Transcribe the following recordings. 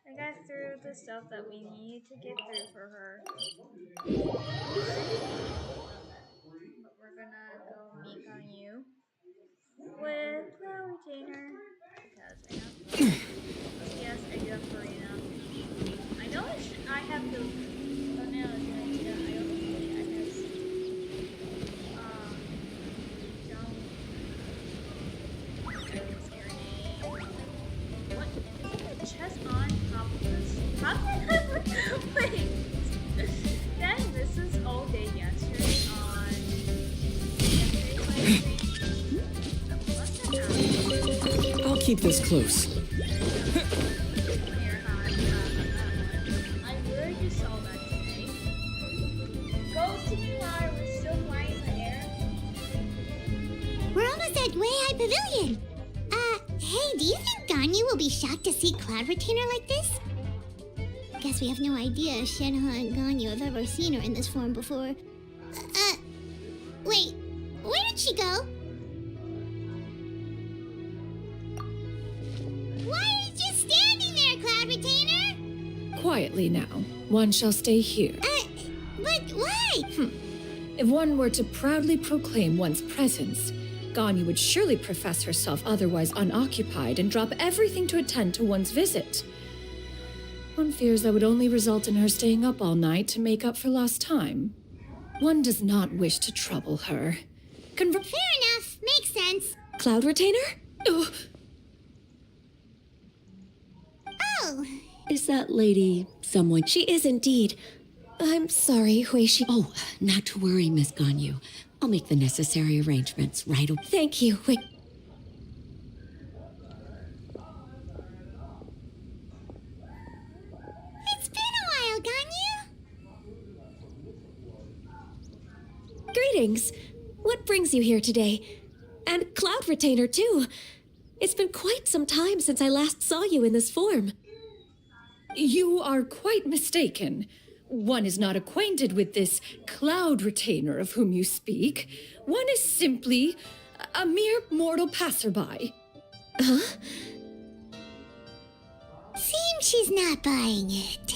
I got through the stuff that we need to get through for her. But we're gonna go meet on you with Cloud Retainer. Because I have yes, I do have Farina. I know I have to thumbnail is going to I don't think I guess what is the chest on top of this? How did I wait? Then this is all day yesterday on I'll keep this close. I literally just saw that today. Go to me while I was still flying in the air. We're almost at Way High Pavilion. Hey, do you think Ganyu will be shocked to see Cloud Retainer like this? Guess we have no idea if Shenhe and Ganyu have ever seen her in this form before. Wait, where did she go? Why are you just standing there, Cloud Retainer? Quietly now. One shall stay here. But why? If one were to proudly proclaim one's presence, Ganyu would surely profess herself otherwise unoccupied and drop everything to attend to one's visit. One fears that would only result in her staying up all night to make up for lost time. One does not wish to trouble her. Fair enough. Makes sense. Cloud Retainer? Oh. Oh. Is that lady someone? She is indeed. I'm sorry, Huishi. Oh, not to worry, Miss Ganyu. I'll make the necessary arrangements right away. Thank you, Hui. It's been a while, Ganyu. Greetings. What brings you here today? And Cloud Retainer, too. It's been quite some time since I last saw you in this form. You are quite mistaken. One is not acquainted with this Cloud Retainer of whom you speak. One is simply a mere mortal passerby. Huh? Seems she's not buying it.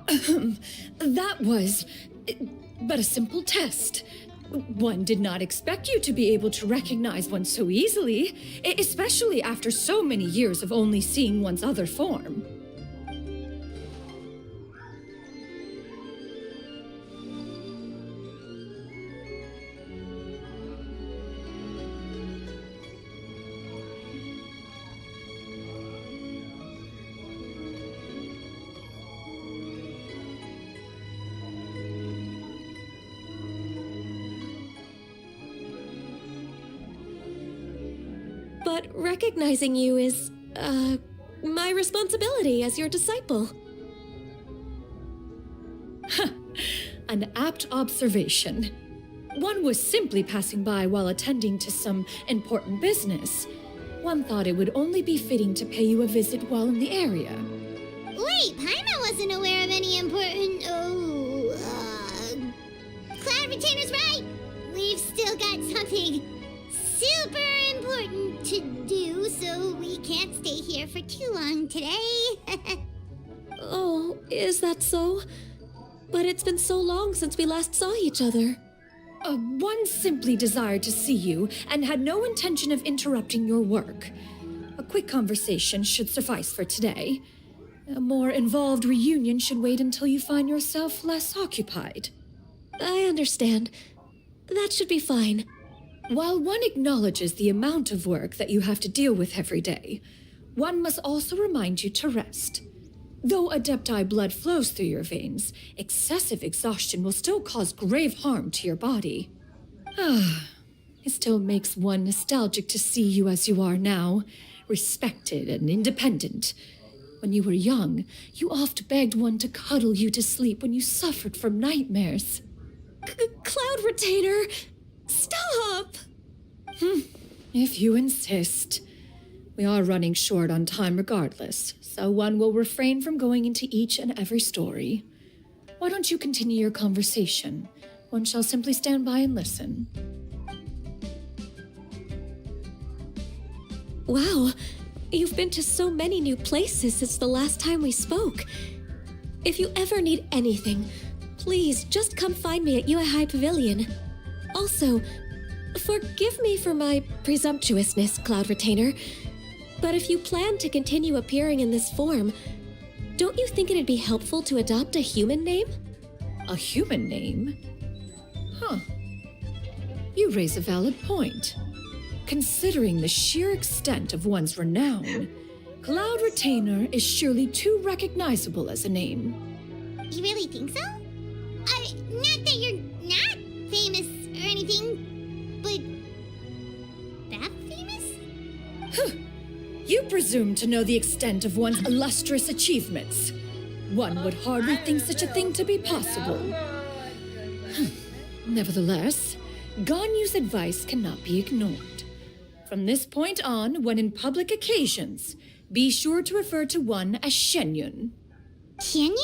That was but a simple test. One did not expect you to be able to recognize one so easily, especially after so many years of only seeing one's other form. But recognizing you is, my responsibility as your disciple. An apt observation. One was simply passing by while attending to some important business. One thought it would only be fitting to pay you a visit while in the area. Wait, Paimon wasn't aware of any important... Cloud Retainer's right! We've still got something super important to do, so we can't stay here for too long today. Oh, is that so? But it's been so long since we last saw each other. One simply desired to see you and had no intention of interrupting your work. A quick conversation should suffice for today. A more involved reunion should wait until you find yourself less occupied. I understand. That should be fine. While one acknowledges the amount of work that you have to deal with every day, one must also remind you to rest. Though Adepti blood flows through your veins, excessive exhaustion will still cause grave harm to your body. It still makes one nostalgic to see you as you are now, respected and independent. When you were young, you oft begged one to cuddle you to sleep when you suffered from nightmares. Cloud Retainer, stop! If you insist. We are running short on time regardless, so one will refrain from going into each and every story. Why don't you continue your conversation? One shall simply stand by and listen. Wow, you've been to so many new places since the last time we spoke. If you ever need anything, please just come find me at Uehai Pavilion. Also, forgive me for my presumptuousness, Cloud Retainer, but if you plan to continue appearing in this form, don't you think it'd be helpful to adopt a human name? A human name? You raise a valid point. Considering the sheer extent of one's renown, Cloud Retainer is surely too recognizable as a name. You really think so? Not that you're not famous or anything, but that famous? You presume to know the extent of one's illustrious achievements. One would hardly think such a thing to be possible. Nevertheless, Ganyu's advice cannot be ignored. From this point on, when in public occasions, be sure to refer to one as Shenyun. Shenyun?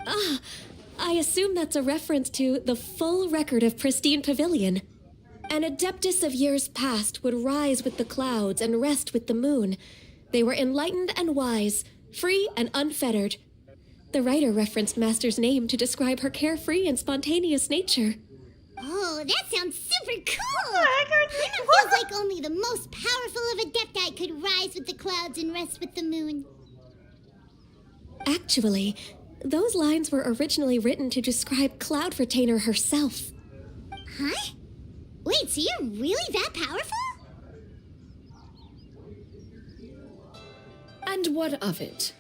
I assume that's a reference to the full record of Pristine Pavilion. An adeptus of years past would rise with the clouds and rest with the moon. They were enlightened and wise, free and unfettered. The writer referenced Master's name to describe her carefree and spontaneous nature. Oh, that sounds super cool! Paimon feels like only the most powerful of Adepti could rise with the clouds and rest with the moon. Actually, those lines were originally written to describe Cloud Retainer herself. Huh? Wait, so you're really that powerful? And what of it?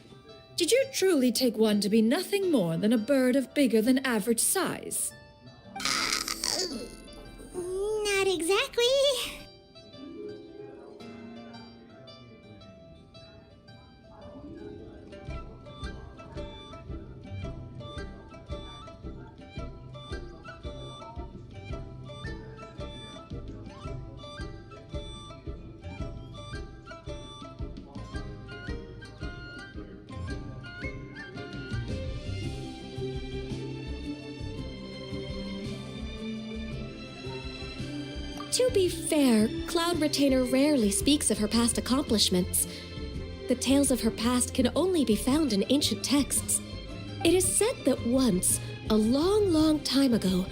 Did you truly take one to be nothing more than a bird of bigger than average size? Not exactly. To be fair, Cloud Retainer rarely speaks of her past accomplishments. The tales of her past can only be found in ancient texts. It is said that once, a long, long time ago,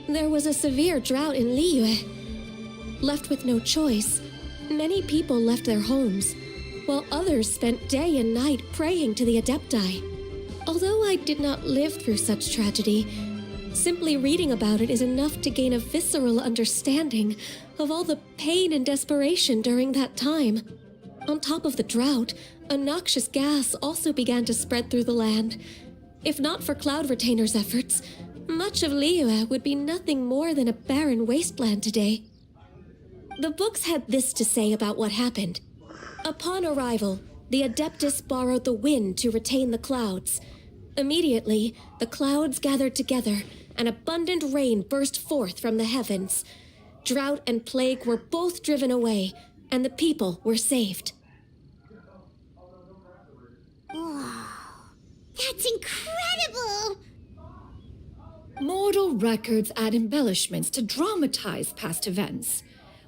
there was a severe drought in Liyue. Left with no choice, many people left their homes, while others spent day and night praying to the Adepti. Although I did not live through such tragedy, simply reading about it is enough to gain a visceral understanding of all the pain and desperation during that time. On top of the drought, a noxious gas also began to spread through the land. If not for Cloud Retainer's efforts, much of Liyue would be nothing more than a barren wasteland today. The books had this to say about what happened. Upon arrival, the Adeptus borrowed the wind to retain the clouds. Immediately, the clouds gathered together, and abundant rain burst forth from the heavens. Drought and plague were both driven away, and the people were saved. Wow, that's incredible! Mortal records add embellishments to dramatize past events.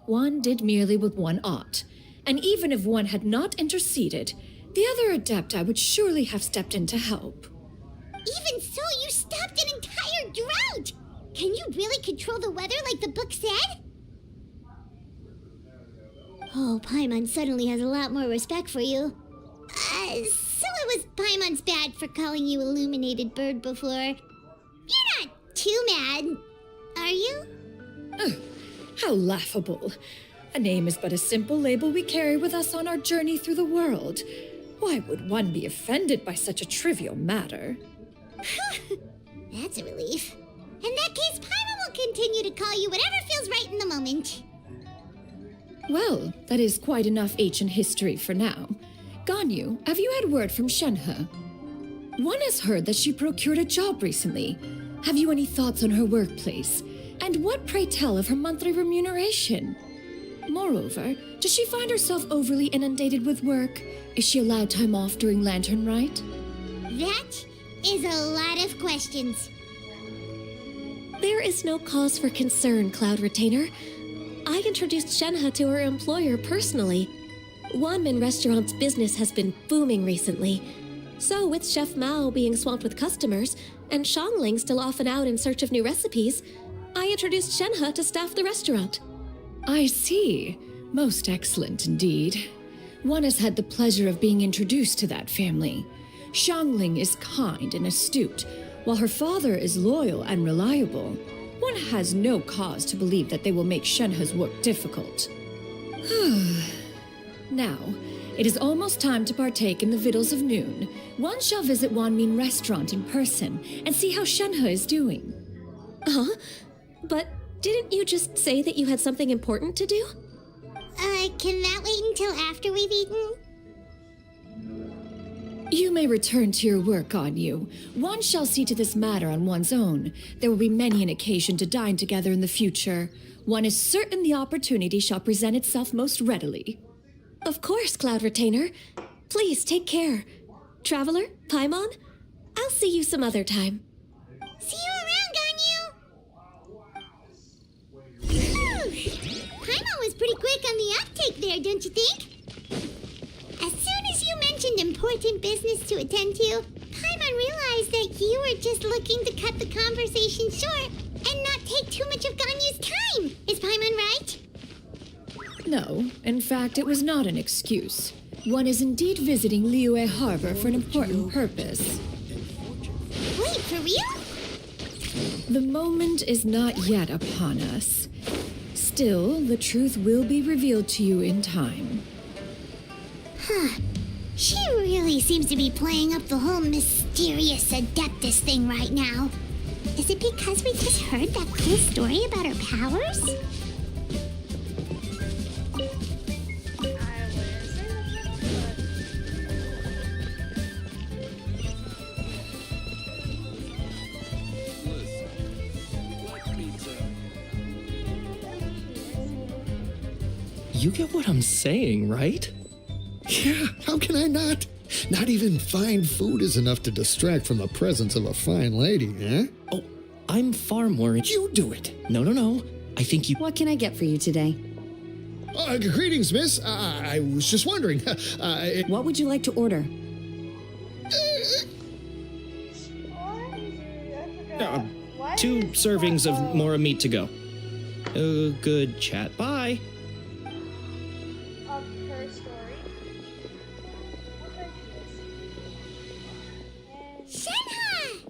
One did merely what one ought, and even if one had not interceded, the other Adepti would surely have stepped in to help. Even so, you stopped an entire drought! Can you really control the weather like the book said? Oh, Paimon suddenly has a lot more respect for you. So it was Paimon's bad for calling you Illuminated Bird before. You're not too mad, are you? How laughable. A name is but a simple label we carry with us on our journey through the world. Why would one be offended by such a trivial matter? That's a relief. In that case, Paimon will continue to call you whatever feels right in the moment. Well, that is quite enough ancient history for now. Ganyu, have you had word from Shenhe? One has heard that she procured a job recently. Have you any thoughts on her workplace? And what, pray tell, of her monthly remuneration? Moreover, does she find herself overly inundated with work? Is she allowed time off during Lantern Rite? That is a lot of questions. There is no cause for concern, Cloud Retainer. I introduced Shenhe to her employer personally. Wanmin Restaurant's business has been booming recently. So with Chef Mao being swamped with customers, and Shangling still off and out in search of new recipes, I introduced Shenhe to staff the restaurant. I see. Most excellent indeed. One has had the pleasure of being introduced to that family. Shangling is kind and astute, while her father is loyal and reliable. One has no cause to believe that they will make Shenhe's work difficult. Now, it is almost time to partake in the victuals of noon. One shall visit Wanmin Restaurant in person and see how Shenhe is doing. Huh? But didn't you just say that you had something important to do? Can that wait until after we've eaten? You may return to your work, Ganyu. One shall see to this matter on one's own. There will be many an occasion to dine together in the future. One is certain the opportunity shall present itself most readily. Of course, Cloud Retainer. Please take care. Traveler, Paimon, I'll see you some other time. See you around, Ganyu! Paimon was pretty quick on the uptake there, don't you think? As soon as you mentioned important business to attend to, Paimon realized that you were just looking to cut the conversation short and not take too much of Ganyu's time. Is Paimon right? No, in fact, it was not an excuse. One is indeed visiting Liyue Harbor for an important purpose. Wait, for real? The moment is not yet upon us. Still, the truth will be revealed to you in time. She really seems to be playing up the whole mysterious Adeptus thing right now. Is it because we just heard that cool story about her powers? You get what I'm saying, right? Yeah, how can I not? Not even fine food is enough to distract from the presence of a fine lady, eh? Oh, I'm far more... You do it! No. I think you... What can I get for you today? Greetings, miss. I was just wondering. What would you like to order? What? 2 servings of Mora meat to go. Good chat. Bye. Of her story. Shenhe!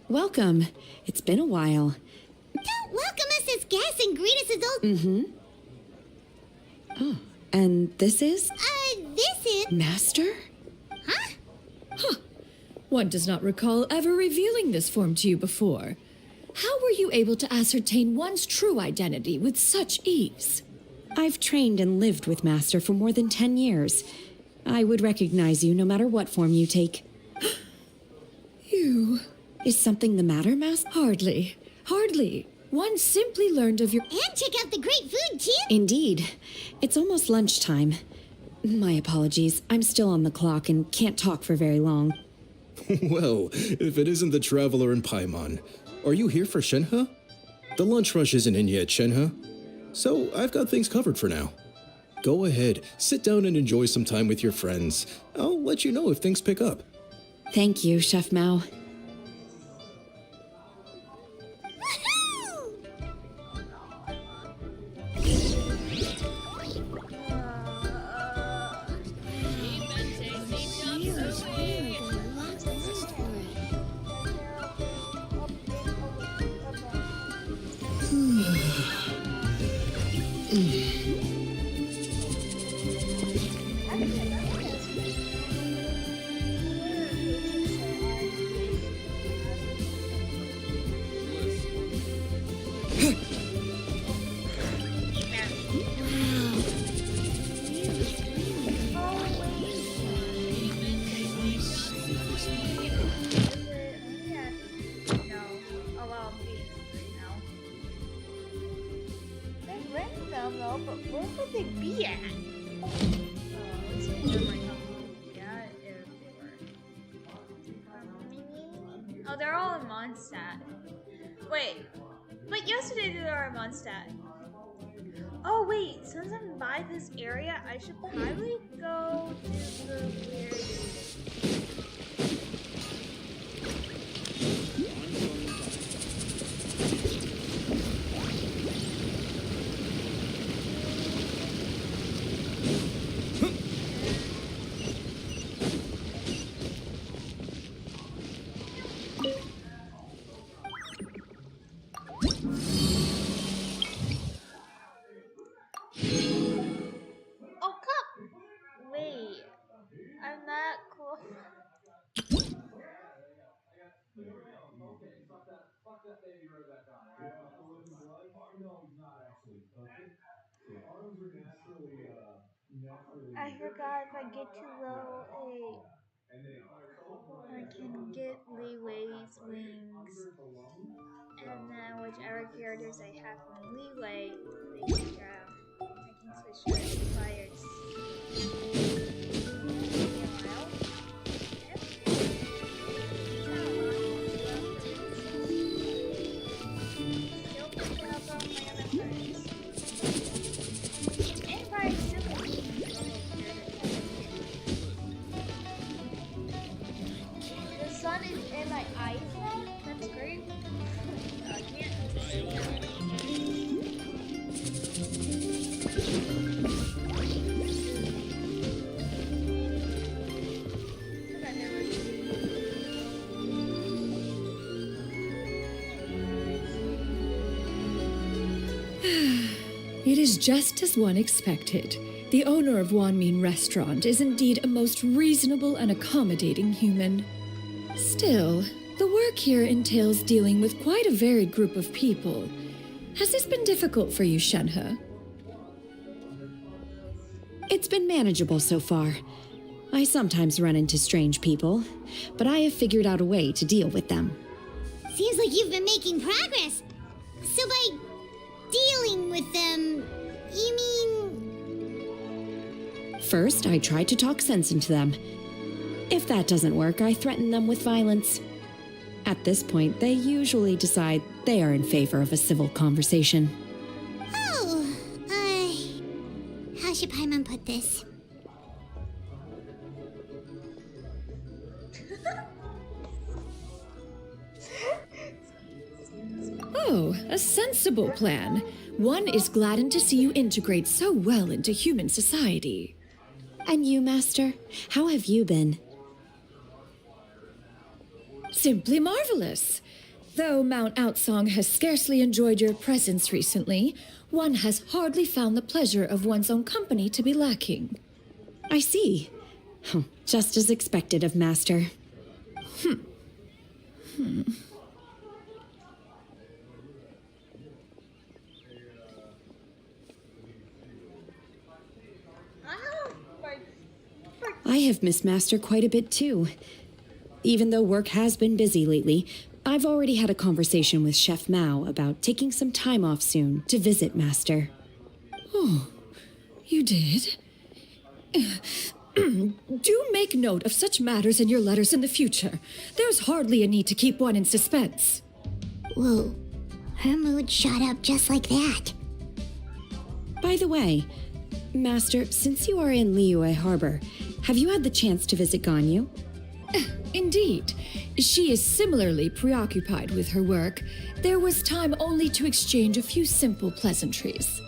Welcome. It's been a while. Don't welcome us as guests and greet us as old. Mm-hmm. Oh, and this is? This is. Master? Huh? One does not recall ever revealing this form to you before. How were you able to ascertain one's true identity with such ease? I've trained and lived with Master for more than 10 years. I would recognize you no matter what form you take. You... Is something the matter, Master? Hardly. Hardly. One simply learned of your... And check out the great food, too. Indeed. It's almost lunchtime. My apologies. I'm still on the clock and can't talk for very long. Well, if it isn't the traveler in Paimon, are you here for Shenhe? The lunch rush isn't in yet, Shenhe. So I've got things covered for now. Go ahead, sit down and enjoy some time with your friends. I'll let you know if things pick up. Thank you, Chef Mao. Woohoo! But where would they be at? Let's see where my company would be at if they were. Oh, they're all in Mondstadt. Wait, but yesterday they were in Mondstadt. Oh wait, since I'm by this area, I should probably go to the weird. Oh, come! Wait, I'm not close. I forgot if I get too low, I can get Leeway's wings, and then whichever characters I have from Leeway, I can switch to fires. Still picking up on my other friends. And fires still the sun is in my eyes now? That's great. I can't. It is just as one expected. The owner of Wanmin Restaurant is indeed a most reasonable and accommodating human. Still, the work here entails dealing with quite a varied group of people. Has this been difficult for you, Shenhe? It's been manageable so far. I sometimes run into strange people, but I have figured out a way to deal with them. Seems like you've been making progress. So by dealing with them, you mean... First, I try to talk sense into them. If that doesn't work, I threaten them with violence. At this point, they usually decide they are in favor of a civil conversation. Oh, how should Paimon put this? Oh, a sensible plan. One is gladdened to see you integrate so well into human society. And you, Master? How have you been? Simply marvelous. Though Mount Outsong has scarcely enjoyed your presence recently, one has hardly found the pleasure of one's own company to be lacking. I see. Just as expected of Master. I have missed Master quite a bit too. Even though work has been busy lately, I've already had a conversation with Chef Mao about taking some time off soon to visit Master. Oh, you did? Do make note of such matters in your letters in the future. There's hardly a need to keep one in suspense. Whoa, her mood shot up just like that. By the way, Master, since you are in Liyue Harbor, have you had the chance to visit Ganyu? Indeed. She is similarly preoccupied with her work. There was time only to exchange a few simple pleasantries.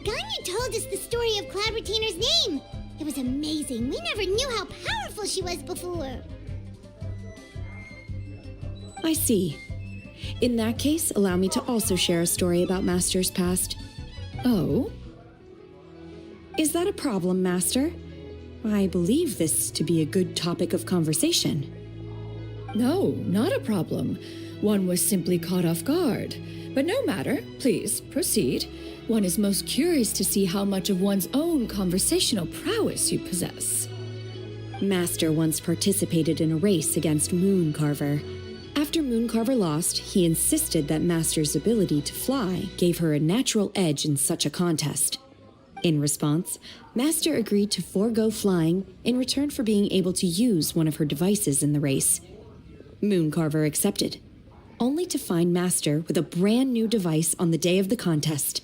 Ganyu told us the story of Cloud Retainer's name. It was amazing. We never knew how powerful she was before. I see. In that case, allow me to also share a story about Master's past. Oh? Is that a problem, Master? I believe this to be a good topic of conversation. No, not a problem. One was simply caught off guard. But no matter. Please, proceed. One is most curious to see how much of one's own conversational prowess you possess. Master once participated in a race against Mooncarver. After Mooncarver lost, he insisted that Master's ability to fly gave her a natural edge in such a contest. In response, Master agreed to forego flying in return for being able to use one of her devices in the race. Mooncarver accepted, only to find Master with a brand new device on the day of the contest.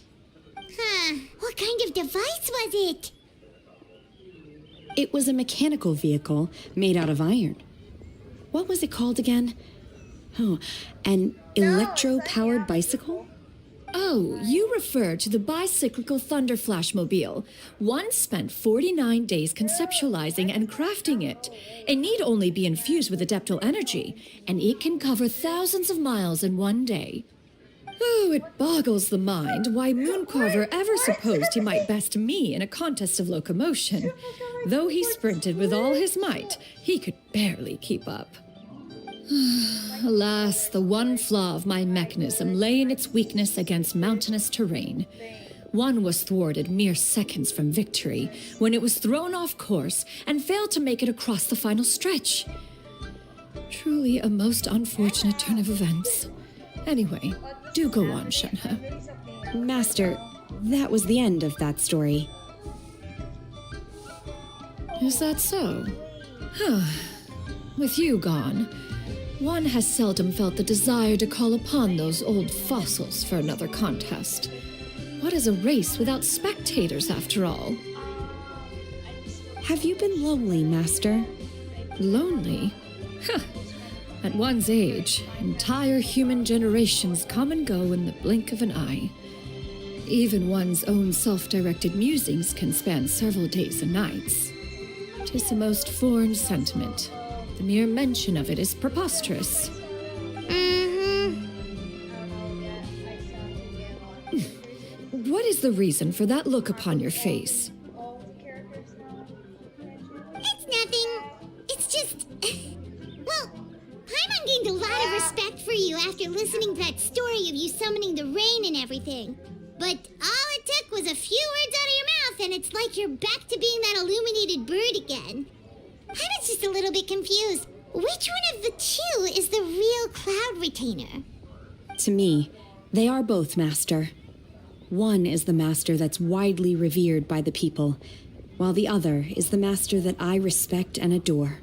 What kind of device was it? It was a mechanical vehicle made out of iron. What was it called again? Oh, an electro-powered bicycle? Oh, you refer to the bicyclical Thunder Flashmobile. One spent 49 days conceptualizing and crafting it. It need only be infused with adeptal energy, and it can cover thousands of miles in one day. Oh, it boggles the mind why Mooncarver ever supposed he might best me in a contest of locomotion. Though he sprinted with all his might, he could barely keep up. Alas, the one flaw of my mechanism lay in its weakness against mountainous terrain. One was thwarted mere seconds from victory when it was thrown off course and failed to make it across the final stretch. Truly a most unfortunate turn of events. Anyway, do go on, Shenhe. Master, that was the end of that story. Is that so? With you gone, one has seldom felt the desire to call upon those old fossils for another contest. What is a race without spectators, after all? Have you been lonely, Master? Lonely? At one's age, entire human generations come and go in the blink of an eye. Even one's own self-directed musings can span several days and nights. 'Tis a most foreign sentiment. The mere mention of it is preposterous. What is the reason for that look upon your face? It's nothing. It's just... Well, Paimon gained a lot of respect for you after listening to that story of you summoning the rain and everything. But all it took was a few words out of your mouth and it's like you're back to being that illuminated bird again. I was just a little bit confused. Which one of the two is the real Cloud Retainer? To me, they are both, Master. One is the Master that's widely revered by the people, while the other is the Master that I respect and adore.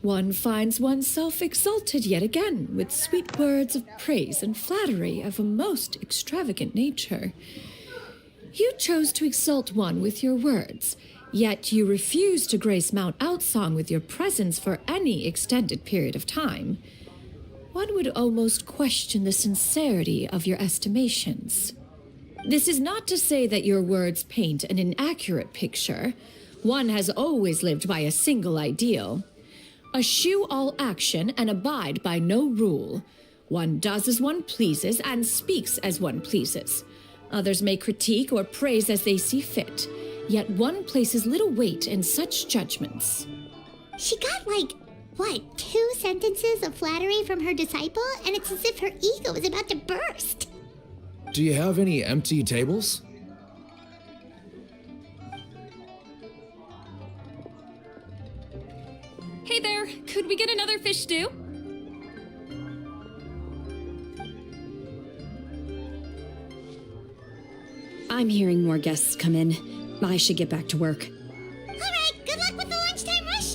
one finds oneself exalted yet again with sweet words of praise and flattery of a most extravagant nature. You chose to exalt one with your words, yet you refuse to grace Mount Outsong with your presence for any extended period of time. One would almost question the sincerity of your estimations. This is not to say that your words paint an inaccurate picture. One has always lived by a single ideal. Eschew all action and abide by no rule. One does as one pleases and speaks as one pleases. Others may critique or praise as they see fit, yet one places little weight in such judgments. She got what, 2 sentences of flattery from her disciple, and it's as if her ego is about to burst. Do you have any empty tables? Hey there, could we get another fish stew? I'm hearing more guests come in. I should get back to work. Alright, good luck with the lunchtime rush,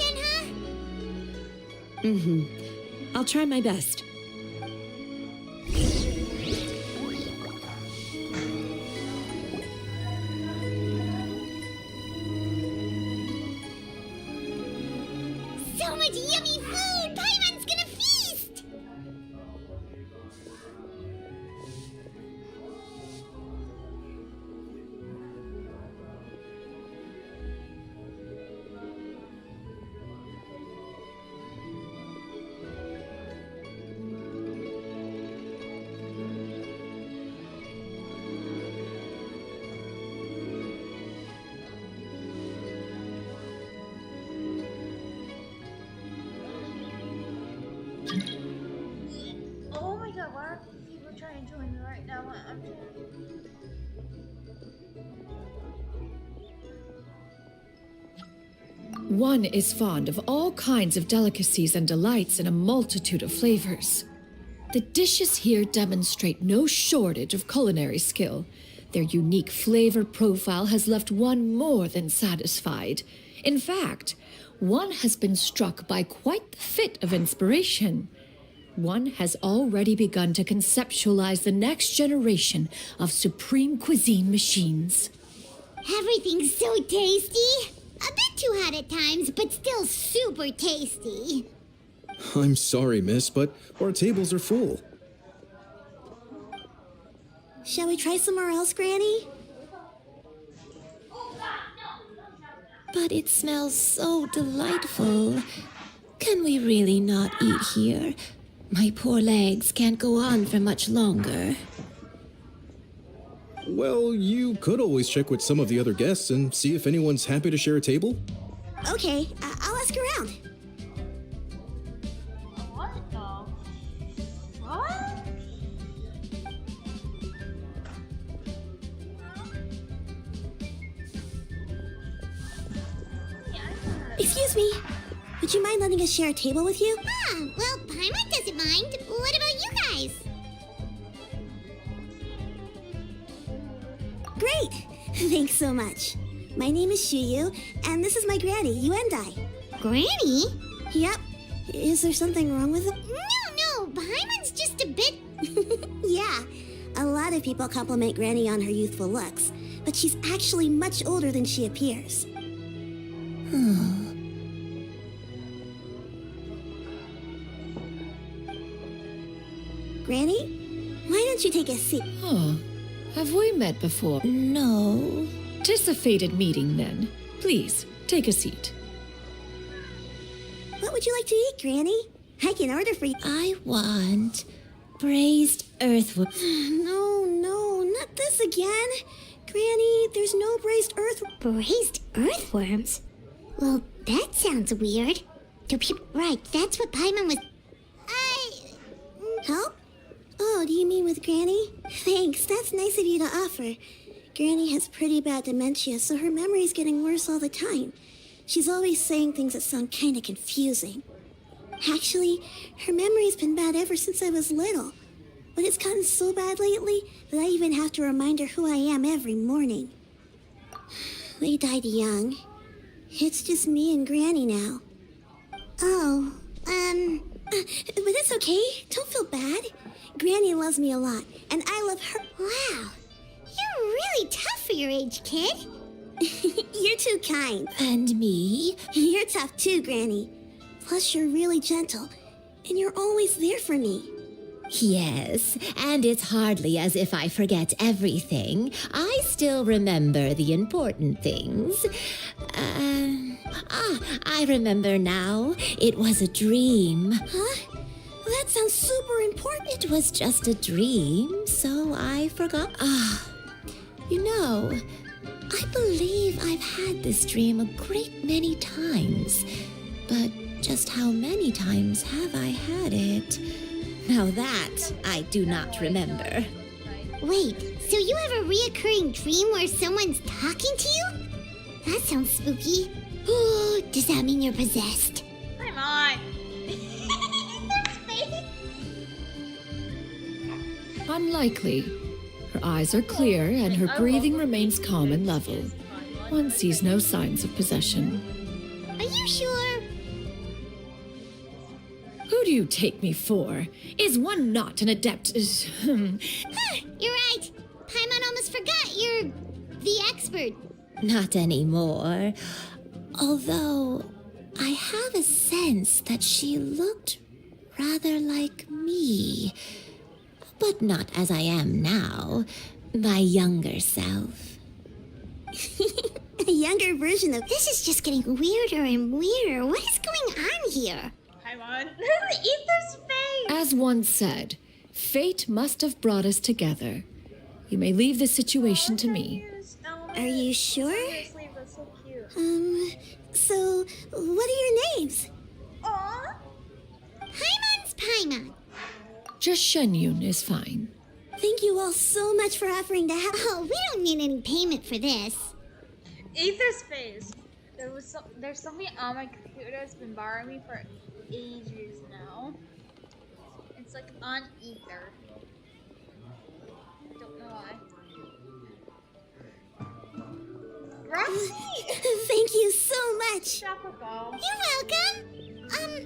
Shenhe. I'll try my best. So much yummy food! Paimon's gonna feast! Oh my god, why are people trying to join me right now? I'm One is fond of all kinds of delicacies and delights in a multitude of flavors. The dishes here demonstrate no shortage of culinary skill. Their unique flavor profile has left one more than satisfied. In fact, one has been struck by quite the fit of inspiration. One has already begun to conceptualize the next generation of supreme cuisine machines. Everything's so tasty! A bit too hot at times, but still super tasty. I'm sorry, miss, but our tables are full. Shall we try somewhere else, Granny? But it smells so delightful. Can we really not eat here? My poor legs can't go on for much longer. Well, you could always check with some of the other guests and see if anyone's happy to share a table. Okay, I'll ask around. what the? What? Excuse me. Would you mind letting us share a table with you? Well, Paimon doesn't mind. What about you guys? Great! Thanks so much. My name is Shuyu, and this is my granny, Yuendai. Granny? Yep. Is there something wrong with it? No, Paimon's just a bit... Yeah, a lot of people compliment Granny on her youthful looks, but she's actually much older than she appears. Granny, why don't you take a seat? Huh. Have we met before? No. 'Tis a fated meeting, then. Please, take a seat. What would you like to eat, Granny? I can order for you. I want braised earthworm. No, not this again. Granny, there's no braised Braised earthworms? Well, that sounds weird. Right, that's what Paimon was... Help? Oh, do you mean with Granny? Thanks, that's nice of you to offer. Granny has pretty bad dementia, so her memory's getting worse all the time. She's always saying things that sound kinda confusing. Actually, her memory's been bad ever since I was little. But it's gotten so bad lately that I even have to remind her who I am every morning. They died young. It's just me and Granny now. But it's okay. Don't feel bad. Granny loves me a lot, and I love her. Wow. You're really tough for your age, kid. You're too kind. And me? You're tough too, Granny. Plus, you're really gentle, and you're always there for me. Yes, and it's hardly as if I forget everything. I still remember the important things. I remember now. It was a dream. Huh? That sounds super important. It was just a dream, so I forgot. You know, I believe I've had this dream a great many times. But just how many times have I had it? Now that I do not remember. Wait, so you have a reoccurring dream where someone's talking to you? That sounds spooky. Does that mean you're possessed? Come on. Unlikely. Her eyes are clear and her breathing remains calm and level. One sees no signs of possession. Are you sure? Who do you take me for? Is one not an adept? You're right. Paimon almost forgot you're the expert. Not anymore. Although, I have a sense that she looked rather like me. But not as I am now. My younger self. A younger version of this is just getting weirder and weirder. What is going on here? Paimon. Ether's face. As one said, fate must have brought us together. You may leave this situation to me. Are you sure? Seriously, that's so cute. So, what are your names? Aww. Paimon's Paimon. Just Shenyun is fine. Thank you all so much for offering to help. Oh, we don't need any payment for this. Ether's face. There's something on my computer that's been bothering me for ages now. It's like on Ether. I don't know why. Roxy! Thank you so much. Tropical. You're welcome.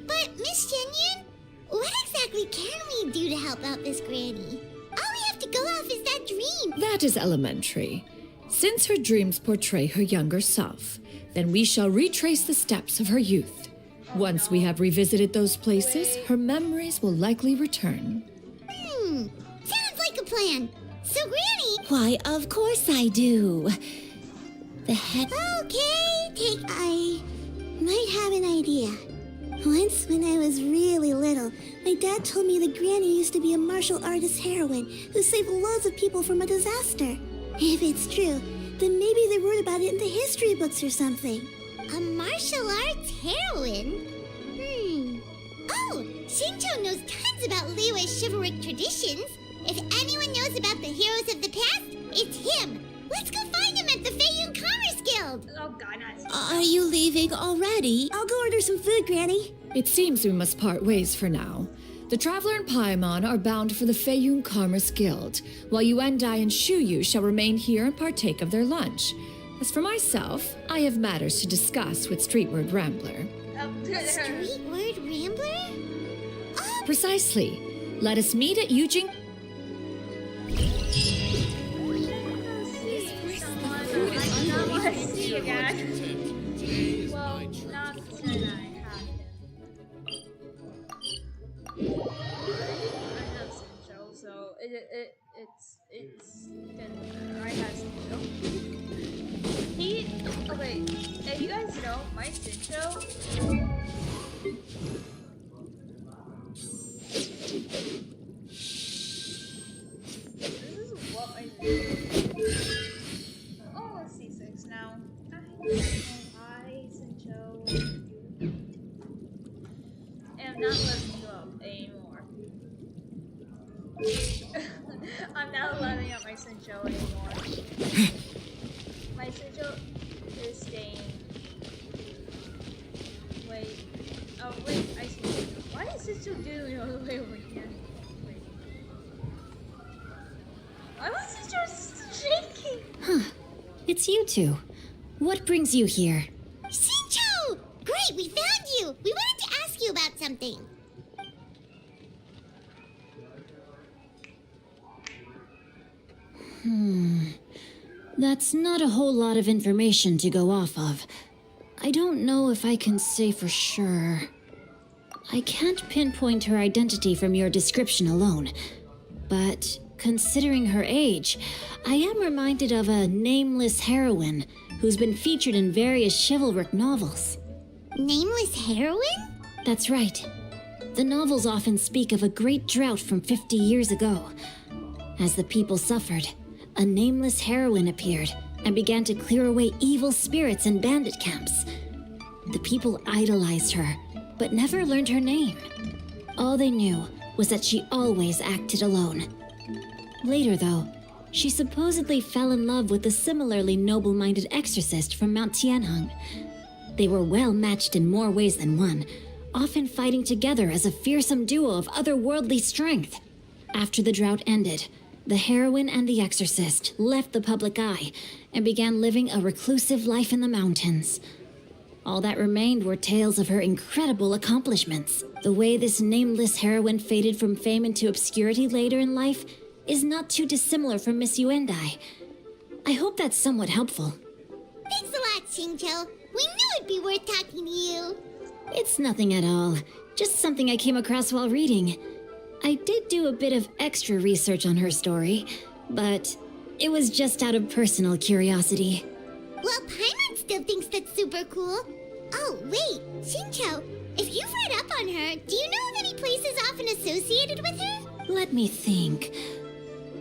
But Miss Shenyun, what exactly can we do to help out this granny? All we have to go off is that dream. That is elementary. Since her dreams portray her younger self, then we shall retrace the steps of her youth. Once we have revisited those places, her memories will likely return. Sounds like a plan. So, Granny... Why, of course I do. The heck... Okay, I might have an idea. Once, when I was really little, my dad told me that Granny used to be a martial artist heroine who saved loads of people from a disaster. If it's true, then maybe they wrote about it in the history books or something. A martial arts heroine? Oh, Shincho knows tons about Liyue's chivalric traditions. If anyone knows about the heroes of the past, it's him. Let's go find him at the Feiyun Commerce Guild. Oh god, not Are you leaving already? I'll go order some food, Granny. It seems we must part ways for now. The Traveler and Paimon are bound for the Feiyun Commerce Guild, while Yuendai and Shuyu shall remain here and partake of their lunch. As for myself, I have matters to discuss with Streetward Rambler. Streetward Rambler? Oh, Precisely. Let us meet at Yujing. I want to see you again. Well, not tonight. I have Sancho, so it's good. I have Sancho. Okay, if you guys know, my Sancho. This is what I do. Almost C6 now. Hi, Sancho. And I'm not letting you up anymore. I'm not letting up my Sancho anymore. My Sancho is staying. Wait. Oh, wait, I see. Why is Sancho doing all the way over here? Wait. Why was Sancho shaking? Huh. It's you two. What brings you here? Shincho! Great, we found you! We wanted to ask something. That's not a whole lot of information to go off of. I don't know if I can say for sure. I can't pinpoint her identity from your description alone, but considering her age, I am reminded of a nameless heroine who's been featured in various chivalric novels. Nameless heroine? That's right. The novels often speak of a great drought from 50 years ago. As the people suffered, a nameless heroine appeared and began to clear away evil spirits in bandit camps. The people idolized her, but never learned her name. All they knew was that she always acted alone. Later, though, she supposedly fell in love with a similarly noble-minded exorcist from Mount Tianheng. They were well matched in more ways than one, often fighting together as a fearsome duo of otherworldly strength. After the drought ended, the heroine and the exorcist left the public eye and began living a reclusive life in the mountains. All that remained were tales of her incredible accomplishments. The way this nameless heroine faded from fame into obscurity later in life is not too dissimilar from Miss Yuendai. I hope that's somewhat helpful. Thanks a lot, Xingqiu. We knew it'd be worth talking to you. It's nothing at all. Just something I came across while reading. I did do a bit of extra research on her story, but it was just out of personal curiosity. Well, Paimon still thinks that's super cool. Oh, wait, Xingqiu, if you've read up on her, do you know of any places often associated with her? Let me think.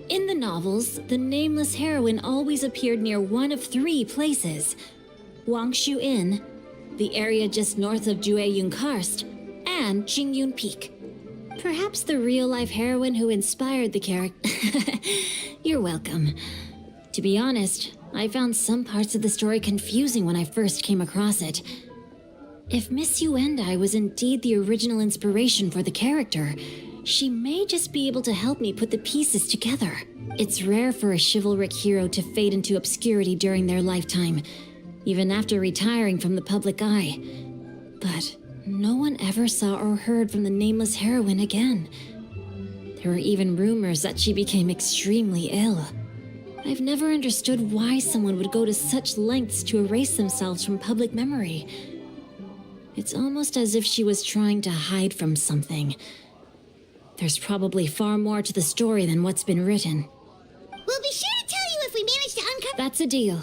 In the novels, the nameless heroine always appeared near one of 3 places. Wangshu Inn, the area just north of Jueyun Karst, and Jingyun Peak. Perhaps the real-life heroine who inspired the character... You're welcome. To be honest, I found some parts of the story confusing when I first came across it. If Miss Yuendai was indeed the original inspiration for the character, she may just be able to help me put the pieces together. It's rare for a chivalric hero to fade into obscurity during their lifetime, even after retiring from the public eye. But no one ever saw or heard from the nameless heroine again. There were even rumors that she became extremely ill. I've never understood why someone would go to such lengths to erase themselves from public memory. It's almost as if she was trying to hide from something. There's probably far more to the story than what's been written. We'll be sure to tell you if we manage to uncover... That's a deal.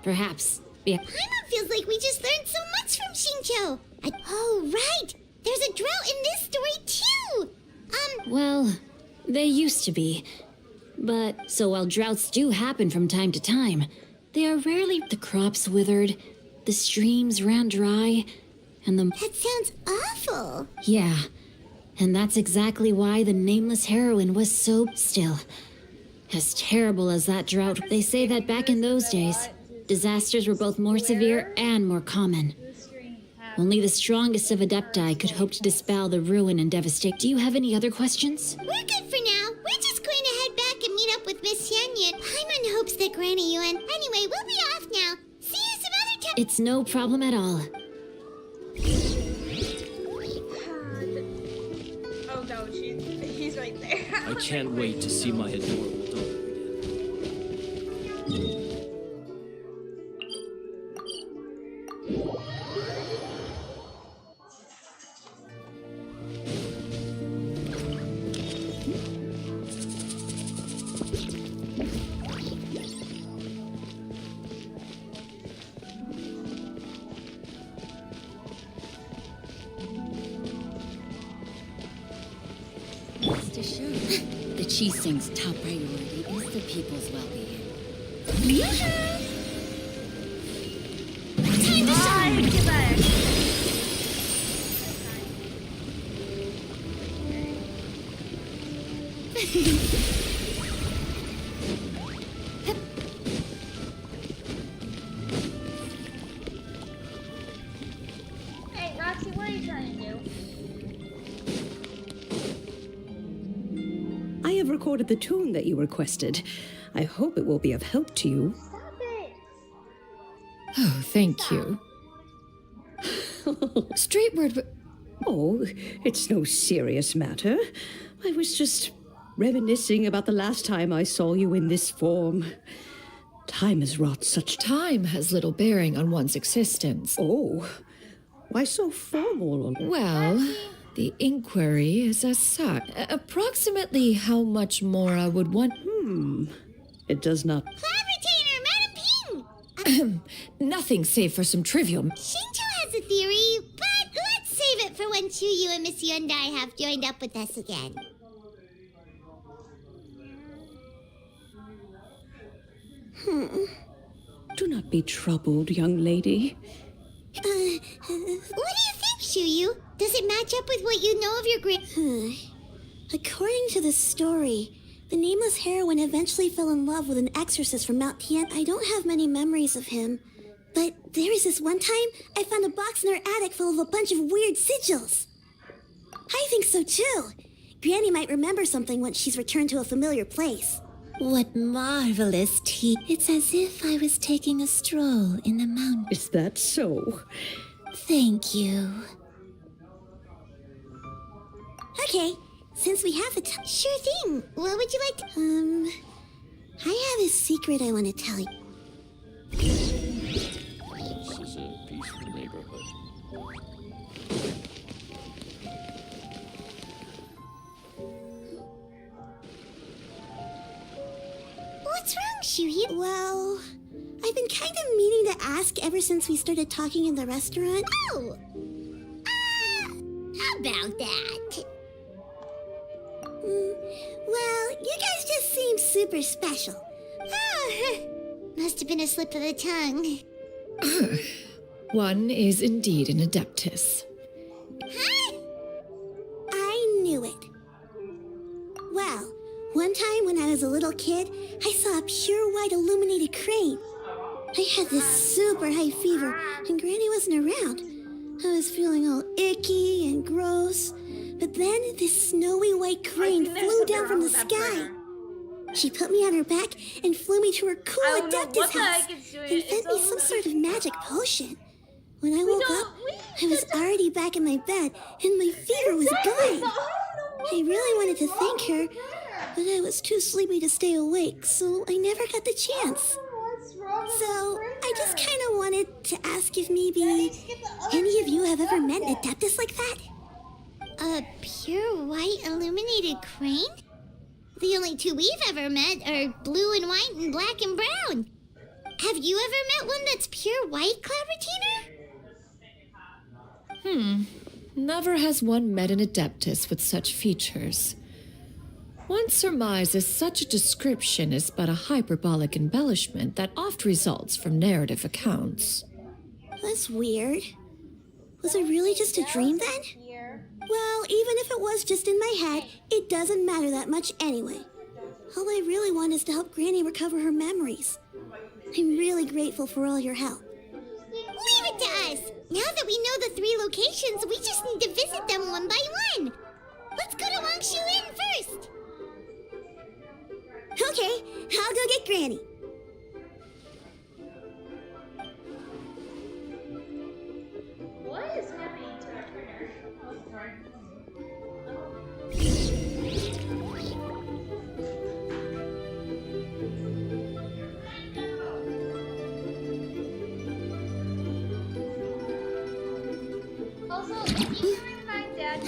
Perhaps. Yeah. Paimon feels like we just learned so much from Xingqiu. Oh, right! There's a drought in this story, too! Well, they used to be. But, so while droughts do happen from time to time, they are rarely... The crops withered, the streams ran dry, and the... That sounds awful. Yeah, and that's exactly why the nameless heroine was so still. As terrible as that drought, they say that back in those days, disasters were both more severe and more common. Only the strongest of Adepti could hope to dispel the ruin and devastation. Do you have any other questions? We're good for now. We're just going to head back and meet up with Miss Xianyun. Paimon hopes that Granny Yuan... Anyway, we'll be off now. See you some other time. It's no problem at all. Oh no, he's right there. I can't wait to see my adorable daughter again. To show that Chi Sing's top priority is the people's well-being. Time to shine! Get back. Hey, Roxy, what are you trying to do? I have recorded the tune that you requested. I hope it will be of help to you. Stop it! Oh, thank you. Straight word, Oh, it's no serious matter. I was just reminiscing about the last time I saw you in this form. Time has wrought such... Time has little bearing on one's existence. Oh, why so formal? Well, the inquiry is as such. Approximately how much more I would want... It does not... Cloud Retainer, Madam Ping! Nothing save for some trivial... Shinto has a theory, but let's save it for when Chuyu and Miss Yundai have joined up with us again. Do not be troubled, young lady. What do you think, Chuyu? Does it match up with what you know of your grand... According to the story, the nameless heroine eventually fell in love with an exorcist from Mount Tien. I don't have many memories of him, but there was this one time I found a box in her attic full of a bunch of weird sigils. I think so too. Granny might remember something once she's returned to a familiar place. What marvelous tea. It's as if I was taking a stroll in the mountains. Is that so? Thank you. Okay, since we have the time... Sure thing. What would you like to... I have a secret I want to tell you. This is a peaceful neighborhood. What's wrong, Chuyu? Well, I've been kind of meaning to ask ever since we started talking in the restaurant. Oh! How about that? Well, you guys just seem super special. Must have been a slip of the tongue. One is indeed an adeptus. Huh? I knew it. Well, one time when I was a little kid, I saw a pure white illuminated crane. I had this super high fever, and Granny wasn't around. I was feeling all icky and gross. But then this snowy white crane flew down from the sky. She put me on her back and flew me to her cool Adeptus house and fed me some sort of magic potion. When I woke up, I was already back in my bed and my fever was gone. I really wanted to thank her, but I was too sleepy to stay awake, so I never got the chance. So I just kind of wanted to ask if maybe any of you have ever met an Adeptus like that? A pure white illuminated crane? The only two we've ever met are blue and white and black and brown. Have you ever met one that's pure white, Cloud Retainer? Never has one met an adeptus with such features. One surmises such a description is but a hyperbolic embellishment that oft results from narrative accounts. That's weird. Was it really just a dream then? Well, even if it was just in my head, it doesn't matter that much anyway. All I really want is to help Granny recover her memories. I'm really grateful for all your help. Leave it to us! Now that we know the 3 locations, we just need to visit them one by one. Let's go to Wangshu Inn first! Okay, I'll go get Granny. What is happening to our trainer? Also, if you remind Dad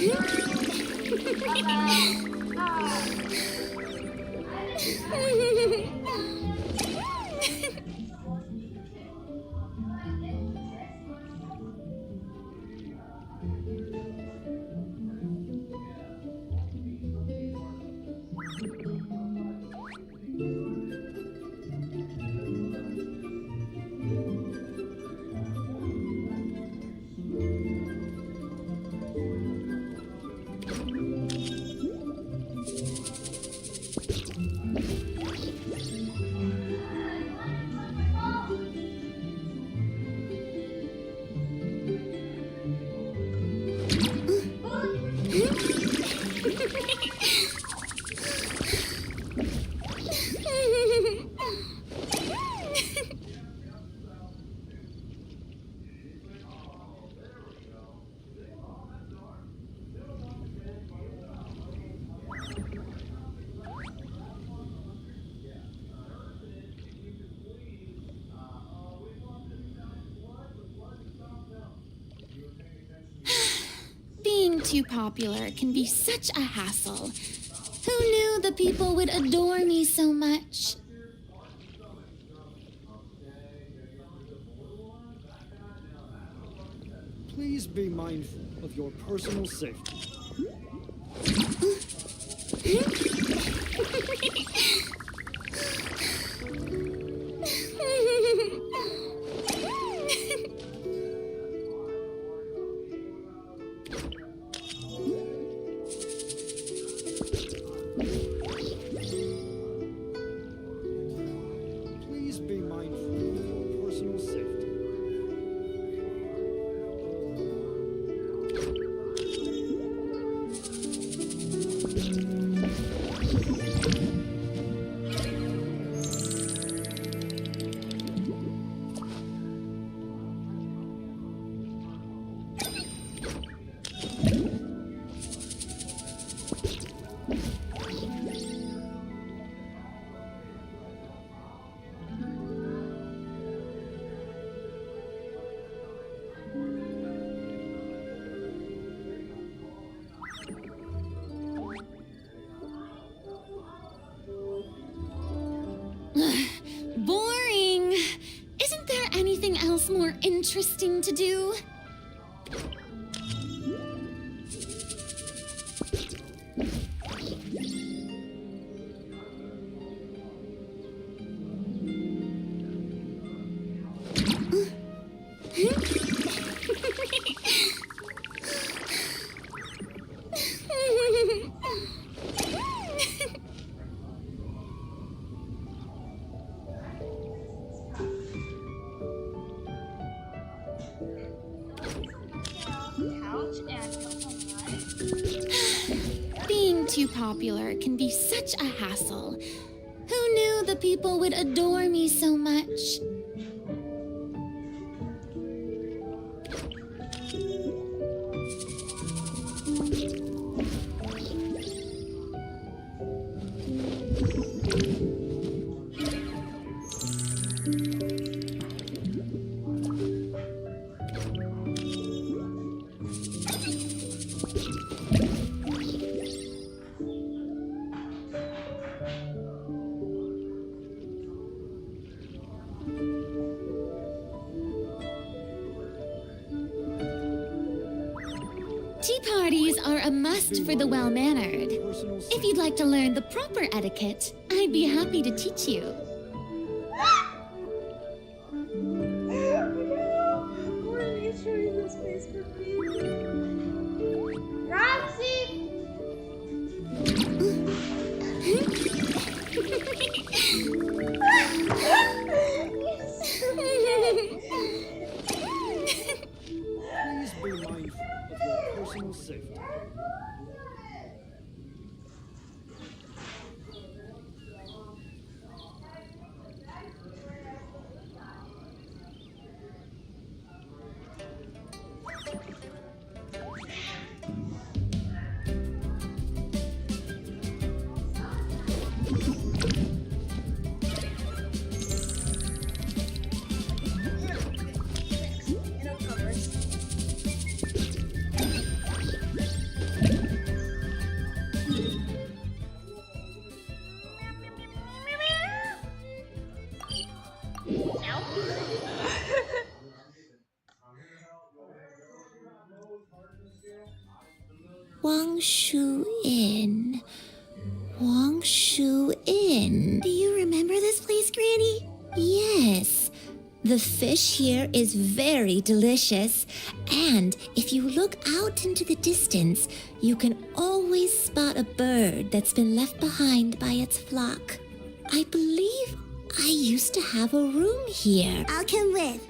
too popular can be such a hassle. Who knew the people would adore me so much? Please be mindful of your personal safety. Please be mindful of your personal safety. Boring. Isn't there anything else more interesting to do? Being too popular can be such a hassle. Who knew the people would adore me so much? Tea parties are a must for the well-mannered. If you'd like to learn the proper etiquette, I'd be happy to teach you. Why are you showing this face for me? Roxy! Please be mindful of your personal safety. Wang Shu Inn. Wang Shu Inn. Do you remember this place, Granny? Yes. The fish here is very delicious, and if you look out into the distance, you can always spot a bird that's been left behind by its flock. I believe I used to have a room here. I'll come with.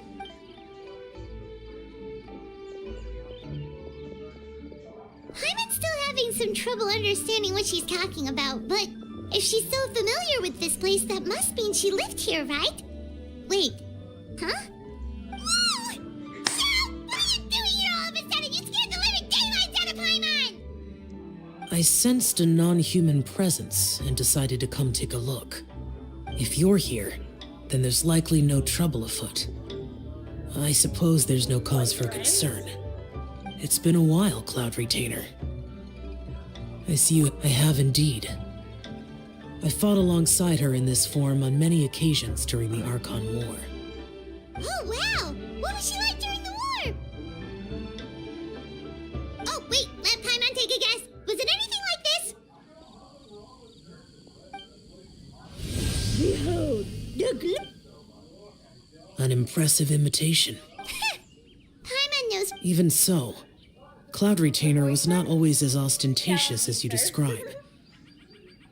Hyman's still having some trouble understanding what she's talking about, but if she's so familiar with this place, that must mean she lived here, right? Wait, huh? Whoa! Shell! What are you doing here all of a sudden? You scared the living daylights out of Paimon! I sensed a non-human presence and decided to come take a look. If you're here, then there's likely no trouble afoot. I suppose there's no cause for concern. It's been a while, Cloud Retainer. I see I have indeed. I fought alongside her in this form on many occasions during the Archon War. Oh, wow! What was she like during the war? Oh, wait, let Paimon take a guess. Was it anything like this? Behold, the An impressive imitation. Paimon knows. Even so, Cloud Retainer was not always as ostentatious as you describe.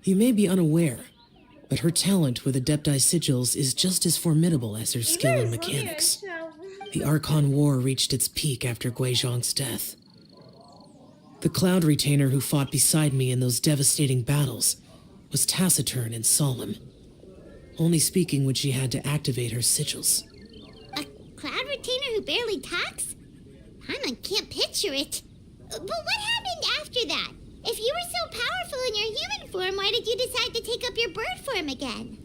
You may be unaware, but her talent with Adepti sigils is just as formidable as her skill in mechanics. The Archon War reached its peak after Guizhong's death. The Cloud Retainer who fought beside me in those devastating battles was taciturn and solemn, only speaking when she had to activate her sigils. A Cloud Retainer who barely talks? Paimon can't picture it. But what happened after that? If you were so powerful in your human form, why did you decide to take up your bird form again?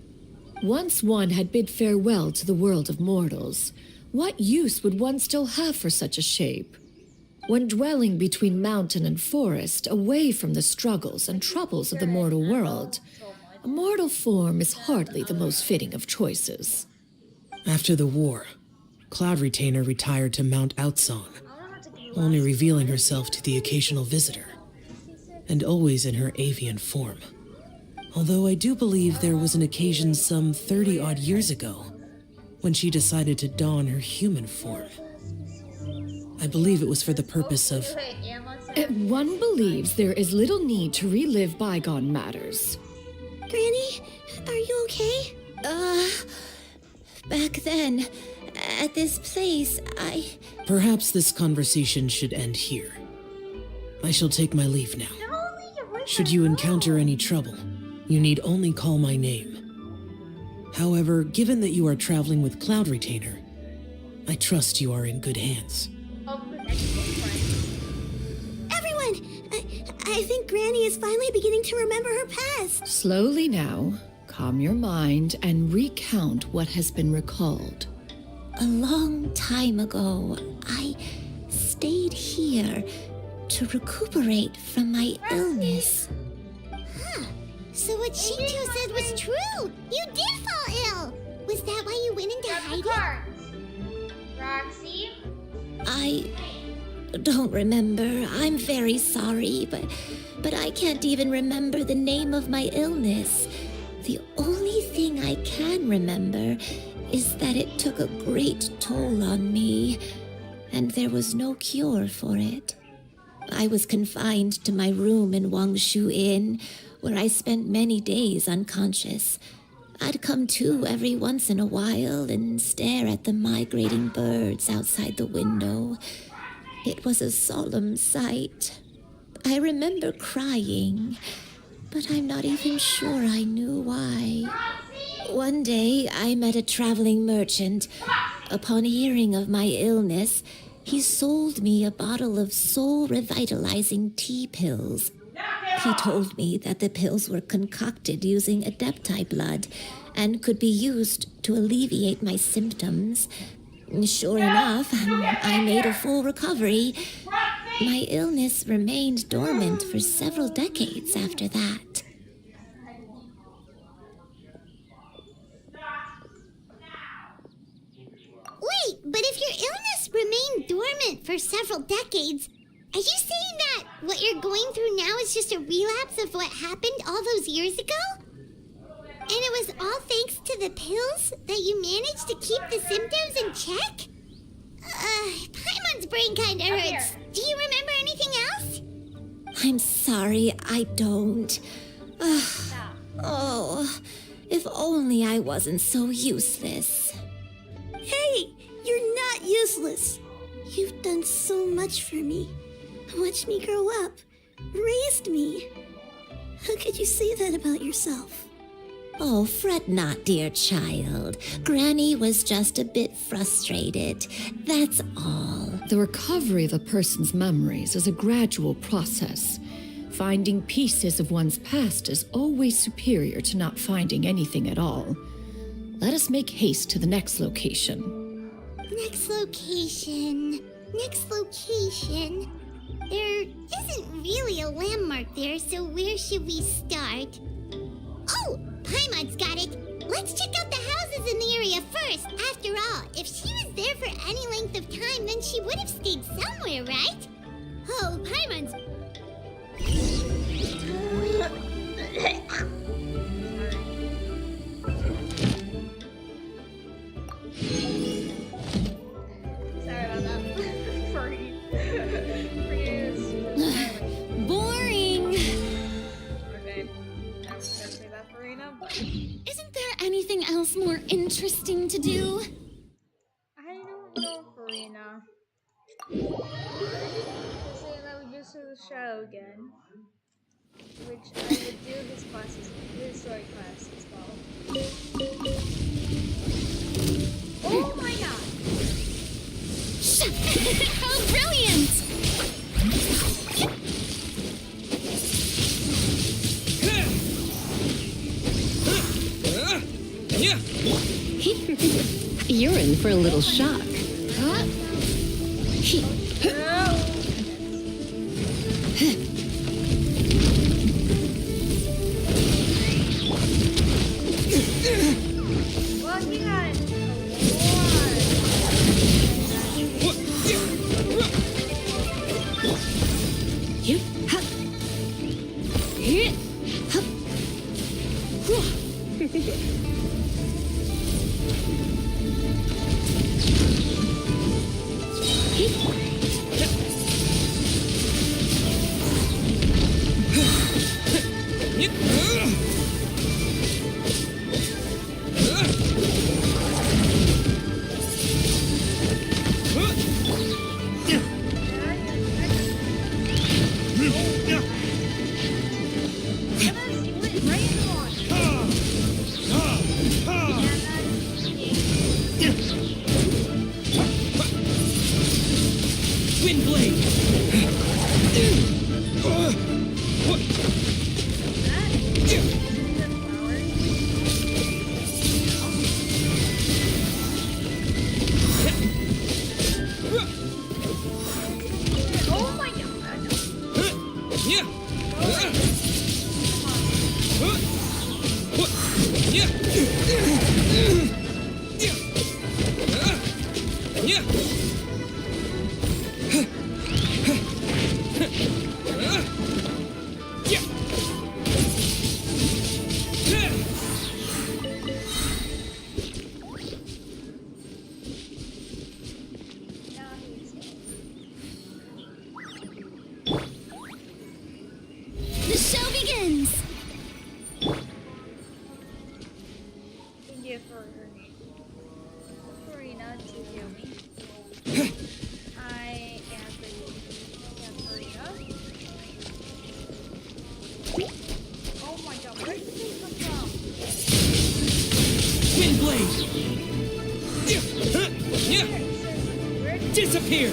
Once one had bid farewell to the world of mortals, what use would one still have for such a shape? When dwelling between mountain and forest, away from the struggles and troubles of the mortal world, a mortal form is hardly the most fitting of choices. After the war, Cloud Retainer retired to Mount Outsong, only revealing herself to the occasional visitor, and always in her avian form. Although I do believe there was an occasion some 30-odd years ago when she decided to don her human form. I believe it was for the purpose of... One believes there is little need to relive bygone matters. Granny, are you okay? Back then, at this place, Perhaps this conversation should end here. I shall take my leave now. Should you encounter any trouble, you need only call my name. However, given that you are traveling with Cloud Retainer, I trust you are in good hands. Everyone! I think Granny is finally beginning to remember her past. Slowly now, calm your mind and recount what has been recalled. a long time ago, I stayed here to recuperate from my illness. Huh. So what Shinto said was true! You did fall ill! Was that why you went into hiding? Roxy? I don't remember. I'm very sorry, but I can't even remember the name of my illness. The only thing I can remember is that it took a great toll on me, and there was no cure for it. I was confined to my room in Wangshu Inn, where I spent many days unconscious. I'd come to every once in a while and stare at the migrating birds outside the window. It was a solemn sight. I remember crying, but I'm not even sure I knew why. One day, I met a traveling merchant. Upon hearing of my illness, he sold me a bottle of soul-revitalizing tea pills. He told me that the pills were concocted using Adepti blood and could be used to alleviate my symptoms. Sure enough, I made a full recovery. My illness remained dormant for several decades after that. Wait, but if your illness remained dormant for several decades, are you saying that what you're going through now is just a relapse of what happened all those years ago? And it was all thanks to the pills that you managed to keep the symptoms in check? Paimon's brain kinda hurts. Do you remember anything else? I'm sorry, I don't. Oh, if only I wasn't so useless. Hey, you're not useless. You've done so much for me. Watched me grow up. Raised me. How could you say that about yourself? Oh, fret not, dear child. Granny was just a bit frustrated. That's all. The recovery of a person's memories is a gradual process. Finding pieces of one's past is always superior to not finding anything at all. Let us make haste to the next location. Next location. Next location. There isn't really a landmark there, so where should we start? Oh, Paimon's got it. Let's check out the houses in the area first. After all, if she was there for any length of time, then she would have stayed somewhere, right? Oh, Paimon's... Sorry about that. Furry. Boring! Okay. I'm gonna say that for Rena, but Isn't there anything else more interesting to do? I don't know, Farina. Saying that we just do the show again, which I would do his classes, his story class as well. Oh my god! How brilliant! You're in for a little shock. Well, he got The show begins! Thank you for Farina to heal me. I am Farina. Oh my god, where did they come from? Windblade! Disappear!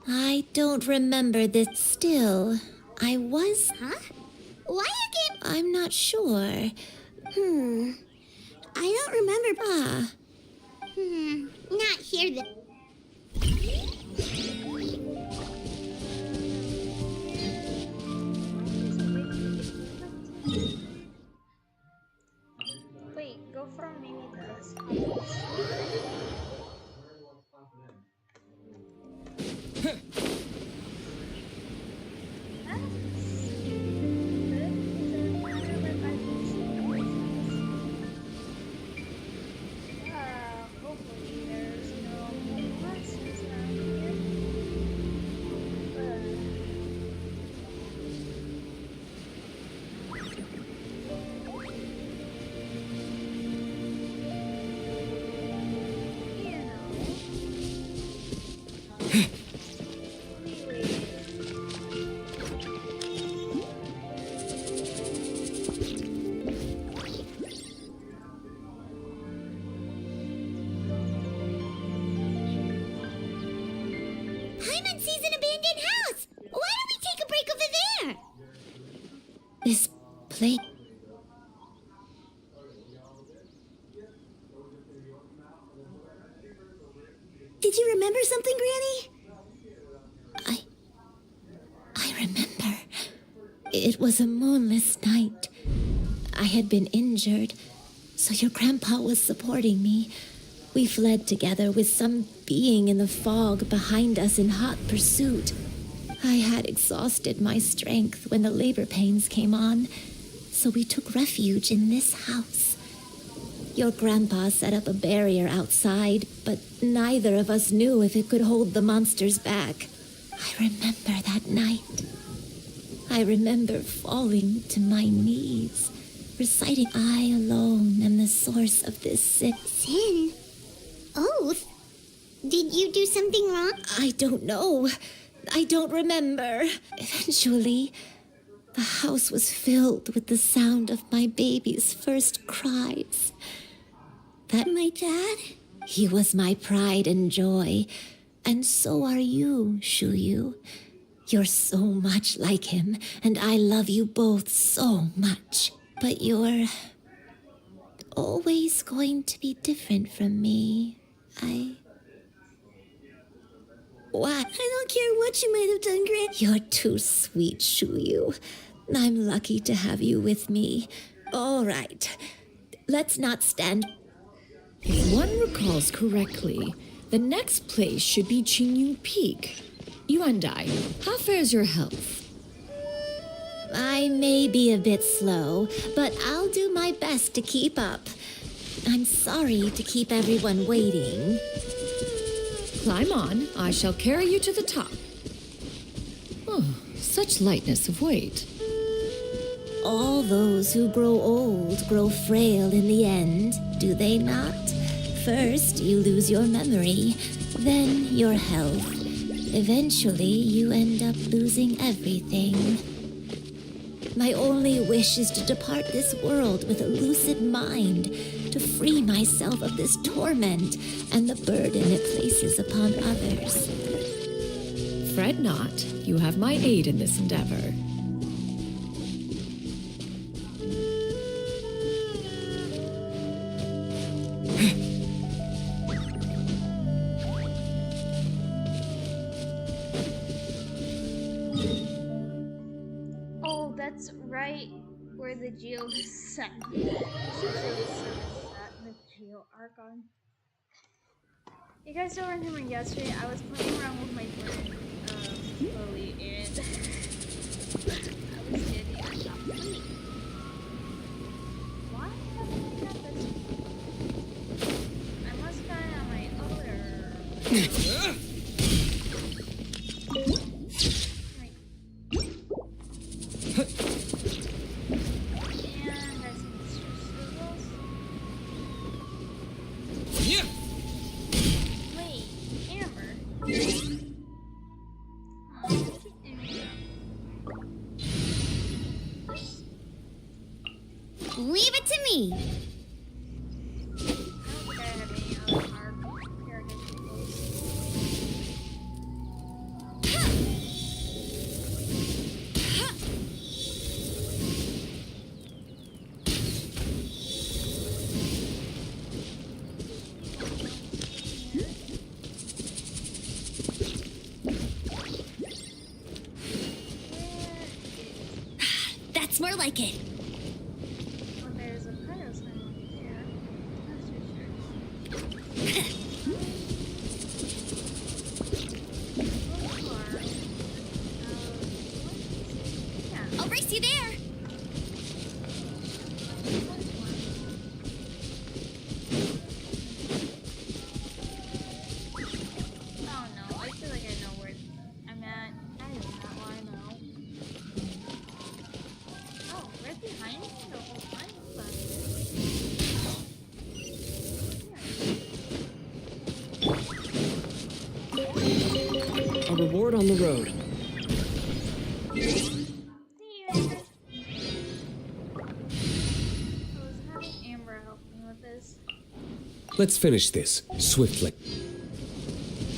I don't remember this still. I was... Huh? Why again? I'm not sure. I don't remember. Ah. Not here then. Wait, go from maybe this. Hopefully there's no This place. Did you remember something, Granny? I remember. It was a moonless night. I had been injured, so your grandpa was supporting me. We fled together with some being in the fog behind us in hot pursuit. I had exhausted my strength when the labor pains came on, so we took refuge in this house. Your grandpa set up a barrier outside, but neither of us knew if it could hold the monsters back. I remember that night. I remember falling to my knees, reciting, I alone am the source of this sin. Sin? Oath? Did you do something wrong? I don't know. I don't remember. Eventually, the house was filled with the sound of my baby's first cries. My dad? He was my pride and joy, and so are you, Shuyu. You're so much like him, and I love you both so much. But you're always going to be different from me. What? I don't care what you might have done, Granny. You're too sweet, Shuyu. I'm lucky to have you with me. All right, let's not stand. If one recalls correctly, the next place should be Qingyun Peak. Yuandai, how fares your health? I may be a bit slow, but I'll do my best to keep up. I'm sorry to keep everyone waiting. Climb on. I shall carry you to the top. Oh, such lightness of weight. All those who grow old grow frail in the end, do they not? First, you lose your memory, then your health. Eventually, you end up losing everything. My only wish is to depart this world with a lucid mind, to free myself of this torment and the burden it places upon others. Fret not. You have my aid in this endeavor. Oh, that's right where the Geo is set. The Geo Archon. You guys don't remember yesterday? I was playing around with my friend Chloe, and I was getting why haven't I got this? I must find out my other. Leave it to me. That's more like it. There's a Pyros there. That's for sure. I'll race you there. Oh no, I feel like I know where I'm at. I do not want to know. Oh, right behind me the whole time? A reward on the road. Amber help me with this. Let's finish this swiftly. I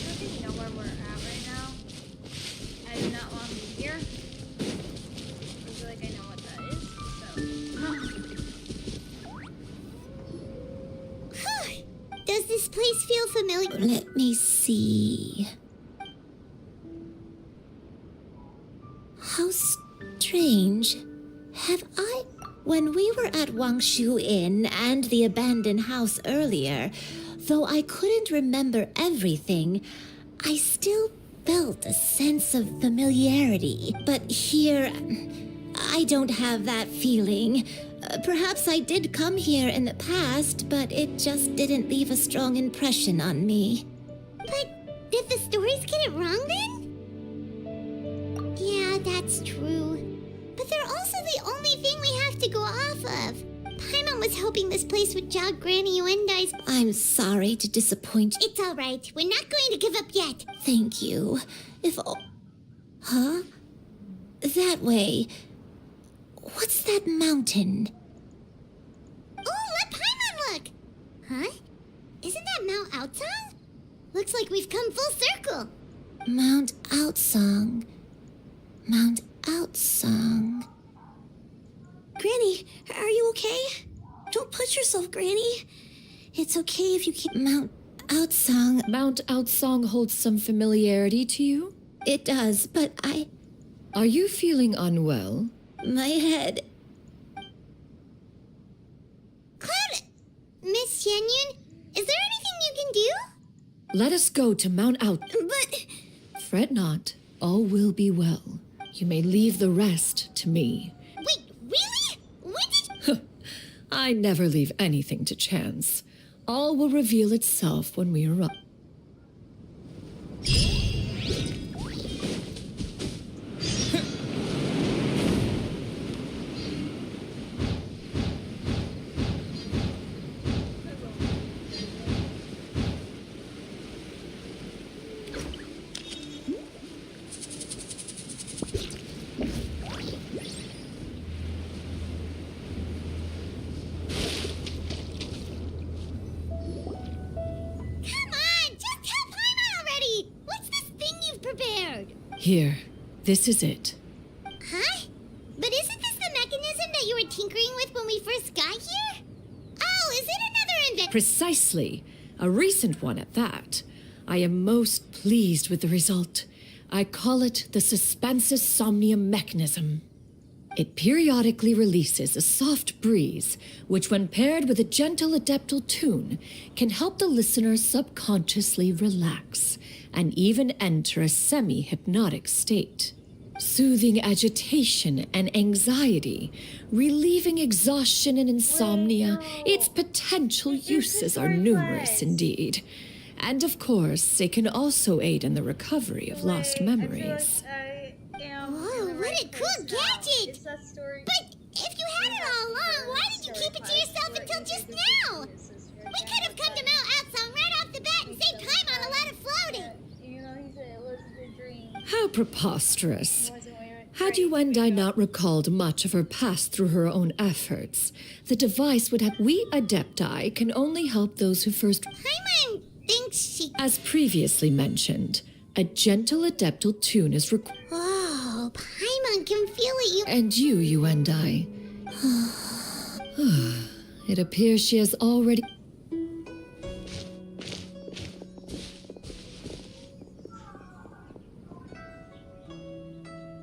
don't even know where we're at right now. I do not want to be here. I feel like I know what that is. Let me see. How strange. Have I... When we were at Wangshu Inn and the abandoned house earlier, though I couldn't remember everything, I still felt a sense of familiarity. But here, I don't have that feeling. Perhaps I did come here in the past, but it just didn't leave a strong impression on me. But did the stories get it wrong then? Yeah, that's true. But they're also the only thing we have to go off of. Paimon was hoping this place would jog Granny Uendai's... I'm sorry to disappoint you. It's all right. We're not going to give up yet. Thank you. Huh? That way. What's that mountain? Oh, let Paimon look! Huh? Isn't that Mount Outsong? Looks like we've come full circle. Mount Outsong. Mount Outsong. Granny, are you okay? Don't push yourself, Granny. It's okay if you keep... Mount Outsong. Mount Outsong holds some familiarity to you? It does, but I... Are you feeling unwell? My head... Cloud... Miss Xianyun, is there anything you can do? Let us go to Mount Out... But... Fret not. All will be well. You may leave the rest to me. Wait, really? When did... I never leave anything to chance. All will reveal itself when we arrive. Here, this is it. Huh? But isn't this the mechanism that you were tinkering with when we first got here? Oh, is it another invention? Precisely. A recent one at that. I am most pleased with the result. I call it the Suspensus Somnium mechanism. It periodically releases a soft breeze, which when paired with a gentle adeptal tune, can help the listener subconsciously relax and even enter a semi-hypnotic state, soothing agitation and anxiety, relieving exhaustion and insomnia. Its potential uses are numerous indeed. And of course, it can also aid in the recovery of lost memories. Whoa, what a cool gadget! But if you had it all along, why did you keep it to yourself until just now? We could have come to Mount Outsong right off the bat and saved time on a lot of floating. How preposterous. Had Yuendai not recalled much of her past through her own efforts, the device would have... We Adepti can only help those who first... Paimon thinks she... As previously mentioned, a gentle adeptal tune is required. Oh, Paimon can feel it. And you, Yuendai. It appears she has already...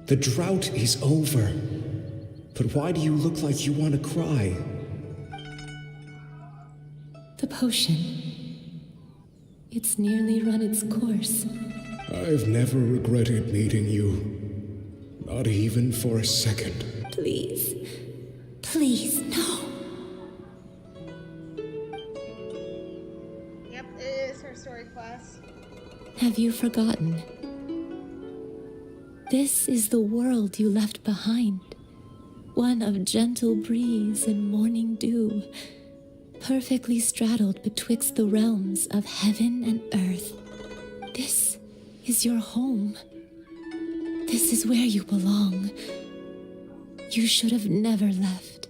The drought is over. But why do you look like you want to cry? The potion. It's nearly run its course. I've never regretted meeting you. Not even for a second. Please. Please, no. Yep, it is her story class. Have you forgotten? This is the world you left behind. One of gentle breeze and morning dew, perfectly straddled betwixt the realms of heaven and earth. This is your home. This is where you belong. You should have never left.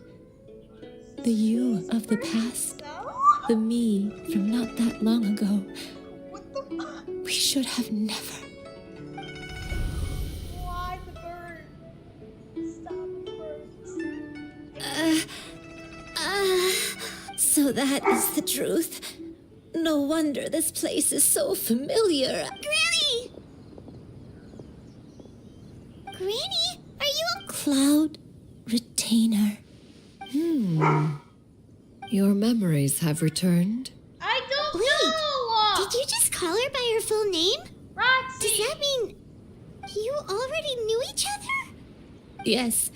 The you of the past, the me from not that long ago. We should have never. Why the bird? Stop the birds. So that is the truth. no wonder this place is so familiar. Granny! Granny, are you a... Cloud Retainer. Your memories have returned. I don't Wait, know! did you just call her by her full name? Roxy! Does that mean you already knew each other? Yes,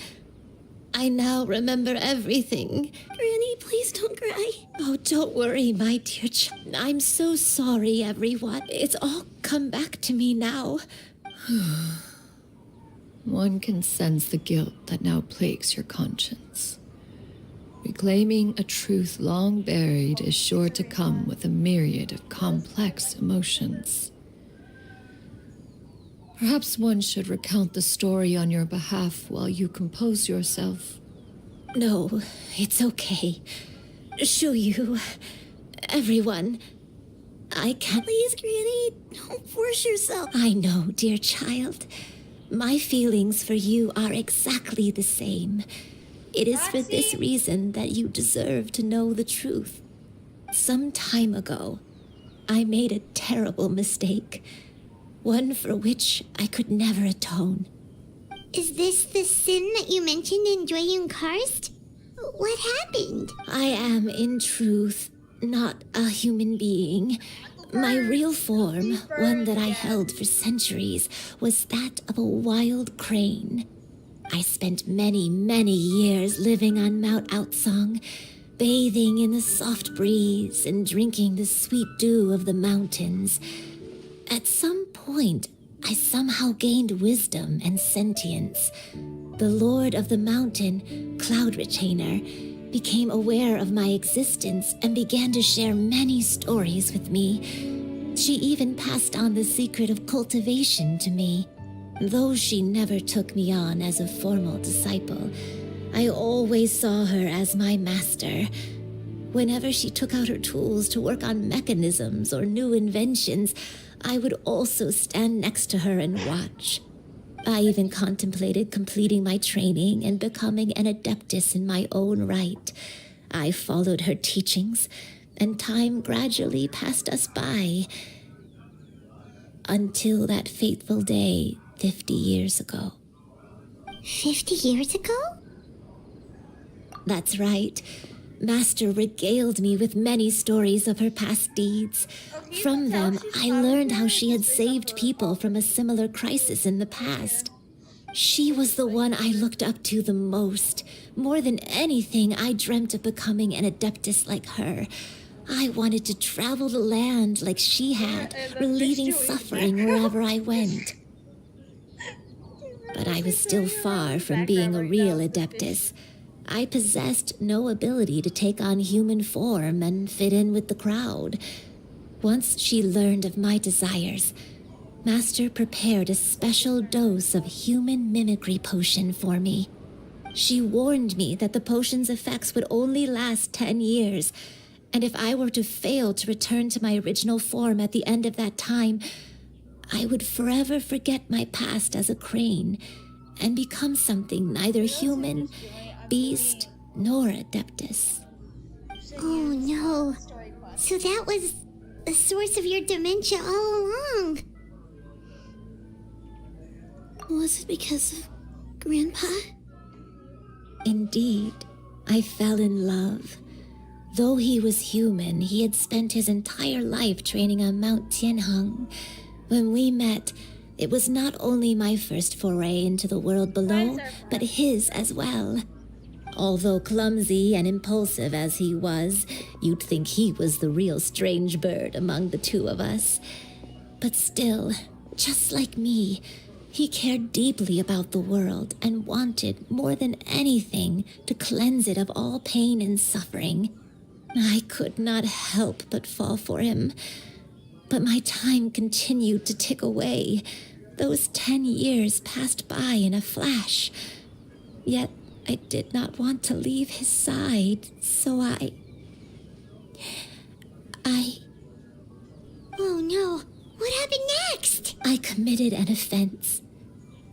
I now remember everything. Granny, please don't cry. Oh, don't worry, my dear I'm so sorry, everyone. It's all come back to me now. One can sense the guilt that now plagues your conscience. Reclaiming a truth long buried is sure to come with a myriad of complex emotions. Perhaps one should recount the story on your behalf while you compose yourself. No, it's okay. Shuyu, everyone, I can't... Please, Granny, don't force yourself. I know, dear child. My feelings for you are exactly the same. It is for this reason that you deserve to know the truth. Some time ago, I made a terrible mistake. One for which I could never atone. Is this the sin that you mentioned in Joyun Karst? What happened? I am, in truth, not a human being. My real form, one that I held for centuries, was that of a wild crane. I spent many, many years living on Mount Outsong, bathing in the soft breeze and drinking the sweet dew of the mountains. At some point, I somehow gained wisdom and sentience. The Lord of the Mountain, Cloud Retainer, became aware of my existence and began to share many stories with me. She even passed on the secret of cultivation to me. Though she never took me on as a formal disciple, I always saw her as my master. Whenever she took out her tools to work on mechanisms or new inventions, I would also stand next to her and watch. I even contemplated completing my training and becoming an adeptus in my own right. I followed her teachings, and time gradually passed us by. Until that fateful day 50 years ago. 50 years ago? That's right. Master regaled me with many stories of her past deeds. From them, I learned how she had saved people from a similar crisis in the past. She was the one I looked up to the most. More than anything, I dreamt of becoming an adeptus like her. I wanted to travel the land like she had, relieving suffering wherever I went. But I was still far from being a real adeptus. I possessed no ability to take on human form and fit in with the crowd. Once she learned of my desires, Master prepared a special dose of human mimicry potion for me. She warned me that the potion's effects would only last 10 years, and if I were to fail to return to my original form at the end of that time, I would forever forget my past as a crane and become something neither human, beast, nor adeptus. Oh no. So that was the source of your dementia all along. Was it because of Grandpa? Indeed, I fell in love. Though he was human, he had spent his entire life training on Mount Tianheng. When we met, it was not only my first foray into the world below, but his as well. Although clumsy and impulsive as he was, you'd think he was the real strange bird among the two of us. But still, just like me, he cared deeply about the world and wanted, more than anything, to cleanse it of all pain and suffering. I could not help but fall for him. But my time continued to tick away. Those 10 years passed by in a flash. Yet I did not want to leave his side, so I... Oh no, what happened next? I committed an offense.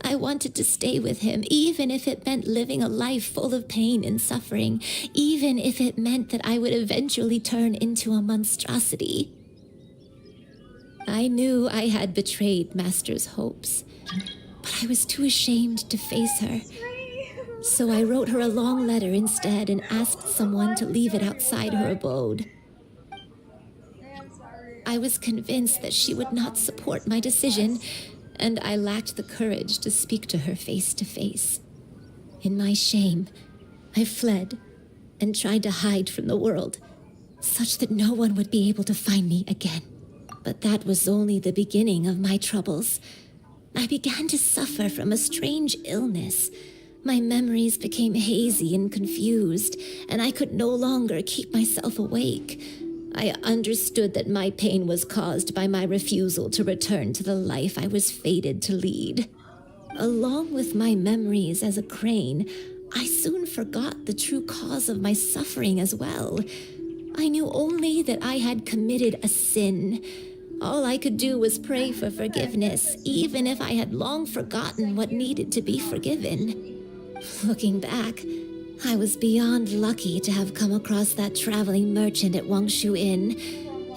I wanted to stay with him, even if it meant living a life full of pain and suffering, even if it meant that I would eventually turn into a monstrosity. I knew I had betrayed Master's hopes, but I was too ashamed to face her. So I wrote her a long letter instead and asked someone to leave it outside her abode. I was convinced that she would not support my decision, and I lacked the courage to speak to her face to face. In my shame, I fled and tried to hide from the world, such that no one would be able to find me again. But that was only the beginning of my troubles. I began to suffer from a strange illness. My memories became hazy and confused, and I could no longer keep myself awake. I understood that my pain was caused by my refusal to return to the life I was fated to lead. Along with my memories as a crane, I soon forgot the true cause of my suffering as well. I knew only that I had committed a sin. All I could do was pray for forgiveness, even if I had long forgotten what needed to be forgiven. Looking back, I was beyond lucky to have come across that traveling merchant at Wangshu Inn.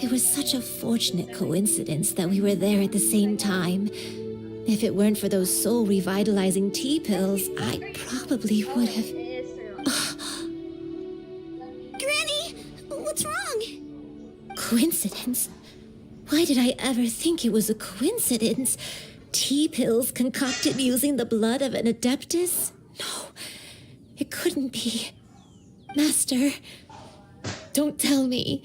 It was such a fortunate coincidence that we were there at the same time. If it weren't for those soul-revitalizing tea pills, I probably would have... Granny, what's wrong? Coincidence? Why did I ever think it was a coincidence? Tea pills concocted using the blood of an adeptus? No, it couldn't be. Master, don't tell me.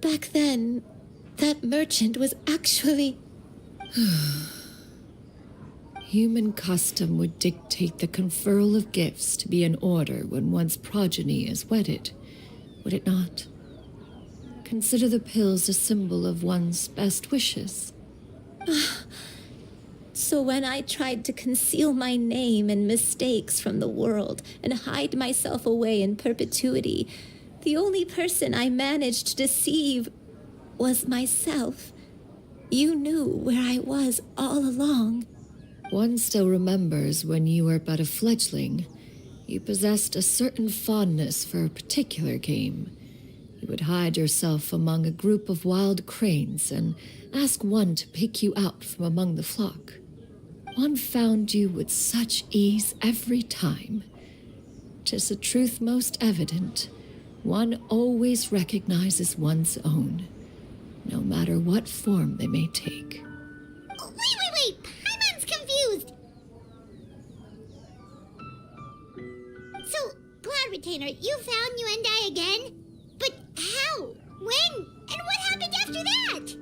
Back then, that merchant was actually... Human custom would dictate the conferral of gifts to be in order when one's progeny is wedded, would it not? Consider the pills a symbol of one's best wishes. So when I tried to conceal my name and mistakes from the world and hide myself away in perpetuity, the only person I managed to deceive was myself. You knew where I was all along. One still remembers when you were but a fledgling. You possessed a certain fondness for a particular game. You would hide yourself among a group of wild cranes and ask one to pick you out from among the flock. One found you with such ease every time. 'Tis a truth most evident. One always recognizes one's own, no matter what form they may take. Wait! Paimon's confused! So, Cloud Retainer, you found Yuendai again? But how? When? And what happened after that?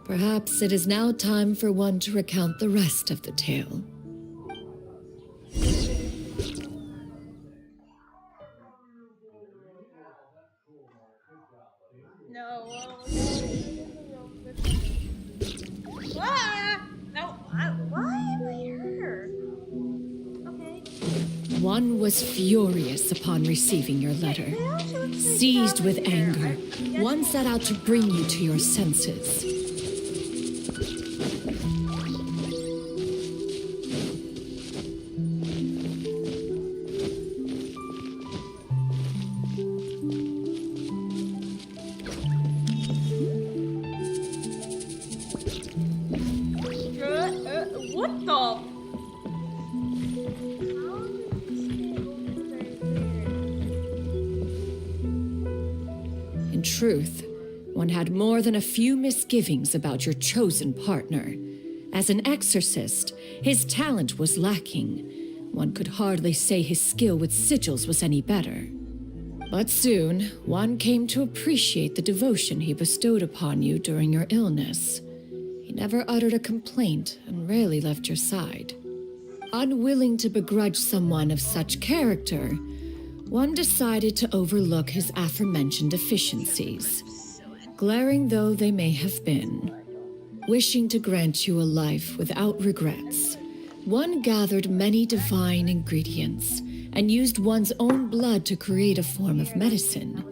Perhaps it is now time for one to recount the rest of the tale. No. No, why am I here? Okay. One was furious upon receiving your letter. Seized with anger, one set out to bring you to your senses. What the? In truth, one had more than a few misgivings about your chosen partner. As an exorcist, his talent was lacking. One could hardly say his skill with sigils was any better. But soon, one came to appreciate the devotion he bestowed upon you during your illness. He never uttered a complaint and rarely left your side. Unwilling to begrudge someone of such character, one decided to overlook his aforementioned deficiencies, glaring though they may have been. Wishing to grant you a life without regrets, one gathered many divine ingredients and used one's own blood to create a form of medicine.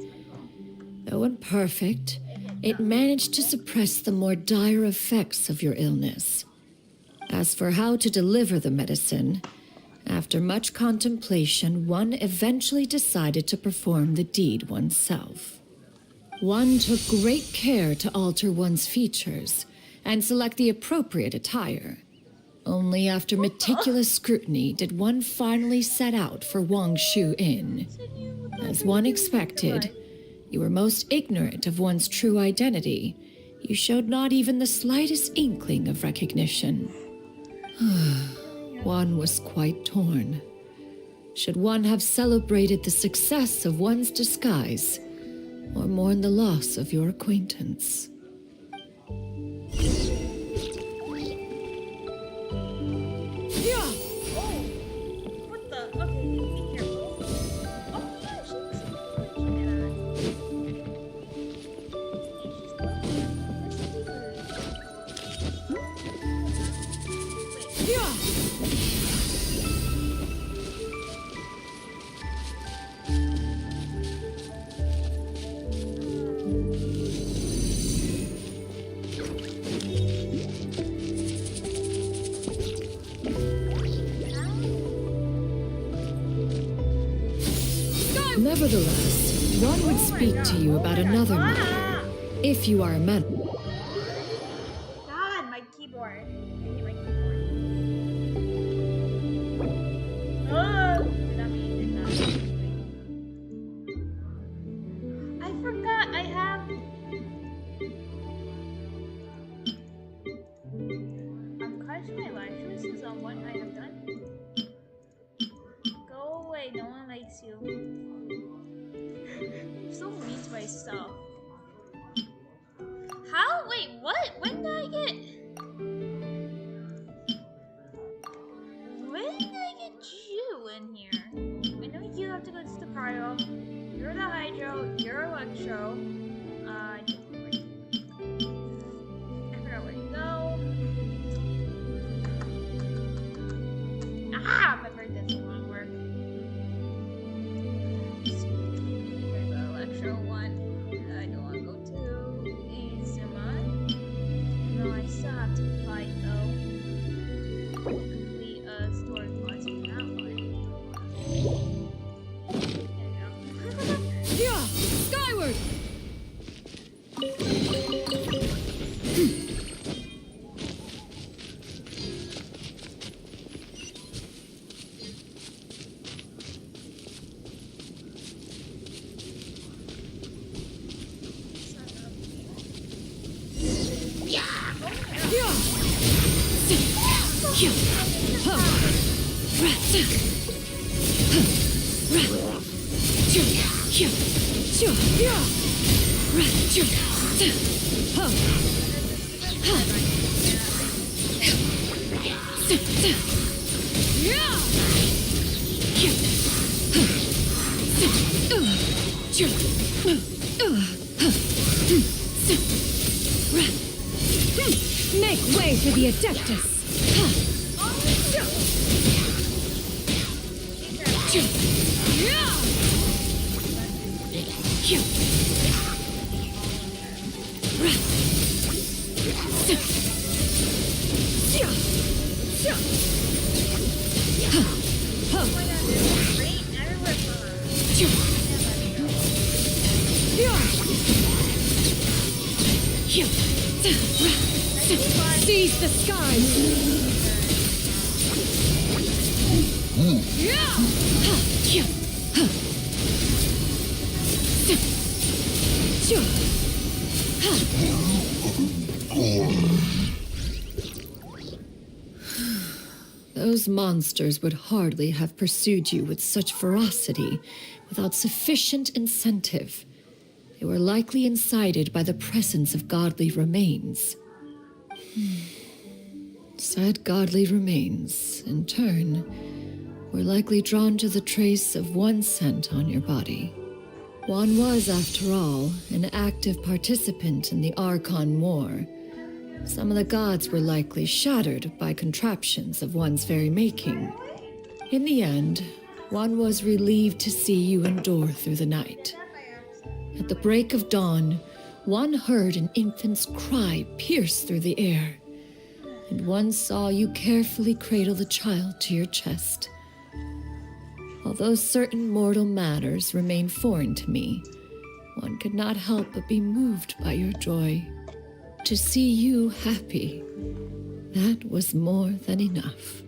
Though imperfect, it managed to suppress the more dire effects of your illness. As for how to deliver the medicine, after much contemplation, one eventually decided to perform the deed oneself. One took great care to alter one's features and select the appropriate attire. Only after meticulous scrutiny did one finally set out for Wangshu Inn. As one expected, you were most ignorant of one's true identity. You showed not even the slightest inkling of recognition. One was quite torn. Should one have celebrated the success of one's disguise, or mourn the loss of your acquaintance? What the? Okay, be careful. Oh yeah, she looks like Nevertheless, one would speak to you about another matter, if you are amenable. God, my keyboard. I hate my keyboard. Oh, did not mean did that. I forgot I have. I'm crushing my life choices on what I have done. Go away, no one likes you. I'm so mean to myself. How? Wait, what? When did I get? When did I get you in here? I know you have to go to the cryo. You're the hydro. You're electro. I forgot where to go. Ah! My brain does the wrong work. Electro 1. I don't want to go to Izuma. No, I still have to fight though. Complete story quest for that one. There we go. Yeah! Skyward! Make way for the Adeptus! Seize the skies! Those monsters would hardly have pursued you with such ferocity without sufficient incentive. They were likely incited by the presence of godly remains. Said godly remains, in turn, were likely drawn to the trace of one scent on your body. One was, after all, an active participant in the Archon War. Some of the gods were likely shattered by contraptions of one's very making. In the end, one was relieved to see you endure through the night. At the break of dawn, one heard an infant's cry pierce through the air, and one saw you carefully cradle the child to your chest. Although certain mortal matters remain foreign to me, one could not help but be moved by your joy. To see you happy, that was more than enough.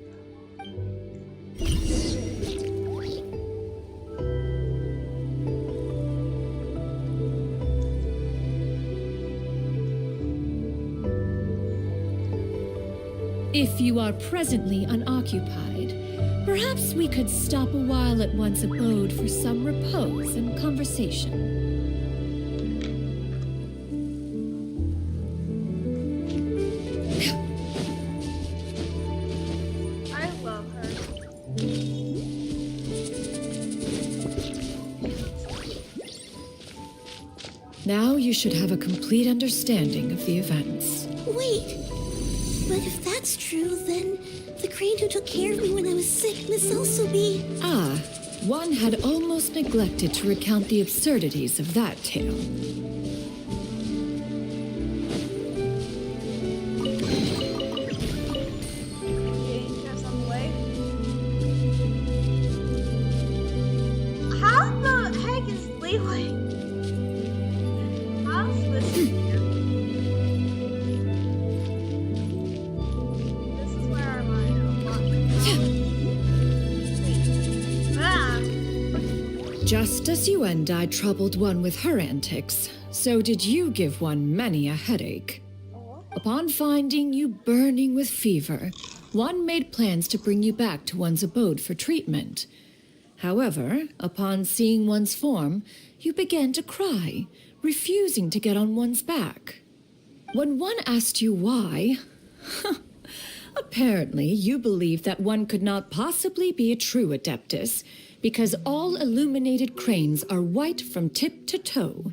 If you are presently unoccupied, perhaps we could stop a while at one's abode for some repose and conversation. I love her. Now you should have a complete understanding of the events. Wait, but if that's true, then the crane who took care of me when I was sick must also be... Ah, one had almost neglected to recount the absurdities of that tale. Dangerous on the way. How the heck is Leeway? How's this here? This is where our line Ah! Just as you and I troubled one with her antics, so did you give one many a headache. Upon finding you burning with fever, one made plans to bring you back to one's abode for treatment. However, upon seeing one's form, you began to cry, refusing to get on one's back. When one asked you why, apparently you believed that one could not possibly be a true adeptus, because all illuminated cranes are white from tip to toe.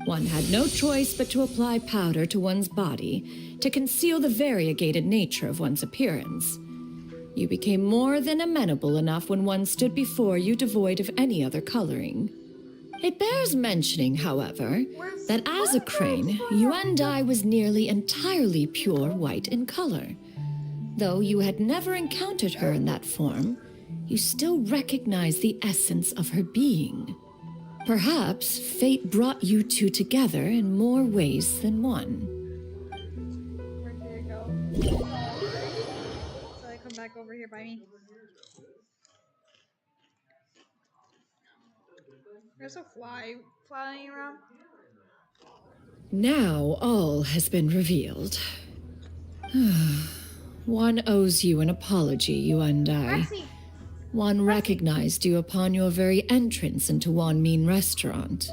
One had no choice but to apply powder to one's body to conceal the variegated nature of one's appearance. You became more than amenable enough when one stood before you devoid of any other coloring. It bears mentioning, however, that as a crane, you and I was nearly entirely pure white in color. Though you had never encountered her in that form, you still recognize the essence of her being. Perhaps fate brought you two together in more ways than one. Where did it go? So they come back over here by me. There's a fly flying around. Now all has been revealed. One owes you an apology, you and I. One recognized you upon your very entrance into Wanmin restaurant.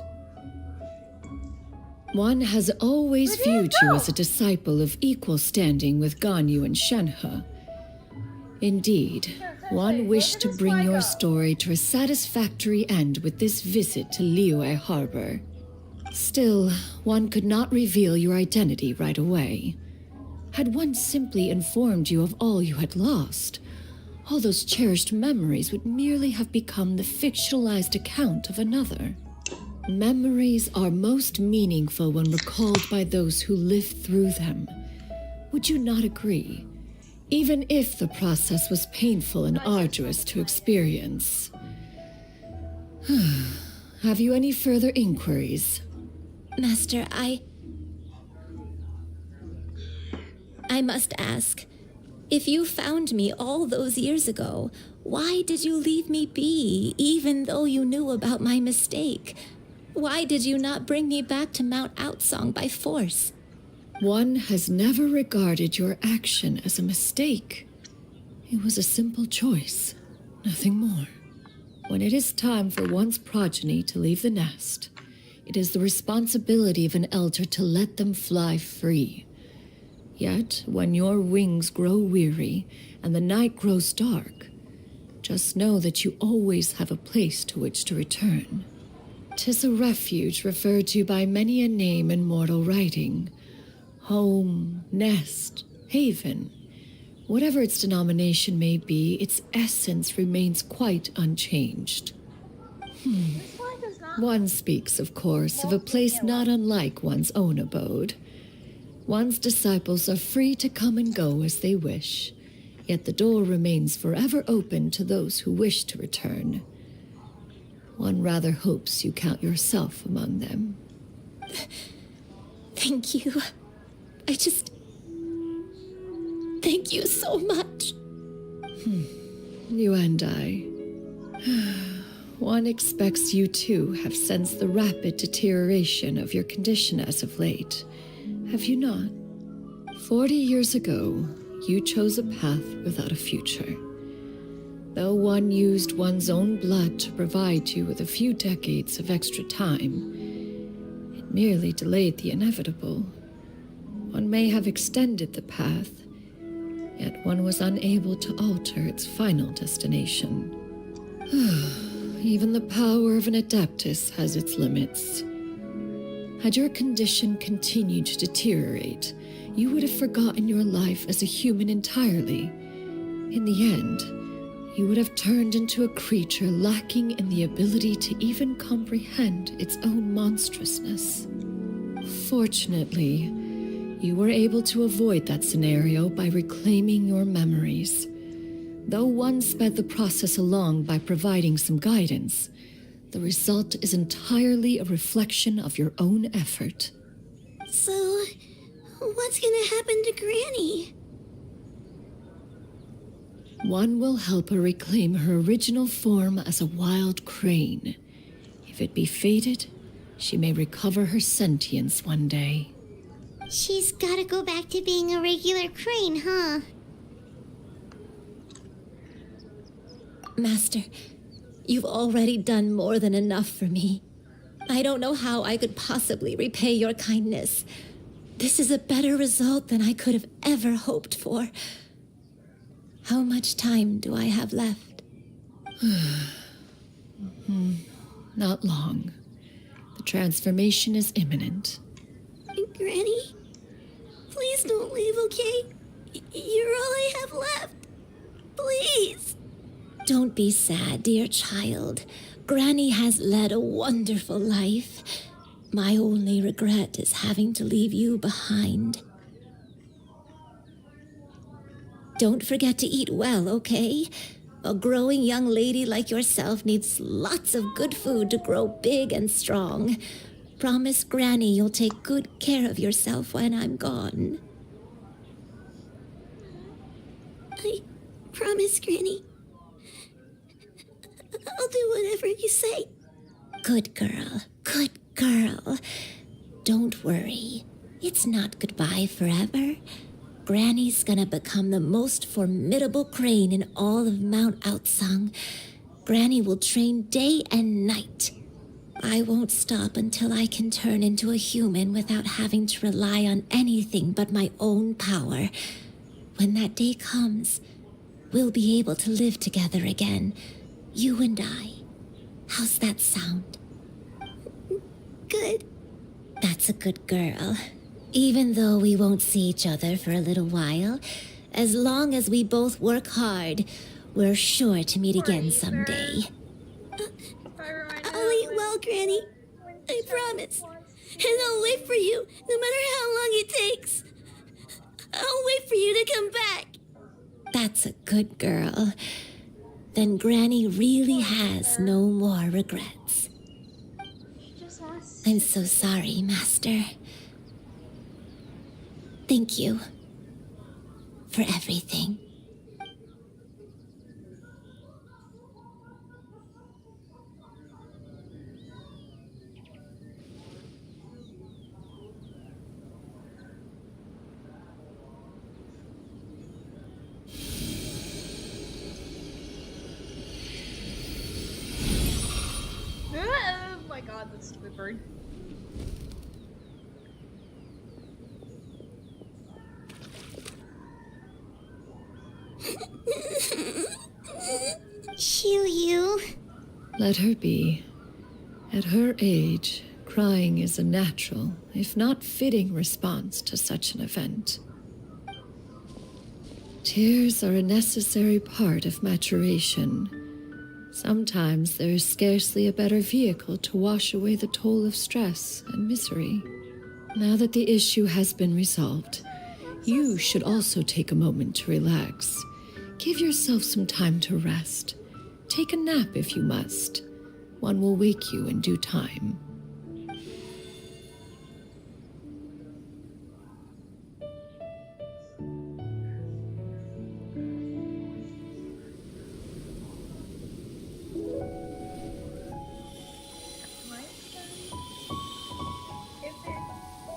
One has always viewed you as a disciple of equal standing with Ganyu and Shenhe. Indeed, one wished to bring your story to a satisfactory end with this visit to Liyue Harbor. Still, one could not reveal your identity right away. Had one simply informed you of all you had lost, all those cherished memories would merely have become the fictionalized account of another. Memories are most meaningful when recalled by those who lived through them. Would you not agree? Even if the process was painful and arduous to experience. Have you any further inquiries? Master, I must ask, if you found me all those years ago, why did you leave me be, even though you knew about my mistake? Why did you not bring me back to Mount Outsong by force? One has never regarded your action as a mistake. It was a simple choice, nothing more. When it is time for one's progeny to leave the nest, it is the responsibility of an elder to let them fly free. Yet, when your wings grow weary and the night grows dark, just know that you always have a place to which to return. 'Tis a refuge referred to by many a name in mortal writing. Home, nest, haven. Whatever its denomination may be, its essence remains quite unchanged. One speaks, of course, of a place not unlike one's own abode. One's disciples are free to come and go as they wish, yet the door remains forever open to those who wish to return. One rather hopes you count yourself among them. Thank you. Thank you so much. You and I. One expects you too have sensed the rapid deterioration of your condition as of late. Have you not? 40 years ago, you chose a path without a future. Though one used one's own blood to provide you with a few decades of extra time, it merely delayed the inevitable. One may have extended the path, yet one was unable to alter its final destination. Even the power of an adeptus has its limits. Had your condition continued to deteriorate, you would have forgotten your life as a human entirely. In the end, you would have turned into a creature lacking in the ability to even comprehend its own monstrousness. Fortunately, you were able to avoid that scenario by reclaiming your memories. Though one sped the process along by providing some guidance, the result is entirely a reflection of your own effort. So, what's gonna happen to Granny? One will help her reclaim her original form as a wild crane. If it be fated, she may recover her sentience one day. She's gotta go back to being a regular crane, huh? Master, you've already done more than enough for me. I don't know how I could possibly repay your kindness. This is a better result than I could have ever hoped for. How much time do I have left? Not long. The transformation is imminent. Granny? Please don't leave, okay? You're all I have left. Please. Don't be sad, dear child. Granny has led a wonderful life. My only regret is having to leave you behind. Don't forget to eat well, okay? A growing young lady like yourself needs lots of good food to grow big and strong. Promise Granny you'll take good care of yourself when I'm gone. I promise, Granny. I'll do whatever you say. Good girl, good girl. Don't worry. It's not goodbye forever. Granny's gonna become the most formidable crane in all of Mount Outsung. Granny will train day and night. I won't stop until I can turn into a human without having to rely on anything but my own power. When that day comes, we'll be able to live together again, you and I. How's that sound? Good. That's a good girl. Even though we won't see each other for a little while, as long as we both work hard, we're sure to meet again someday. I'll eat well, Granny. I promise. And I'll wait for you, no matter how long it takes. I'll wait for you to come back. That's a good girl. Then Granny really has no more regrets. I'm so sorry, Master. Thank you for everything. Oh my god, that stupid bird. Shiryu. Let her be. At her age, crying is a natural, if not fitting, response to such an event. Tears are a necessary part of maturation. Sometimes there is scarcely a better vehicle to wash away the toll of stress and misery. Now that the issue has been resolved, you should also take a moment to relax. Give yourself some time to rest. Take a nap if you must. One will wake you in due time.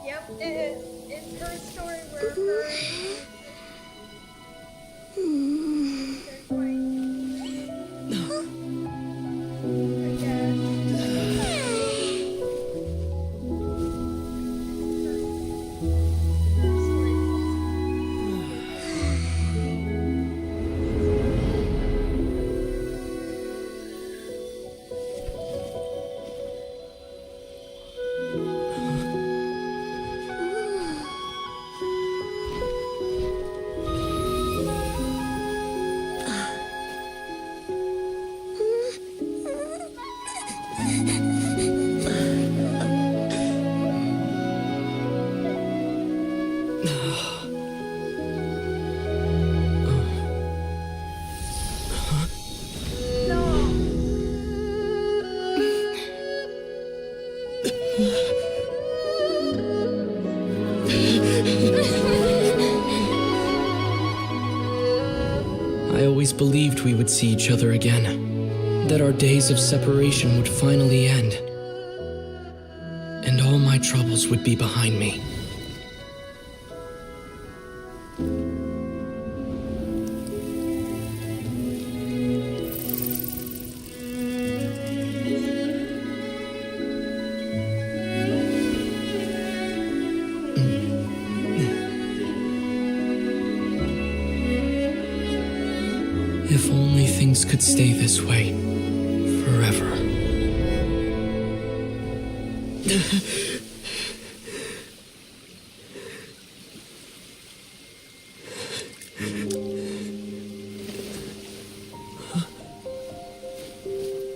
Yep, it is. It's her story where her I always believed we would see each other again, that our days of separation would finally end, and all my troubles would be behind me. If only things could stay this way forever.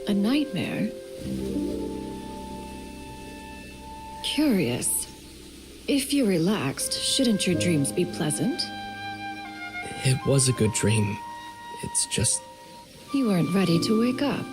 A nightmare? Curious. If you're relaxed, shouldn't your dreams be pleasant? It was a good dream. It's just... You weren't ready to wake up.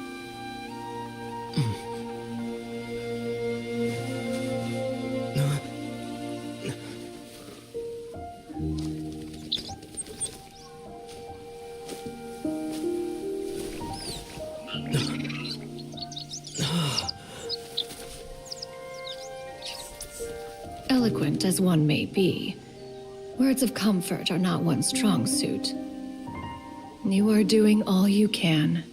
Eloquent as one may be, words of comfort are not one's strong suit. You are doing all you can.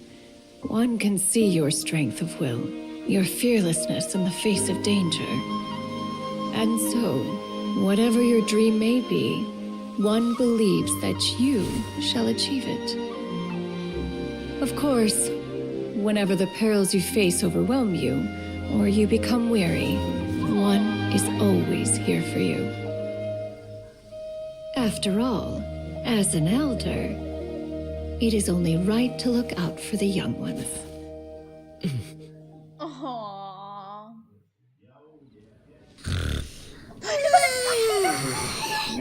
One can see your strength of will, your fearlessness in the face of danger. And so, whatever your dream may be, one believes that you shall achieve it. Of course, whenever the perils you face overwhelm you, or you become weary, one is always here for you. After all, as an elder, it is only right to look out for the young ones. Aww.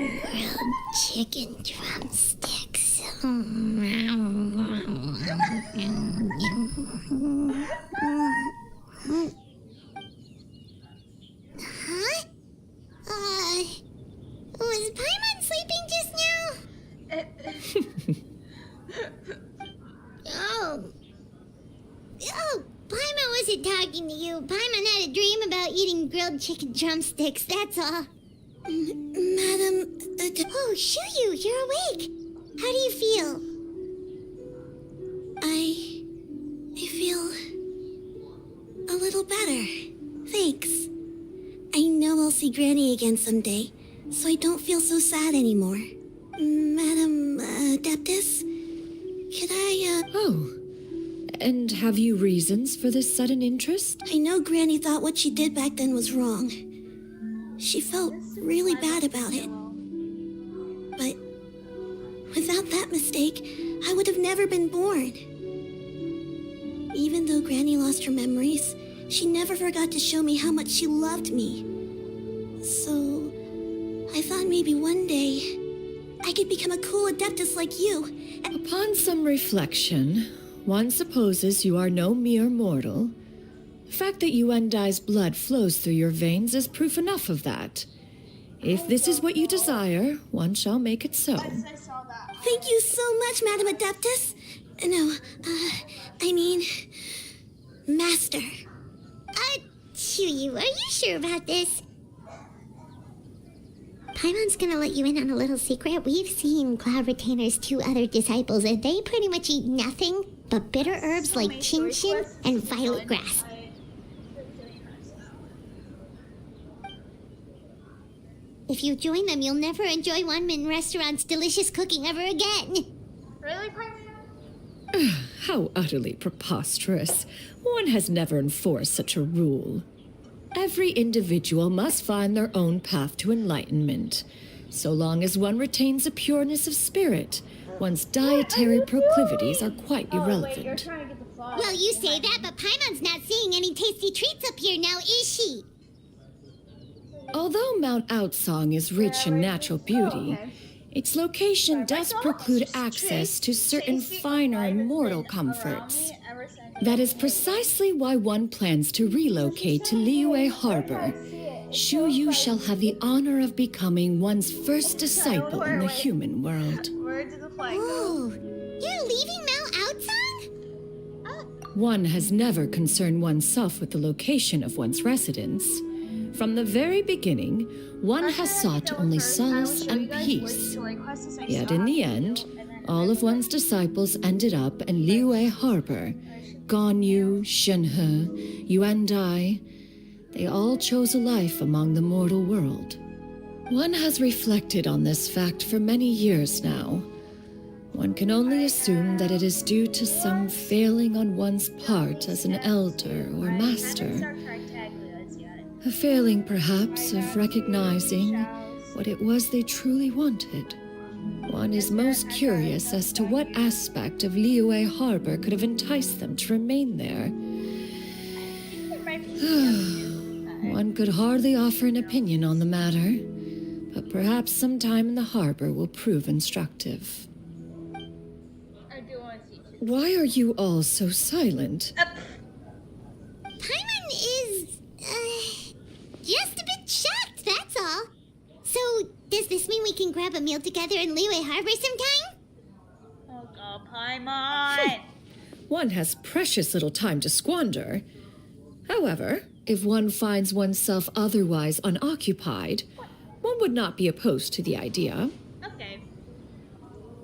Grilled chicken drumsticks. Huh? Was Paimon sleeping just now? Oh, Paimon wasn't talking to you. Paimon had a dream about eating grilled chicken drumsticks, that's all. Madam... Oh, Shuyu, you're awake. How do you feel? I feel... a little better. Thanks. I know I'll see Granny again someday, so I don't feel so sad anymore. Madam Adeptus, could I, Oh, and have you reasons for this sudden interest? I know Granny thought what she did back then was wrong. She felt really bad about it. But without that mistake, I would have never been born. Even though Granny lost her memories, she never forgot to show me how much she loved me. So, I thought maybe one day I could become a cool Adeptus like you. Upon some reflection, one supposes you are no mere mortal, The fact that Yuendai's blood flows through your veins is proof enough of that. If this is what you desire, one shall make it so. Thank you so much, Madam Adeptus. No, I mean, Master. Chuyu, are you sure about this? Paimon's gonna let you in on a little secret. We've seen Cloud Retainer's 2 other disciples, and they pretty much eat nothing but bitter herbs like chin-chin and violet grass. If you join them, you'll never enjoy Wanmin Restaurant's delicious cooking ever again. Really, Paimon? How utterly preposterous. One has never enforced such a rule. Every individual must find their own path to enlightenment. So long as one retains a pureness of spirit, one's dietary proclivities are quite irrelevant. Well, you say that, but Paimon's not seeing any tasty treats up here now, is she? Although Mount Outsong is rich in natural beauty, its location does preclude access to certain finer and mortal comforts. That is precisely why one plans to relocate to Liyue Harbor. Shu Yu shall have the honor of becoming one's first disciple in the human world. Where did the flag go? Oh, you're leaving Mount Outsong? One has never concerned oneself with the location of one's residence. From the very beginning, one has sought only solace and peace. Yet in the end, all of one's disciples ended up in Liyue Harbor. Ganyu, Shenhe, Yuendai, they all chose a life among the mortal world. One has reflected on this fact for many years now. One can only assume that it is due to some failing on one's part as an elder or master. A failing, perhaps, of recognizing what it was they truly wanted. One is most curious as to what aspect of Liyue Harbor could have enticed them to remain there. One could hardly offer an opinion on the matter, but perhaps some time in the harbor will prove instructive. Why are you all so silent? Paimon is, just a bit shocked, that's all. So, does this mean we can grab a meal together in Liyue Harbor sometime? Oh god, Paimon! One has precious little time to squander. However, if one finds oneself otherwise unoccupied, one would not be opposed to the idea. Okay.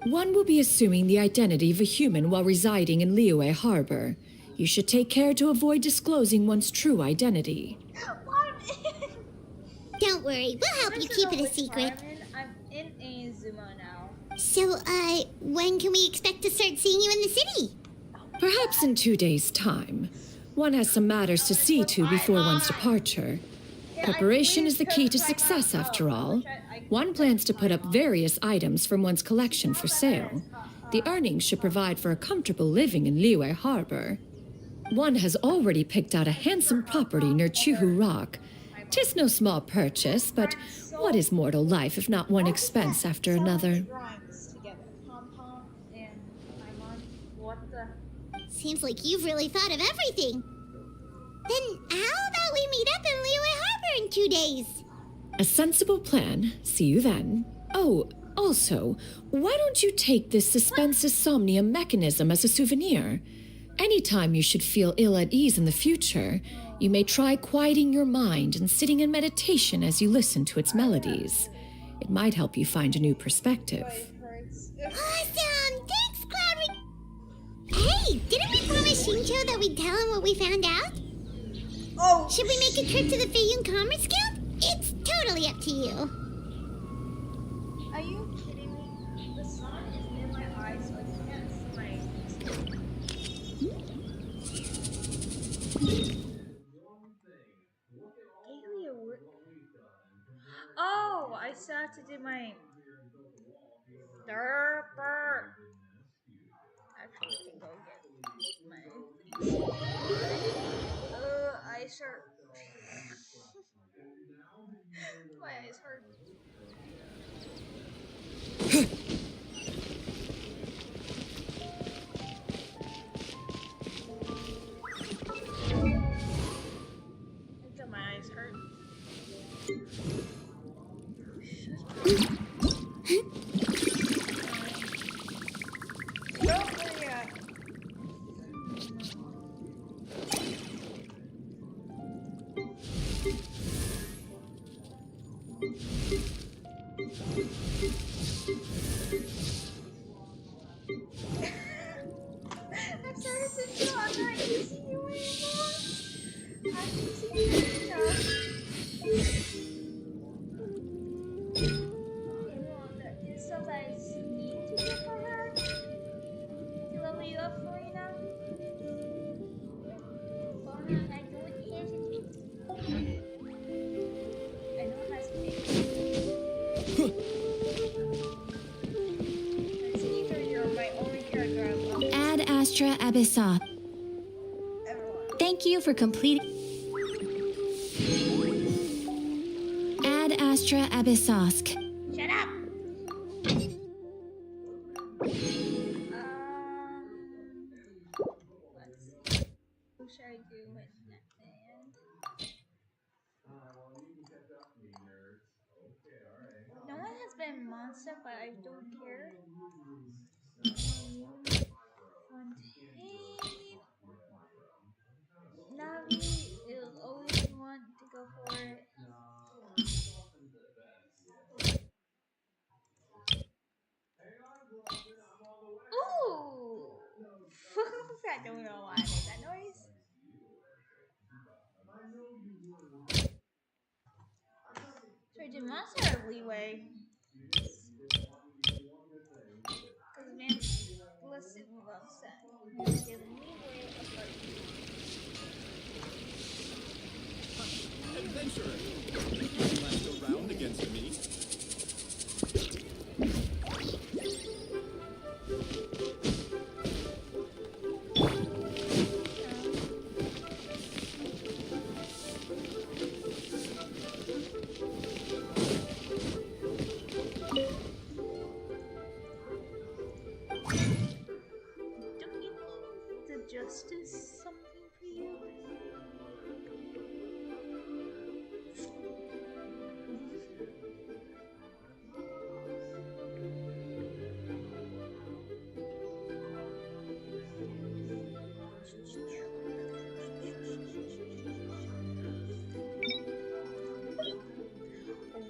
One will be assuming the identity of a human while residing in Liyue Harbor. You should take care to avoid disclosing one's true identity. Don't worry, we'll help you keep it a secret. I'm in Azuma now. So, when can we expect to start seeing you in the city? Perhaps in 2 days' time. One has some matters to see to before one's departure. Preparation is the key to success, after all. One plans to put up various items from one's collection for sale. The earnings should provide for a comfortable living in Liyue Harbor. One has already picked out a handsome property near Chuhu Rock. 'Tis no small purchase, but what is mortal life if not one expense after another? Seems like you've really thought of everything. Then how about we meet up in Liyue Harbor in 2 days? A sensible plan. See you then. Oh, also, why don't you take this suspense insomnia mechanism as a souvenir? Anytime you should feel ill at ease in the future, you may try quieting your mind and sitting in meditation as you listen to its melodies. It might help you find a new perspective. Awesome! Thanks, Cloud. Hey, didn't we promise Shincho that we'd tell him what we found out? Oh! Should we make a trip to the Feiyun Commerce Guild? It's totally up to you. Are you kidding me? The sun is in my eyes, so I can't see my... Oh, I still have to do my derper. Actually, I can go get my eyes hurt. My eyes hurt. see you anymore. I can see Farina. There is something I need to do for her. To level you up, Farina. Fine, I don't hesitate. I don't hesitate. Sneaker, you're my only character I love. Ad Astra Abyssa. Thank you for completing. Ad Astra Abyssosk. Shut up! Let's see. Who should I do with that band? No one has been monster, but I don't care. Fontaine. Navi will always want to go for it. Ooh! I don't know why I made that noise. So I do monster leeway. Because man, listen, well said. You give leeway of Adventurer, last go round against me. Don't you think the justice something for you?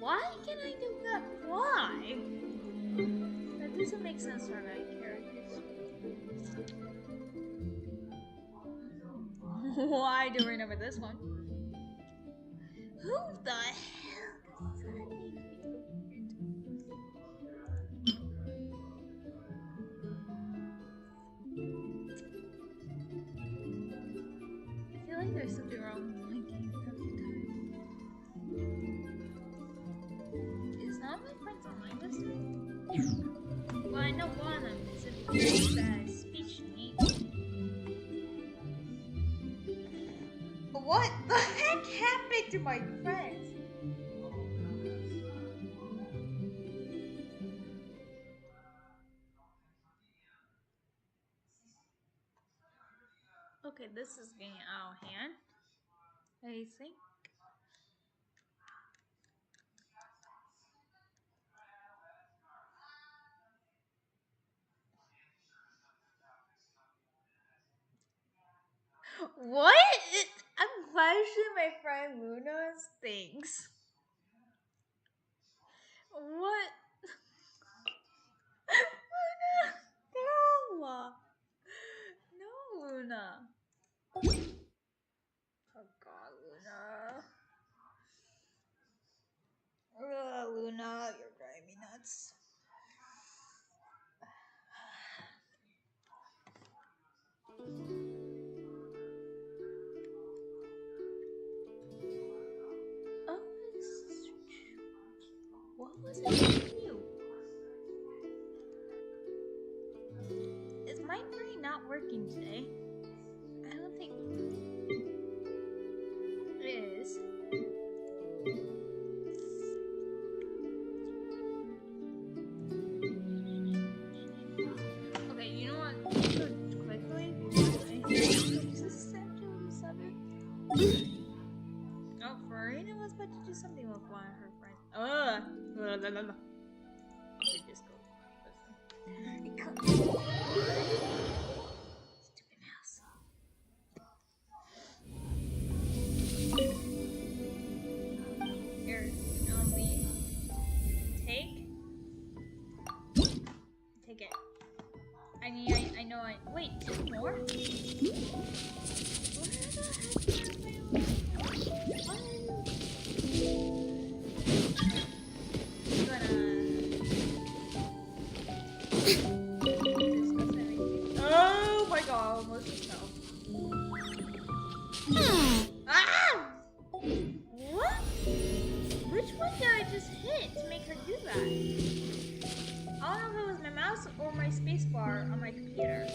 Why can I do that? Why? That doesn't make sense for my characters. Why do I remember this one? Who the hell does that even? I feel like there's something wrong with my game every time. Is not my friends online this time? Well, I know one of them is that speech neat. What the heck happened to my friends? Okay, this is getting out of hand. I think. What? I'm questioning my friend Luna's things. What? Luna! No! No, Luna. Oh god, Luna. Ugh, Luna, you're driving me nuts. Oh, what was I telling you? Is my brain not working today? I don't think it is. Okay, you know what? Quickly. Is this actually 7? Oh, Farina was about to do something with one of her friends. Okay, just go. Stupid mouse. Here, take it. I know. Wait, 2 more? Oh my god, I almost just fell. Ah! What? Which one did I just hit to make her do that? I don't know if it was my mouse or my spacebar on my computer.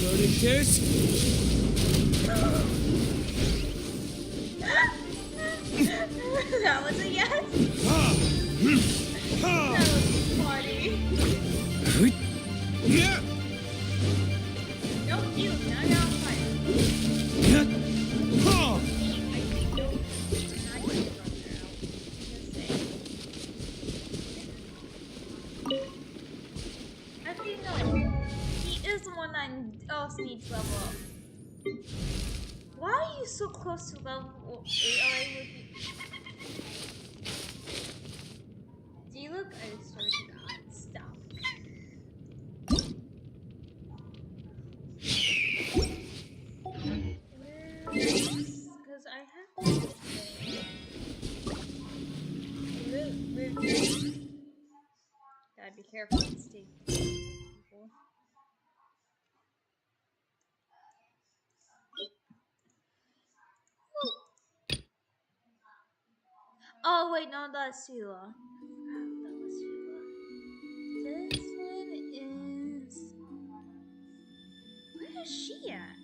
Loading disc. That was a yes. That was funny. Don't you? Now you're on fire. Actually, no. He is the one that else needs level up. Why are you so close to level 8 already? Do you look? I swear to God, stop. Because I have to. Gotta be careful and stay. Oh wait, no, that's Sula. That was Sula. This one is. Where is she at?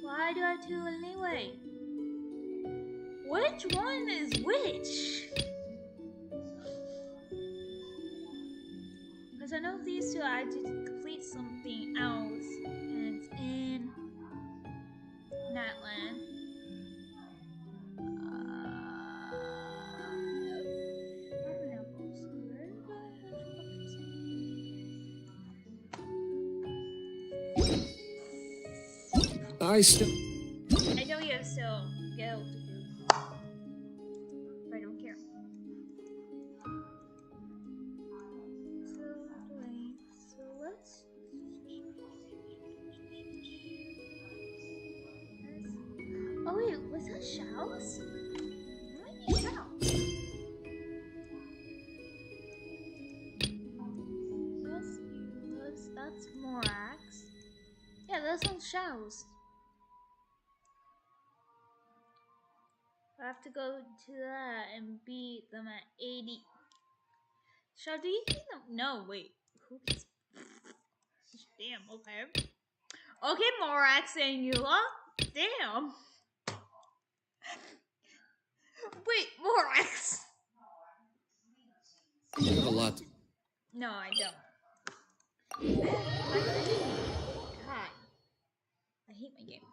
Why do I have two anyway? Which one is which? Because I know these two I had to complete something else, and it's in Natland. I know you have still go to do, but I don't care. So let's. Oh wait, was that Shao's? Might be Shao. Yes, that's Morax. Yeah, that's all Shao's. I have to go to that and beat them at 80. Shao, do you beat them? No, wait. Who gets... Damn, okay. Okay, Morax and Eula. Damn. Wait, Morax. You have a lot. No, I don't. God. I hate my game.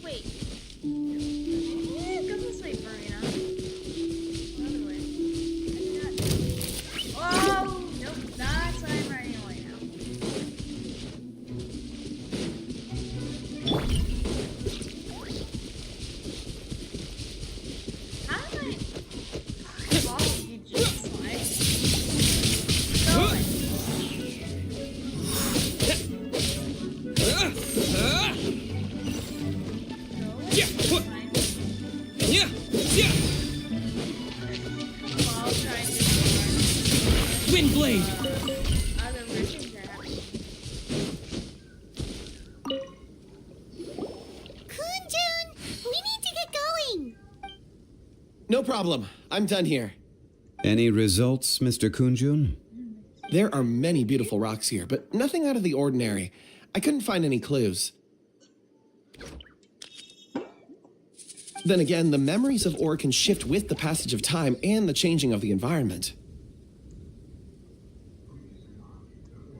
Wait. Go this way, Marina. Other way. Oh, nope. That's why I'm running away now. How am I? Oh, you just like. Windblade! Kunjun, we need to get going. No problem. I'm done here. Any results, Mr. Kunjun? There are many beautiful rocks here, but nothing out of the ordinary. I couldn't find any clues. Then again, the memories of ore can shift with the passage of time and the changing of the environment.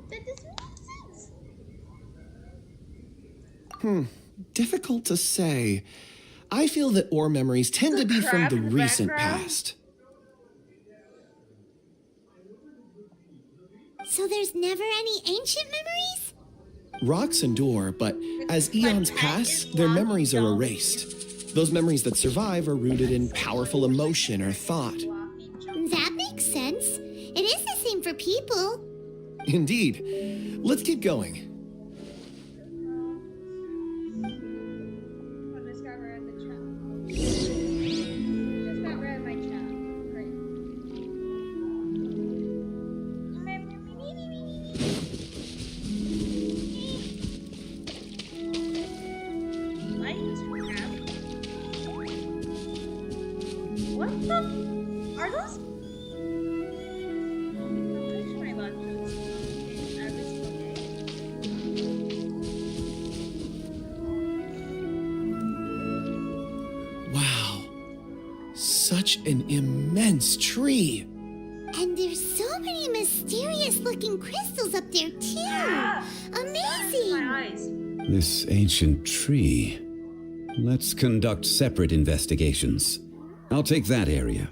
That doesn't make sense. Difficult to say. I feel that ore memories tend to be from crap the in the recent background. past. So there's never any ancient memories? Rocks endure, but as eons pass, their memories are erased. Those memories that survive are rooted in powerful emotion or thought. That makes sense. It is the same for people. Indeed. Let's keep going. This got rid of the chat. Just got rid of my chat. Great. Lights crap. What the? Are those? Touch my buttons. Every single day. Wow. Such an immense tree. And there's so many mysterious looking crystals up there too. Amazing. My eyes. This ancient tree. Let's conduct separate investigations. I'll take that area.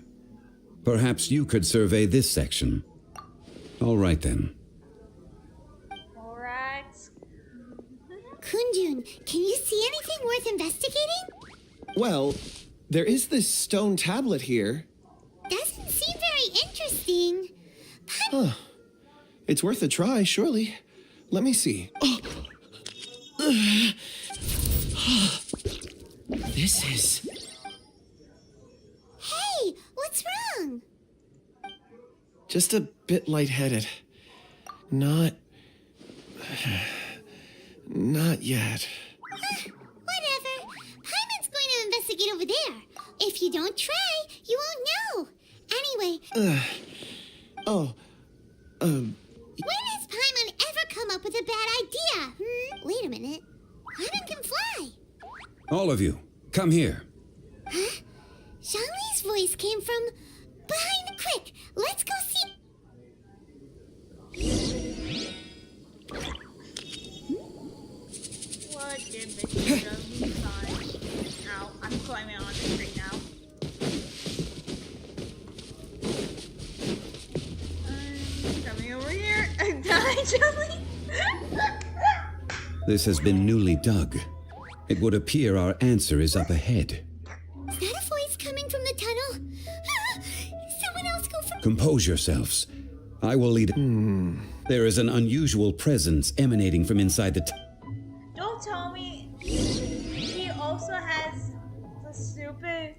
Perhaps you could survey this section. All right then. Alright. Kunjun, can you see anything worth investigating? Well, there is this stone tablet here. Doesn't seem very interesting. Huh. It's worth a try, surely. Let me see. Oh. This is... Hey, what's wrong? just a bit lightheaded. Not yet. Whatever. Paimon's going to investigate over there. If you don't try, you won't know. Anyway, when has Paimon ever come up with a bad idea? Wait a minute. Paimon can fly. All of you, come here. Huh? Zhongli's voice came from behind. Quick, let's go see. What did bitch doesn't fine. Ow, I'm climbing on the tree now. Coming over here. Die, Jelly. This has been newly dug. It would appear our answer is up ahead. Is that a voice coming from the tunnel? Someone else go for. Compose yourselves. I will lead. There is an unusual presence emanating from inside the. Don't tell me he also has the stupid.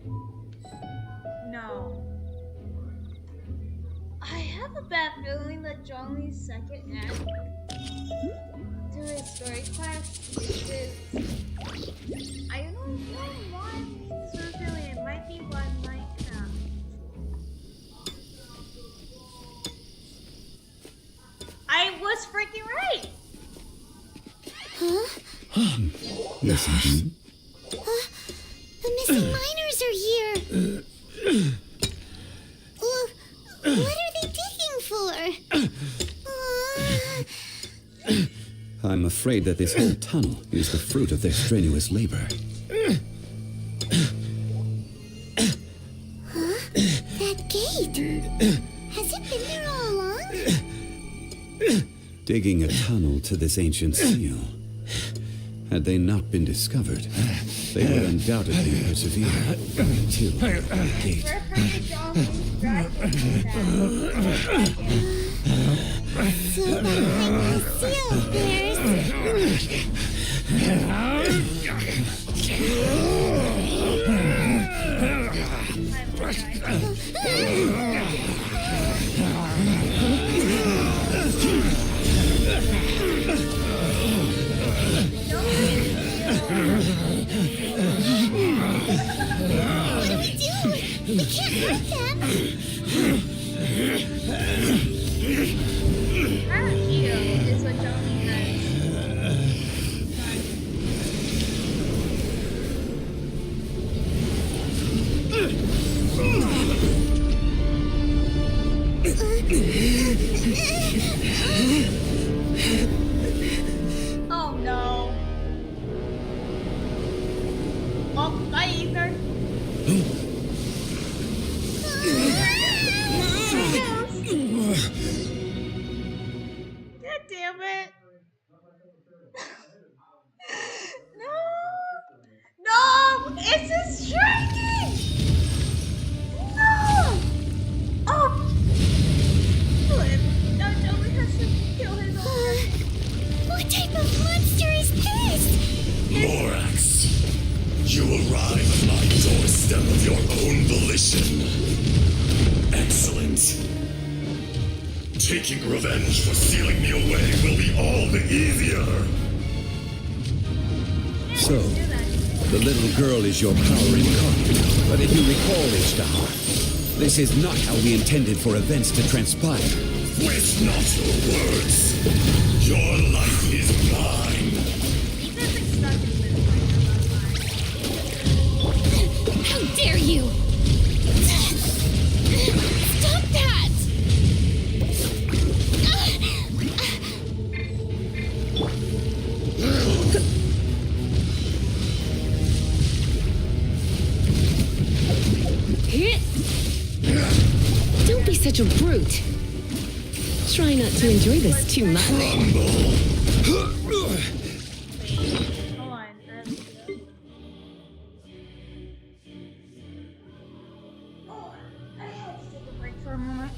No. I have a bad feeling that Zhongli's second act to his story quest is. I don't know why I'm so feeling it might be one Minecraft. I was freaking right! Huh? Listen. The missing miners are here. What are they digging for? I'm afraid that this whole tunnel is the fruit of their strenuous labor. Huh? That gate. Has it been there all along? Digging a tunnel to this ancient seal. Had they not been discovered, they would undoubtedly persevere until the gate. So behind the seal, What do we do? We can't hurt them. Parakeet is what Zhongli has. Oh no. Oh, bye. God damn it! No! No! It's just striking! No! Oh! Kill him! No, Joey has to kill his own character. What type of monster is this? Morax, you arrive at my doorstep of your own volition. Excellent. Taking revenge for sealing me away will be all the easier. So, the little girl is your power incarnate. But if you recall, Ishtar, this is not how we intended for events to transpire. Waste not your words. Your life is mine. How dare you! Stop that! Don't be such a brute. Try not to enjoy this too much. Hold on. Oh, I had to take a break for a moment.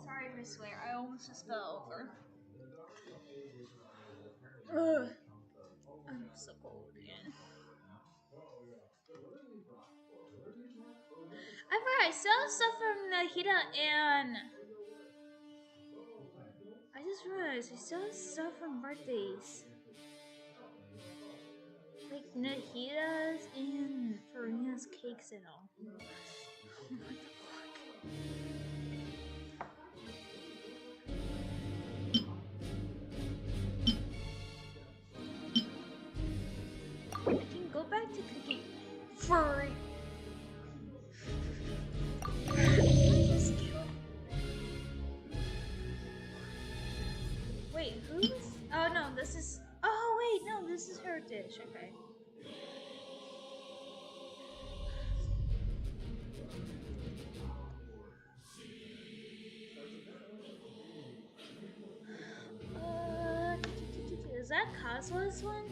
Sorry if I swear, I almost just fell over. Ugh. I'm so cold again. I forgot, I still have stuff from Nahida and... I just realized I still have stuff from birthdays. Like Nahida's and Farina's cakes and all. What the fuck? I can go back to cooking furry. Wait, who's? Oh no, this is. Oh wait, no, this is her dish. Okay. Is that Kazua's one?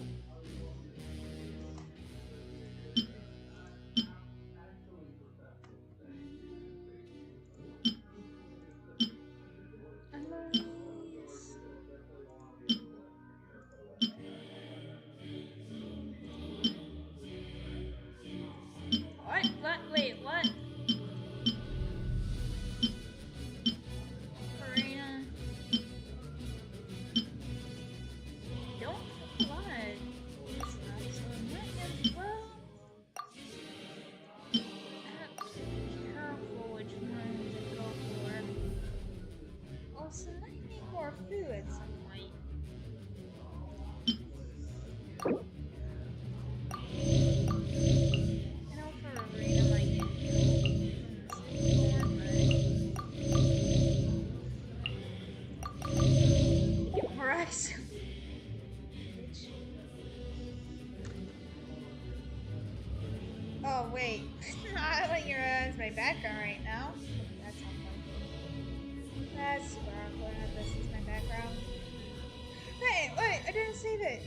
What? Wait, what? Farina. Don't what? Oh wait, I think you're as my background right now. That's awkward. That's super awkward. This is my background. Hey, wait, I didn't save it.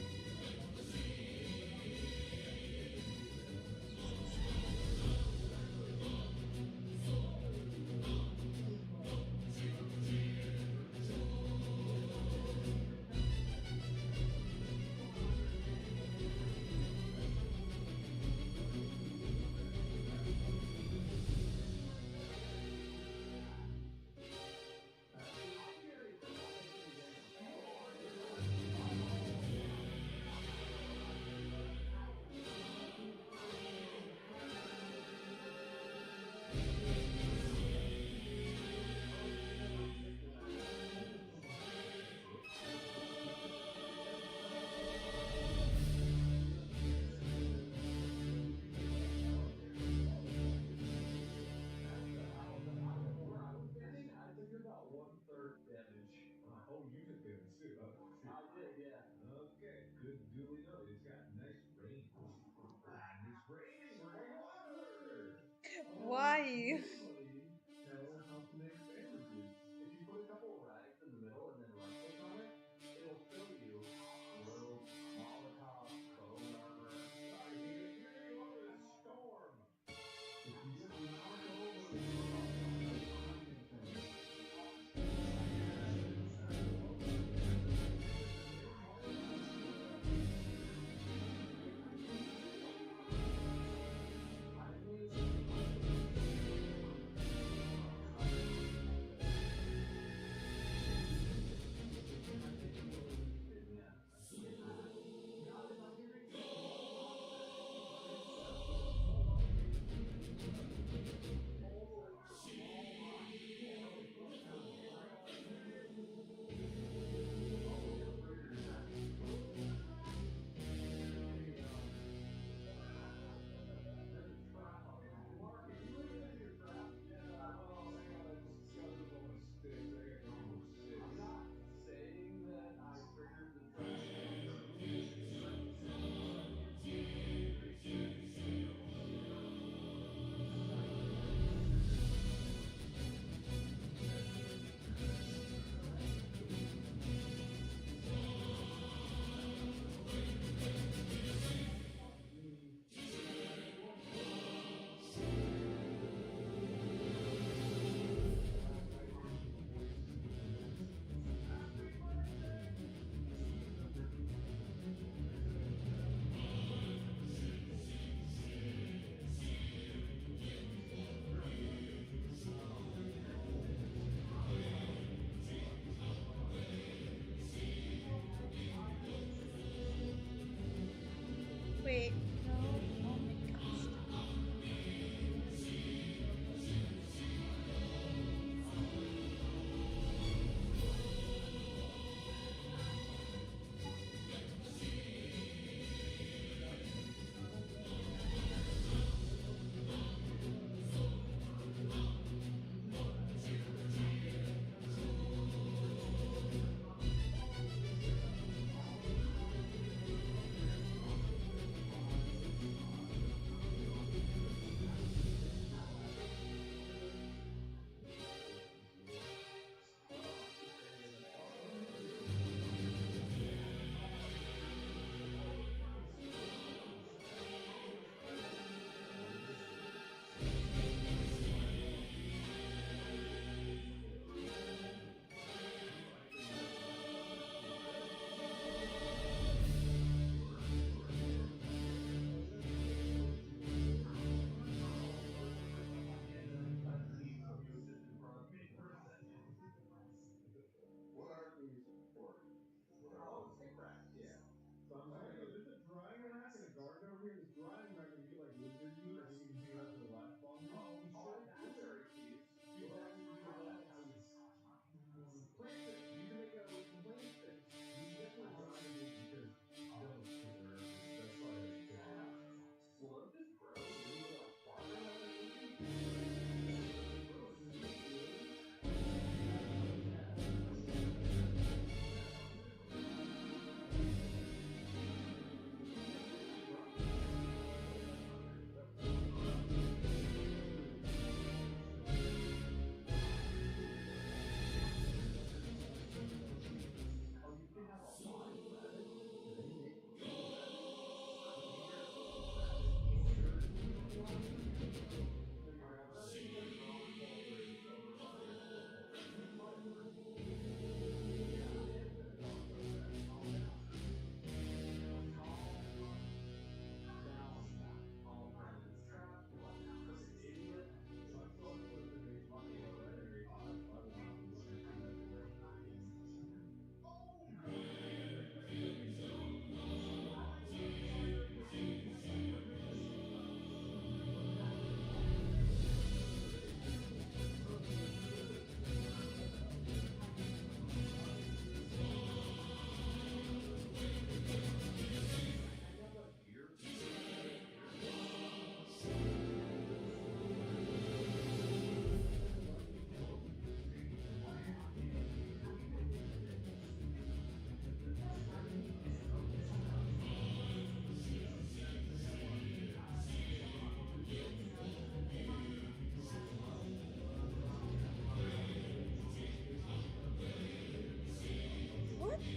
Why?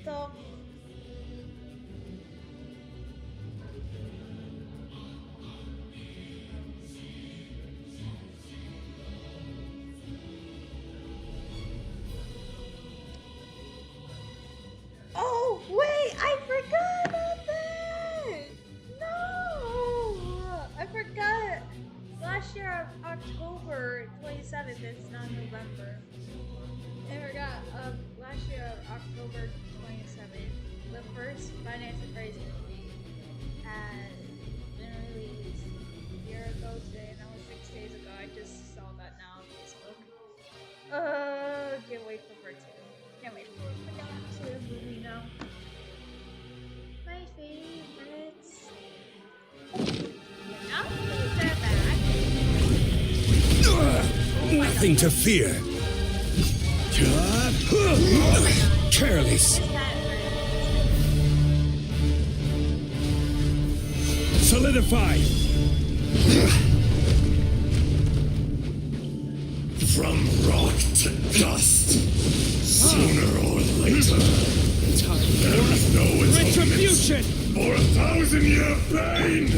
TikTok. Oh, wait, I forgot about that! No! I forgot. Last year of October 27th, it's not November. I forgot, last year of October 27th, the first Finance and Crazy movie had been released a year ago today, and that was 6 days ago. I just saw that now on Facebook. Can't wait for part 2. Can't wait for the movie now. My favorites. Now they're back. Nothing to fear. Careless. Solidify. From rock to dust, sooner or later, there is no retribution for 1,000-year pain.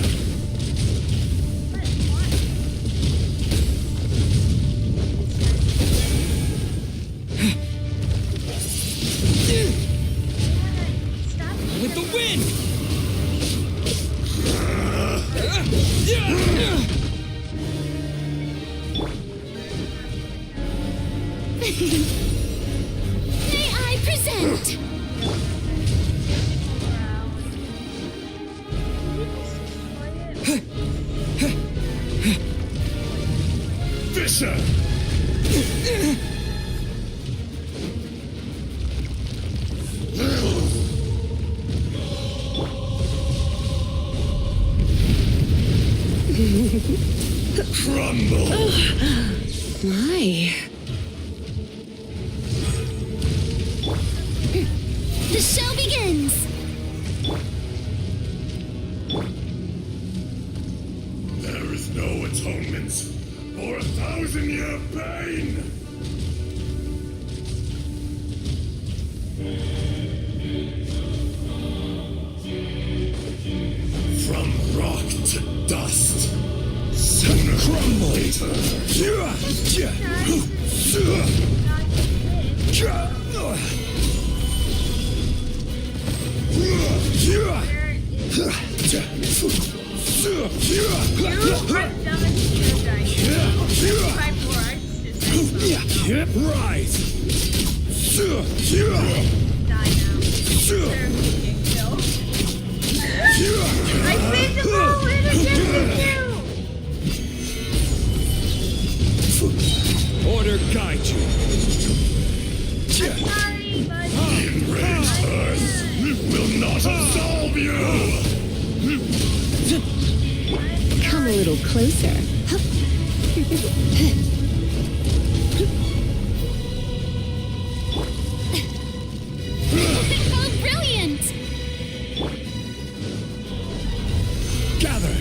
With the wind! May I present? Fisher! Crumble! My. The show begins! There is no atonement for 1,000-year pain! From rock to dust, sooner or later. Rise! I saved them all in a different Order guide you. Sorry, buddy. Enraged Earth will not absolve you! Come a little closer. How brilliant! Gather.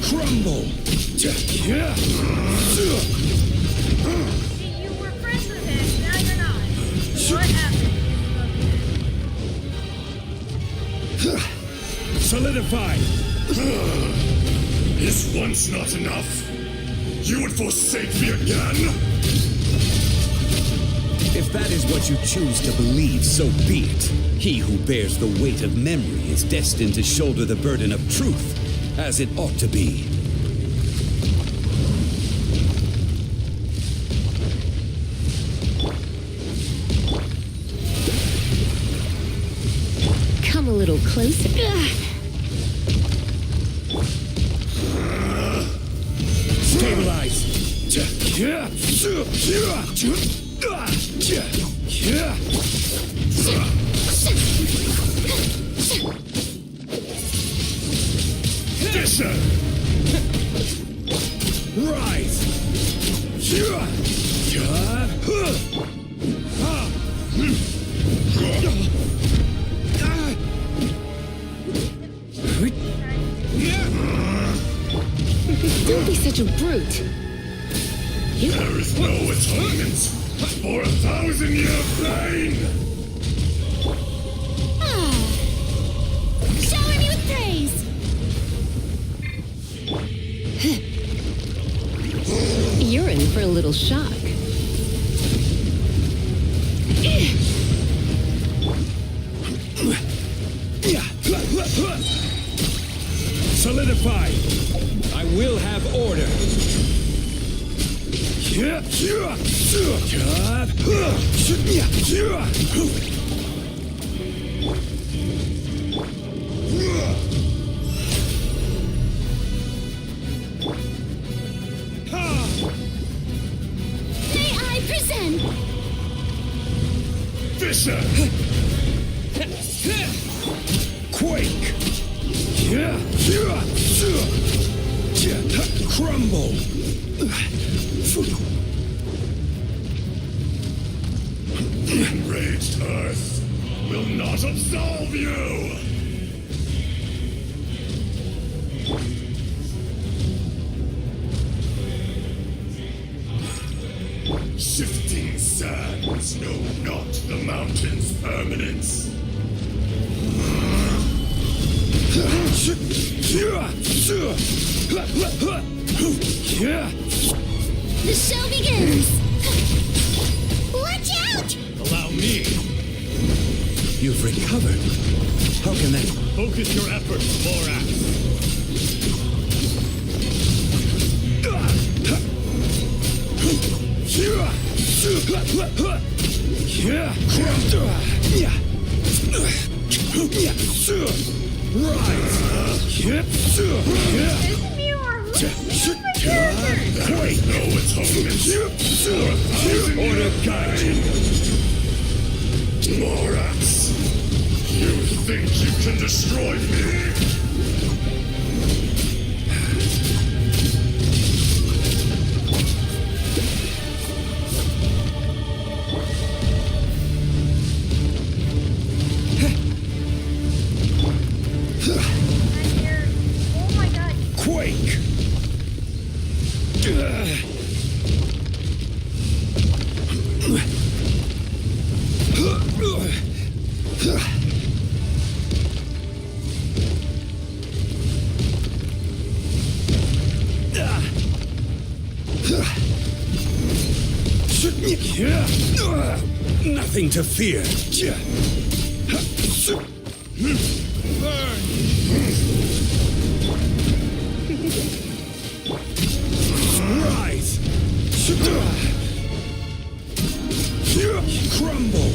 Crumble. See, you were friends with him, now you're not. So what happened? Solidify. Is once not enough? You would forsake me again? If that is what you choose to believe, so be it. He who bears the weight of memory is destined to shoulder the burden of truth, as it ought to be. Come a little closer. Stabilize. Fisher! Rise. Don't be such a brute. There is no atonement for 1,000-year pain! Shower me with praise! You're in for a little shock. Solidify! I will have order! May I present? Fisher! Quake! Crumble! Enraged Earth will not absolve you! Shifting sands know not the mountain's permanence. The show begins! Watch out! Allow me! You've recovered. How can that... Focus your efforts, Morax. There is no atonement for 1,000 order guiding. Morax, you think you can destroy me? Oh my god. Quake! Nothing to fear. Rise! Crumble!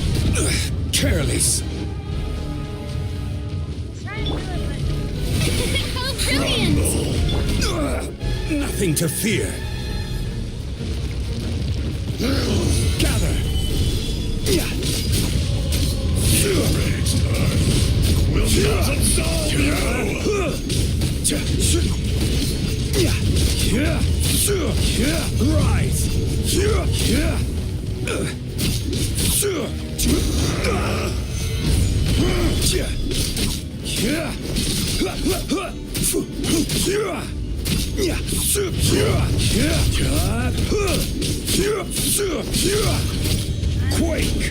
Careless! How brilliant! Nothing to fear. Gather! Enraged Earth will not absolve you! Rise! Quake!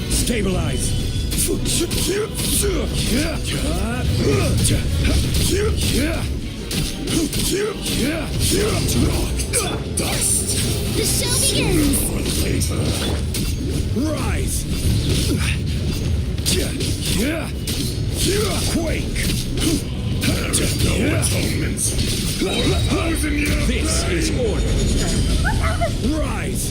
Stabilize! Dust! The show begins! Rise! Quake! There is no atonement for 1,000-year This pain. is order! Rise!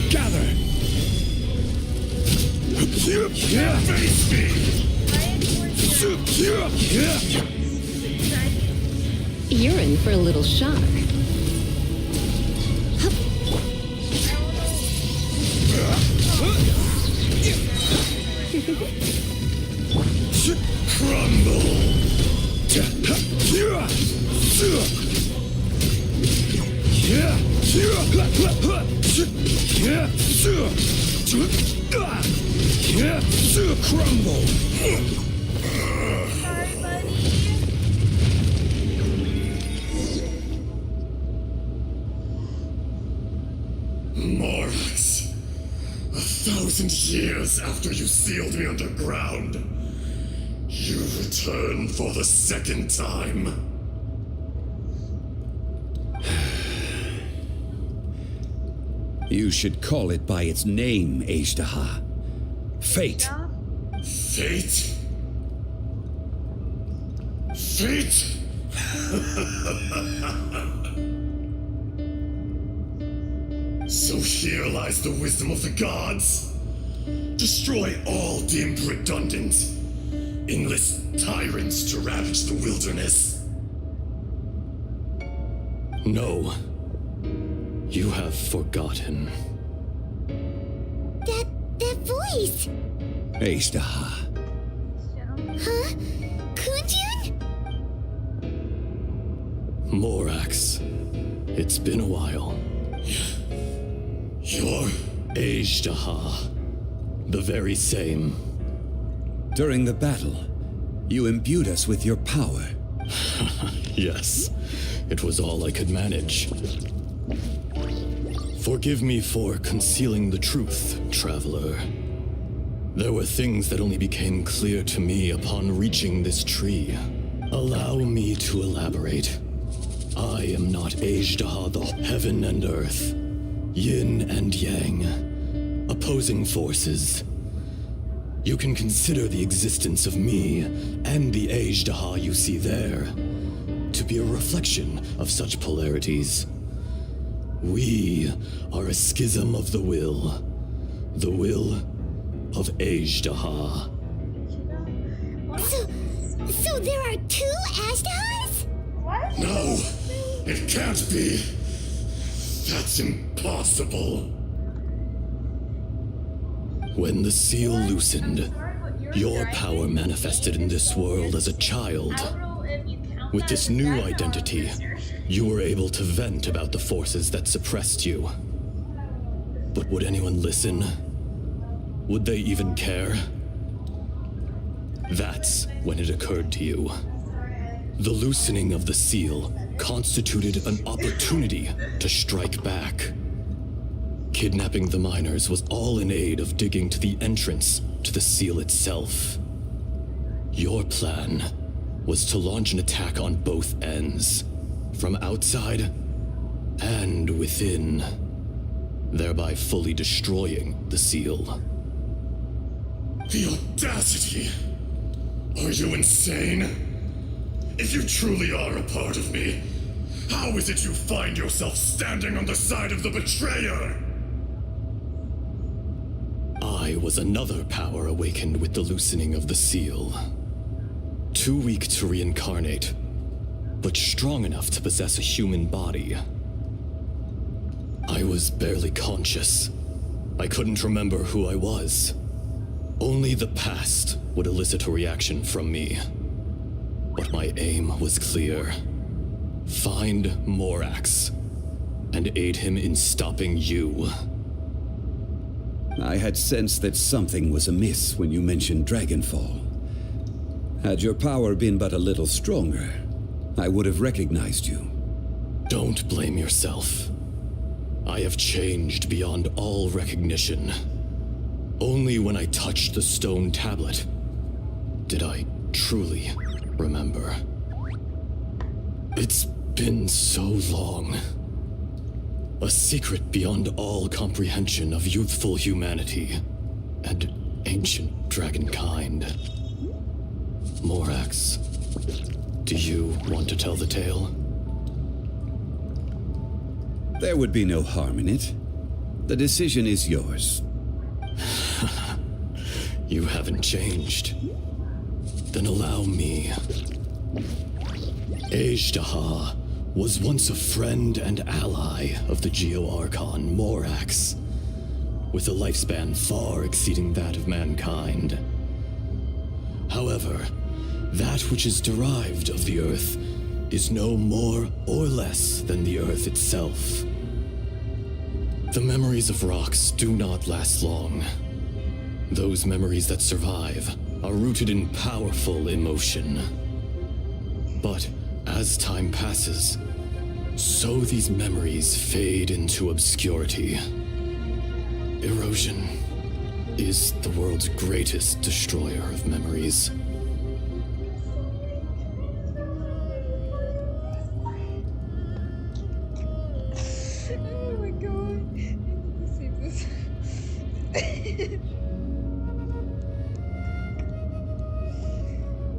Gather! Face me! You're in for a little shock. Crumble! Crumble! Sorry, buddy. Morax, 1,000 years after you sealed me underground, you return for the second time. You should call it by its name, Ajdaha. Fate. Fate? Fate? So here lies the wisdom of the gods. Destroy all deemed redundant. Enlist tyrants to ravage the wilderness. No. You have forgotten. That voice! Ajdaha. Huh? Kunjun? Morax. It's been a while. You're... Ajdaha. The very same. During the battle, you imbued us with your power. Yes. It was all I could manage. Forgive me for concealing the truth, traveler. There were things that only became clear to me upon reaching this tree. Allow me to elaborate. I am not Ajdaha, the heaven and earth, yin and yang, opposing forces. You can consider the existence of me and the Ajdaha you see there to be a reflection of such polarities. We are a schism of the will of Ajdaha. So there are two Ajdahas? What? No, it can't be. That's impossible. When the seal loosened, your power manifested in this world as a child. With this new identity, you were able to vent about the forces that suppressed you. But would anyone listen? Would they even care? That's when it occurred to you. The loosening of the seal constituted an opportunity to strike back. Kidnapping the miners was all in aid of digging to the entrance to the seal itself. Your plan was to launch an attack on both ends, from outside and within, thereby fully destroying the seal. The audacity! Are you insane? If you truly are a part of me, how is it you find yourself standing on the side of the betrayer? I was another power awakened with the loosening of the seal. Too weak to reincarnate, but strong enough to possess a human body. I was barely conscious. I couldn't remember who I was. Only the past would elicit a reaction from me. But my aim was clear. Find Morax and aid him in stopping you. I had sensed that something was amiss when you mentioned Dragonfall. Had your power been but a little stronger, I would have recognized you. Don't blame yourself. I have changed beyond all recognition. Only when I touched the stone tablet did I truly remember. It's been so long. A secret beyond all comprehension of youthful humanity and ancient dragonkind. Morax, do you want to tell the tale? There would be no harm in it. The decision is yours. You haven't changed. Then allow me. Ajdaha was once a friend and ally of the Geo-Archon Morax, with a lifespan far exceeding that of mankind. However, that which is derived of the Earth is no more or less than the Earth itself. The memories of rocks do not last long. Those memories that survive are rooted in powerful emotion. But as time passes, so these memories fade into obscurity. Erosion is the world's greatest destroyer of memories. Oh my god. I need to see this.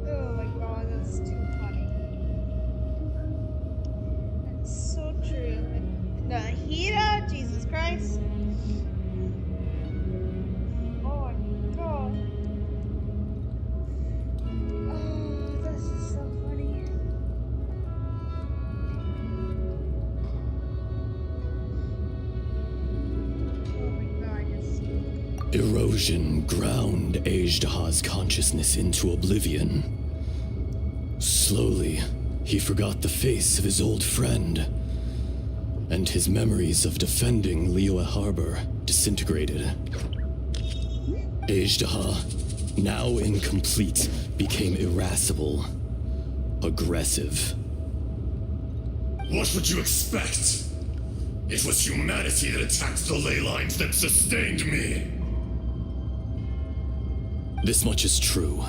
Oh my god, that's too funny. That's so true. Nahida, Jesus Christ. Oh my god. Oh, this is so funny. Oh my god, yes. Erosion ground Ajdaha's consciousness into oblivion. Slowly, he forgot the face of his old friend, and his memories of defending Liyue Harbor disintegrated. Ajdaha, now incomplete, became irascible, aggressive. What would you expect? It was humanity that attacked the ley lines that sustained me. This much is true,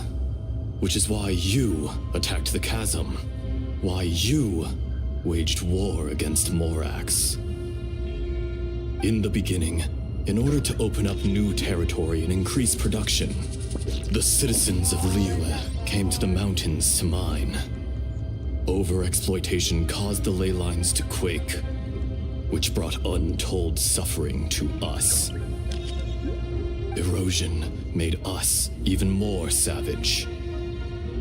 which is why you attacked the chasm, why you waged war against Morax. In the beginning, in order to open up new territory and increase production, the citizens of Liyue came to the mountains to mine. Overexploitation caused the ley lines to quake, which brought untold suffering to us. Erosion made us even more savage.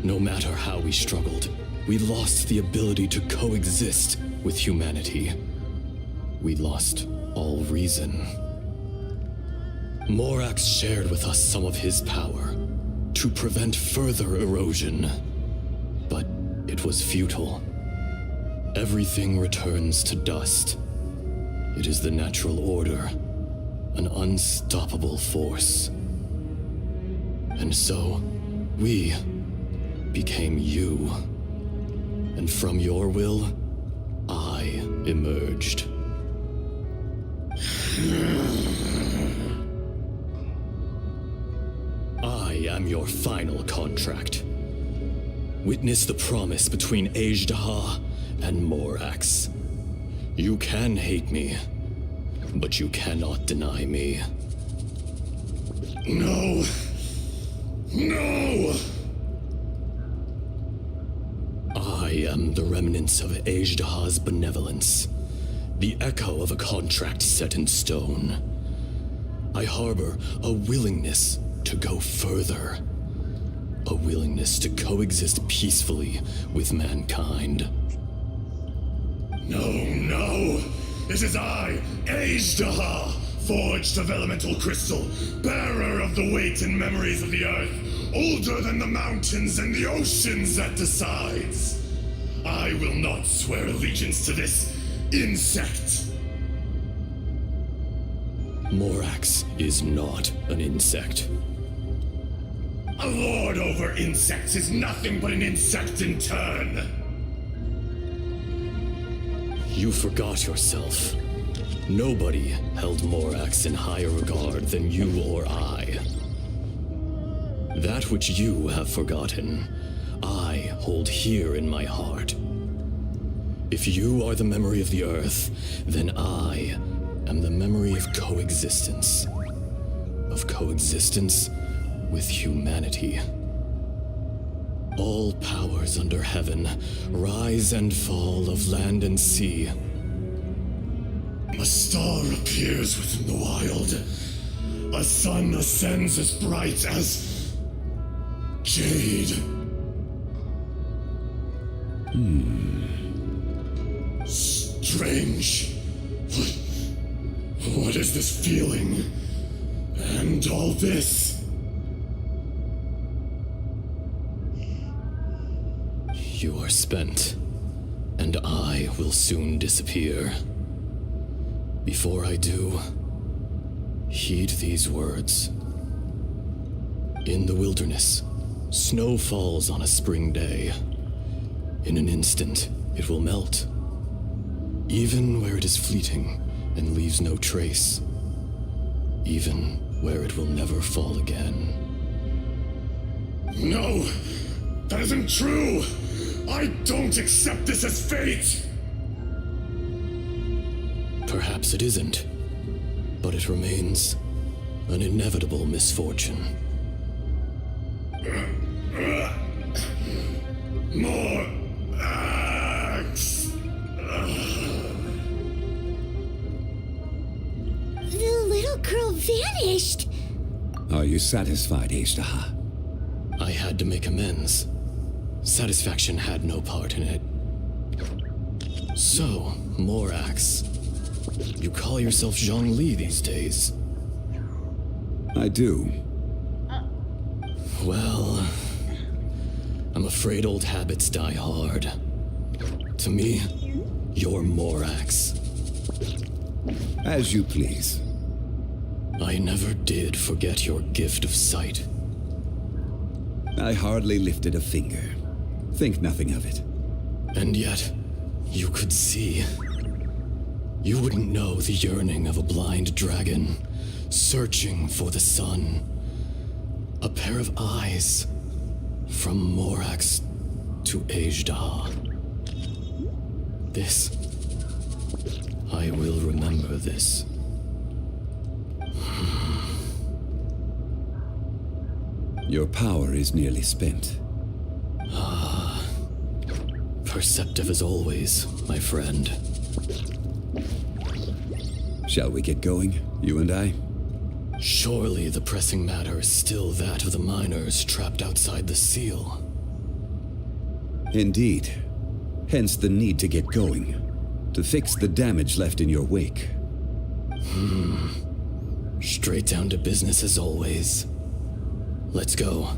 No matter how we struggled, we lost the ability to coexist with humanity. We lost all reason. Morax shared with us some of his power to prevent further erosion, but it was futile. Everything returns to dust. It is the natural order, an unstoppable force. And so, we became you. And from your will, I emerged. I am your final contract. Witness the promise between Ajdaha and Morax. You can hate me, but you cannot deny me. No! No! I am the remnants of Ajdaha's benevolence, the echo of a contract set in stone. I harbor a willingness to go further, a willingness to coexist peacefully with mankind. No, no! It is I, Ajdaha, forged of elemental crystal, bearer of the weight and memories of the earth, older than the mountains and the oceans that decides. I will not swear allegiance to this insect. Morax is not an insect. A lord over insects is nothing but an insect in turn. You forgot yourself. Nobody held Morax in higher regard than you or I. That which you have forgotten, I hold here in my heart. If you are the memory of the earth, then I am the memory of coexistence. Of coexistence with humanity. All powers under heaven, rise and fall of land and sea. A star appears within the wild. A sun ascends as bright as jade. Strange. What is this feeling? And all this? You are spent, and I will soon disappear. Before I do, heed these words. In the wilderness, snow falls on a spring day. In an instant, it will melt. Even where it is fleeting and leaves no trace. Even where it will never fall again. No! That isn't true! I don't accept this as fate! Perhaps it isn't, but it remains an inevitable misfortune. More axe! The little girl vanished. Are you satisfied, Ishtaha? I had to make amends. Satisfaction had no part in it. So, Morax. You call yourself Zhongli these days? I do. Well, I'm afraid old habits die hard. To me, you're Morax. As you please. I never did forget your gift of sight. I hardly lifted a finger. Think nothing of it. And yet, you could see. You wouldn't know the yearning of a blind dragon, searching for the sun. A pair of eyes, from Morax to Ejda. This, I will remember this. Your power is nearly spent. Ah, perceptive as always, my friend. Shall we get going, you and I? Surely the pressing matter is still that of the miners trapped outside the seal. Indeed. Hence the need to get going. To fix the damage left in your wake. Straight down to business as always. Let's go.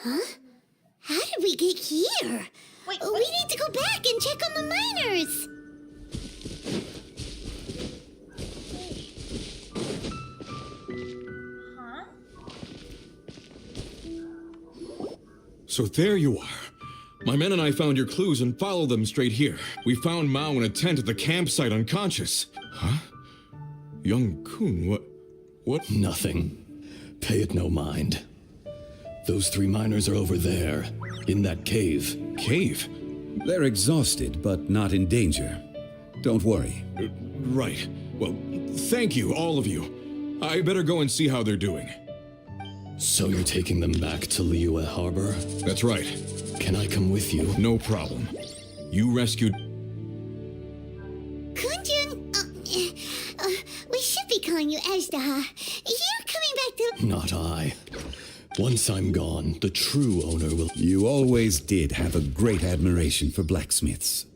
Huh? How did we get here? We need to go back and check on the miners. Huh? So there you are. My men and I found your clues and followed them straight here. We found Mao in a tent at the campsite unconscious. Huh? Young Kun, what? Nothing. Pay it no mind. Those 3 miners are over there, in that cave. Cave? They're exhausted, but not in danger. Don't worry. Right. Well, thank you, all of you. I better go and see how they're doing. So you're taking them back to Liyue Harbor? That's right. Can I come with you? No problem. You rescued... Kunjun, we should be calling you Ajdaha. You're coming back to... Not I. Once I'm gone, the true owner will... You always did have a great admiration for blacksmiths.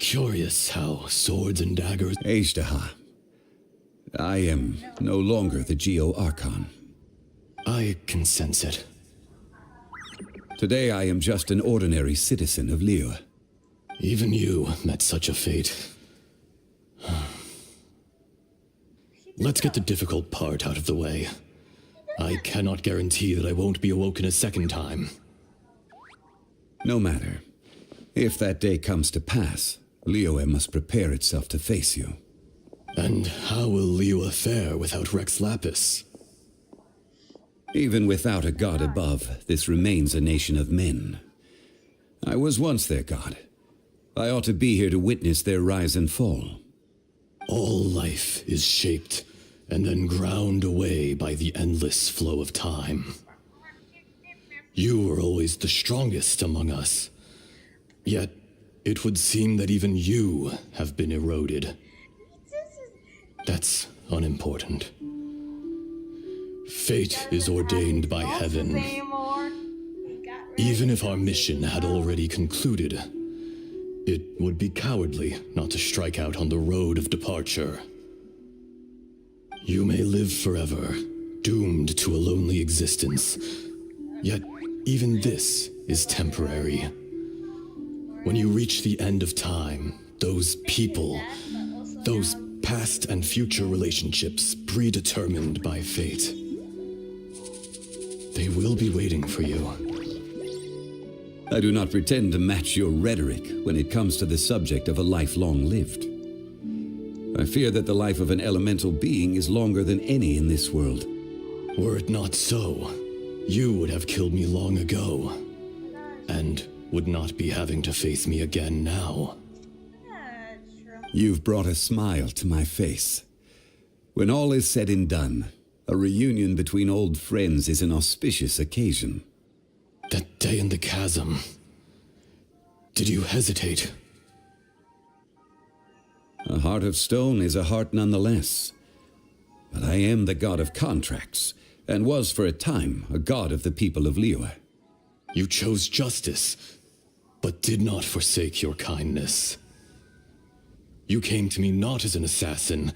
Curious how swords and daggers... Ajdaha. I am no longer the Geo-Archon. I can sense it. Today I am just an ordinary citizen of Liyue. Even you met such a fate. Let's get the difficult part out of the way. I cannot guarantee that I won't be awoken a second time. No matter. If that day comes to pass, Liyue must prepare itself to face you. And how will Liyue fare without Rex Lapis? Even without a god above, this remains a nation of men. I was once their god. I ought to be here to witness their rise and fall. All life is shaped and then ground away by the endless flow of time. You were always the strongest among us. Yet, it would seem that even you have been eroded. That's unimportant. Fate is ordained by heaven. Even if our mission had already concluded, it would be cowardly not to strike out on the road of departure. You may live forever, doomed to a lonely existence. Yet, even this is temporary. When you reach the end of time, those people, those past and future relationships predetermined by fate, they will be waiting for you. I do not pretend to match your rhetoric when it comes to the subject of a life long lived. I fear that the life of an elemental being is longer than any in this world. Were it not so, you would have killed me long ago, and would not be having to face me again now. You've brought a smile to my face. When all is said and done, a reunion between old friends is an auspicious occasion. That day in the chasm, did you hesitate? A heart of stone is a heart nonetheless. But I am the god of contracts, and was for a time a god of the people of Liyue. You chose justice, but did not forsake your kindness. You came to me not as an assassin,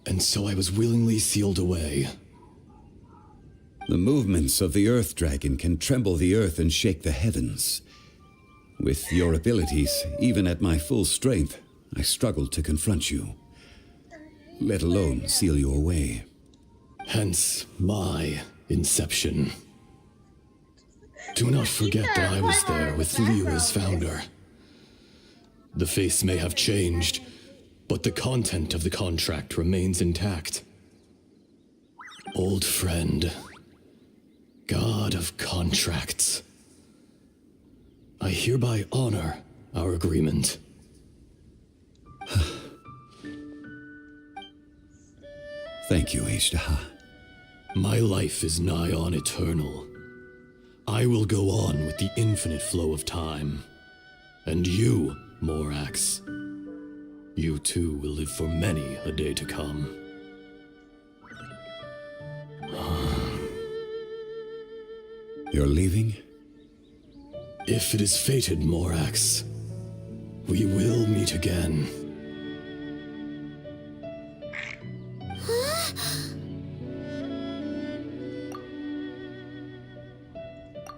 and so I was willingly sealed away. The movements of the Earth Dragon can tremble the earth and shake the heavens. With your abilities, even at my full strength, I struggled to confront you, let alone seal you away. Hence my inception. Do not forget that I was there with Liyue's founder. The face may have changed, but the content of the contract remains intact. Old friend, god of contracts, I hereby honor our agreement. Thank you, Ashtaha. My life is nigh on eternal. I will go on with the infinite flow of time. And you, Morax, you too will live for many a day to come. You're leaving? If it is fated, Morax, we will meet again.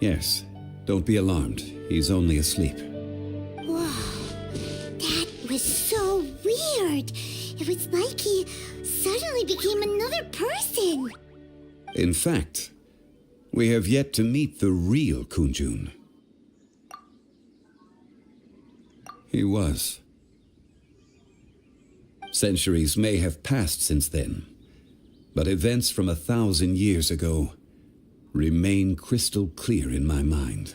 Yes. Don't be alarmed. He's only asleep. Whoa. That was so weird. It was like he suddenly became another person. In fact, we have yet to meet the real Kunjun. He was. Centuries may have passed since then, but events from 1,000 years ago remain crystal clear in my mind.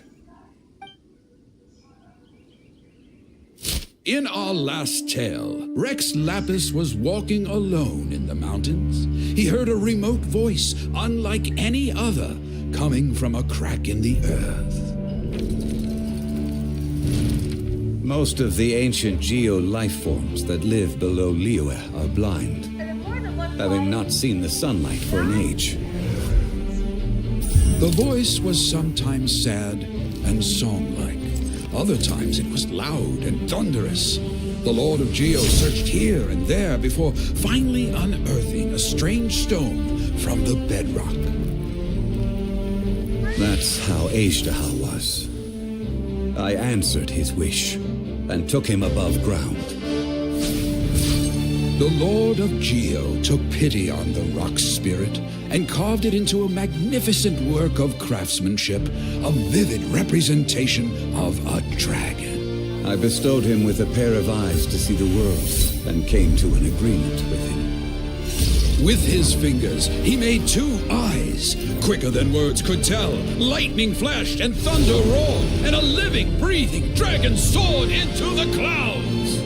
In our last tale, Rex Lapis was walking alone in the mountains. He heard a remote voice, unlike any other, coming from a crack in the earth. Most of the ancient geo life forms that live below Liyue are blind, having not seen the sunlight for an age. The voice was sometimes sad and song-like. Other times it was loud and thunderous. The Lord of Geo searched here and there before finally unearthing a strange stone from the bedrock. That's how Ashtaha was. I answered his wish and took him above ground. The Lord of Geo took pity on the rock spirit and carved it into a magnificent work of craftsmanship, a vivid representation of a dragon. I bestowed him with a pair of eyes to see the world and came to an agreement with him. With his fingers, he made 2 eyes, quicker than words could tell. Lightning flashed and thunder roared, and a living, breathing dragon soared into the clouds.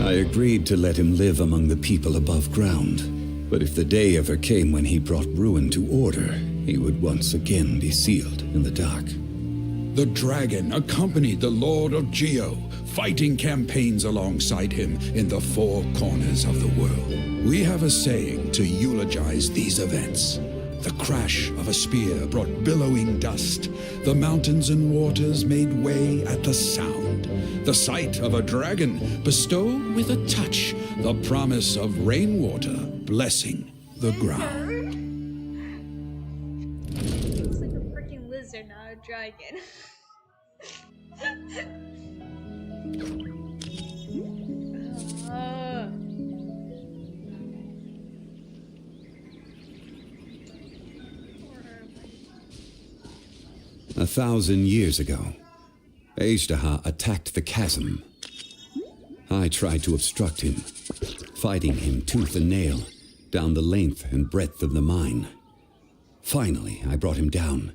I agreed to let him live among the people above ground, but if the day ever came when he brought ruin to order, he would once again be sealed in the dark. The dragon accompanied the Lord of Geo, fighting campaigns alongside him in the four corners of the world. We have a saying to eulogize these events. The crash of a spear brought billowing dust. The mountains and waters made way at the sound. The sight of a dragon bestowed with a touch the promise of rainwater blessing the ground. Looks like a freaking lizard, not a dragon. 1,000 years ago, Ajdaha attacked the chasm. I tried to obstruct him, fighting him tooth and nail down the length and breadth of the mine. Finally, I brought him down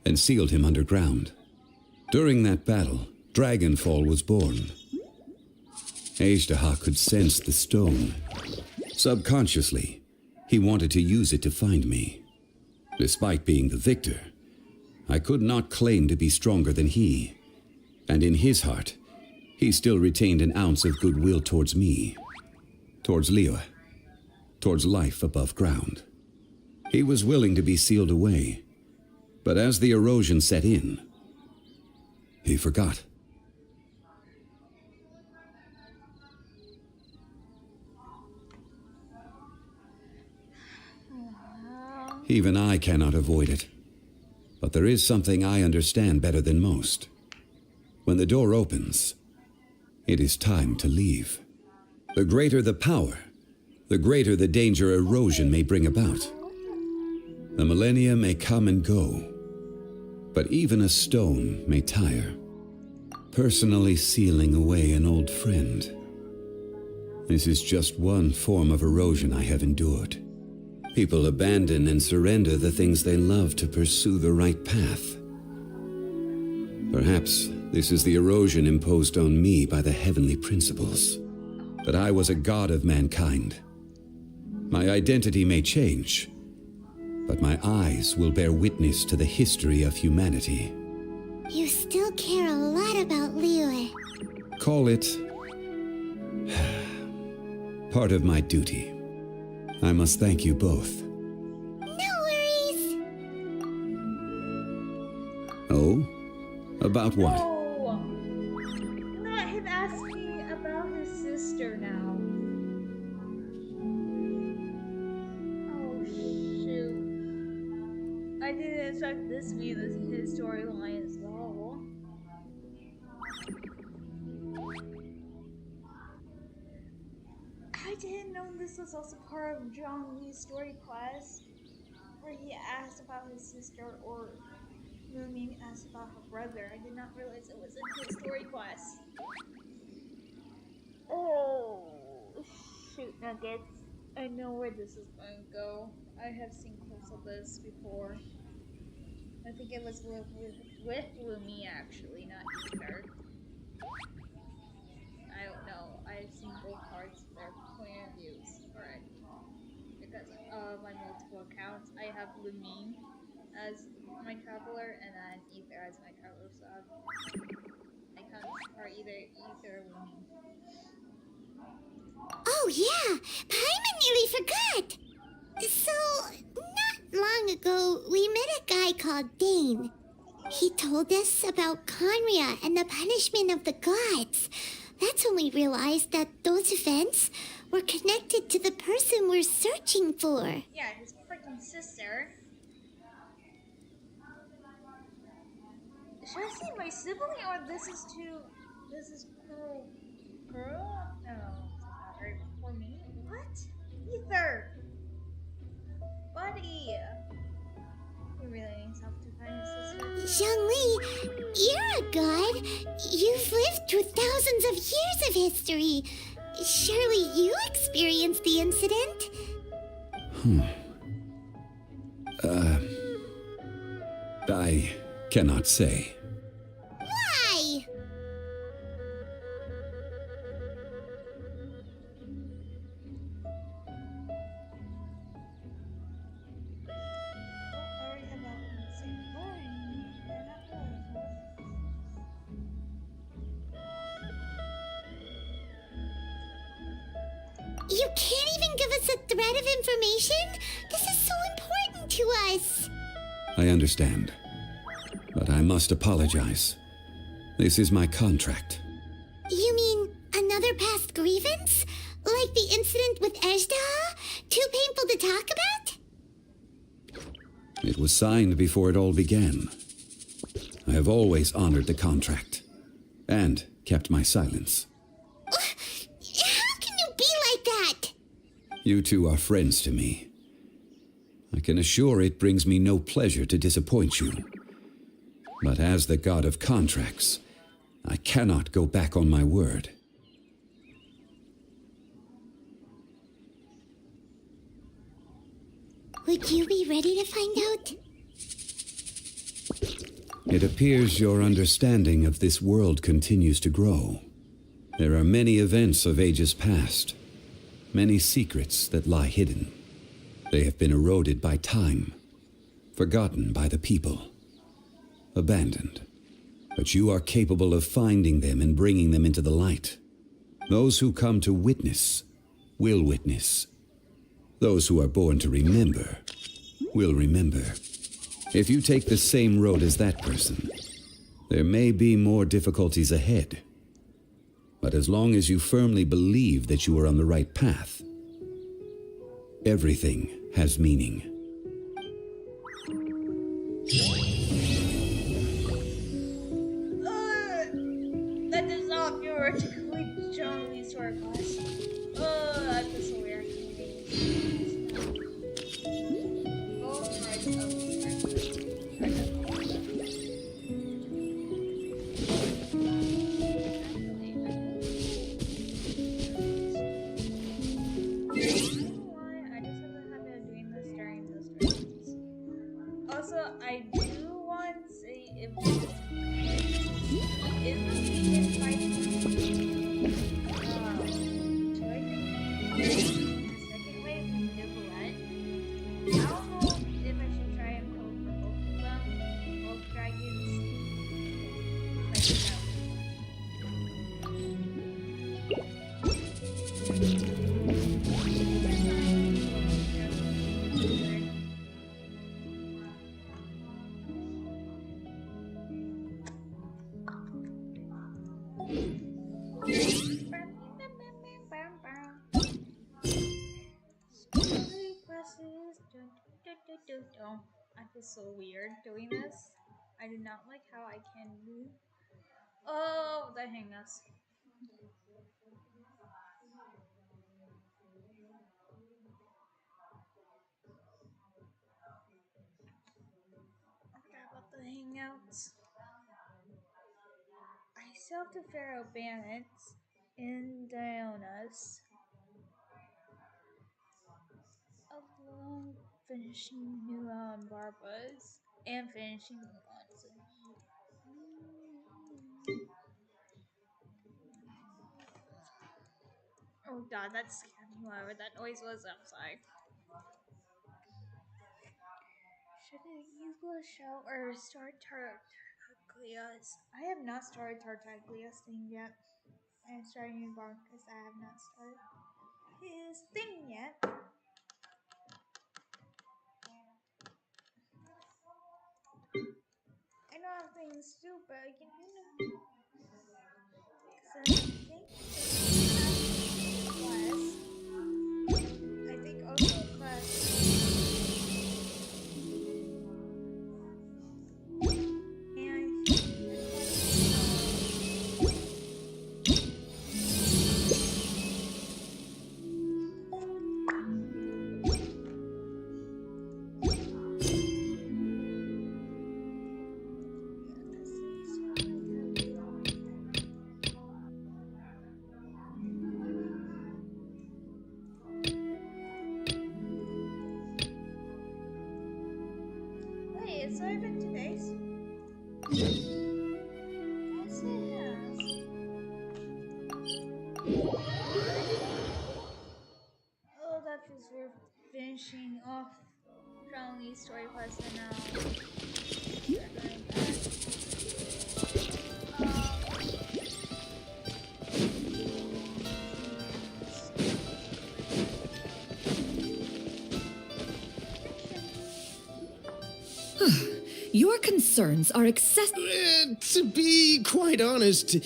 and sealed him underground. During that battle, Dragonfall was born. Ajdaha could sense the stone. Subconsciously, he wanted to use it to find me. Despite being the victor, I could not claim to be stronger than he, and in his heart, he still retained an ounce of goodwill towards me, towards Liyue, towards life above ground. He was willing to be sealed away, but as the erosion set in, he forgot. Even I cannot avoid it. But there is something I understand better than most. When the door opens, it is time to leave. The greater the power, the greater the danger erosion may bring about. The millennia may come and go, but even a stone may tire. Personally sealing away an old friend. This is just one form of erosion I have endured. People abandon and surrender the things they love to pursue the right path. Perhaps this is the erosion imposed on me by the heavenly principles. But I was a god of mankind. My identity may change, but my eyes will bear witness to the history of humanity. You still care a lot about Liyue. Call it part of my duty. I must thank you both. No worries. Oh? About what? No! Not him asking about his sister now. Oh shoot. I didn't expect this to be his storyline as well. I didn't know this was also part of John Lee's story quest, where he asked about his sister, or Lumi asked about her brother. I did not realize it was in his story quest. Oh, shoot, Nuggets. I know where this is going to go. I have seen clips of this before. I think it was with Lumi, actually, not either. I don't know. I've seen both parts of their point of views. Alright. Because of my multiple accounts, I have Lumine as my traveler and then Ether as my traveler. So my accounts are either Ether or Lumine. Oh yeah, Paimon nearly forgot. So, not long ago, we met a guy called Dane. He told us about Conria and the punishment of the gods. That's when we realized that those events were connected to the person we're searching for. Yeah, his freaking sister. Should I say my sibling or this is girl? No, it's not right for me. What? Ether! Buddy! He really needs help to find his sister. Zhongli, you're a god. You've lived through thousands of years of history. Surely you experienced the incident? I cannot say. Why? You can't even give us a thread of information? This is so important to us. I understand. But I must apologize. This is my contract. You mean another past grievance? Like the incident with Ejda? Too painful to talk about? It was signed before it all began. I have always honored the contract. And kept my silence. How can you be like that? You two are friends to me. I can assure it brings me no pleasure to disappoint you. But as the god of contracts, I cannot go back on my word. Would you be ready to find out? It appears your understanding of this world continues to grow. There are many events of ages past, many secrets that lie hidden. They have been eroded by time, forgotten by the people, abandoned. But you are capable of finding them and bringing them into the light. Those who come to witness will witness. Those who are born to remember will remember. If you take the same road as that person, there may be more difficulties ahead. But as long as you firmly believe that you are on the right path, everything has meaning. That does not feel right to complete John's story class. I feel so weird. Also, I do want to say if in fighting second wave Nicolette, I don't know if I should try and pull for both of them, both dragons. I feel so weird doing this. I do not like how I can move. Oh, the hang-ups. I forgot about the hangouts. I still have to Pharaoh Bandits in Dionas. Along finishing New Barbas and finishing Monson. Oh god, that scared me, whatever that noise was outside. Should I use a show or start Tartaglia's? I have not started Tartaglia's thing yet. I'm starting in Barn because I have not started his thing yet. I don't have things to do, but I can do them. I think also class. It's not even today's. Yes, it has. Oh, that feels weird. Finishing off Crowley's story quest and now we're going back. Your concerns are excessive. To be quite honest,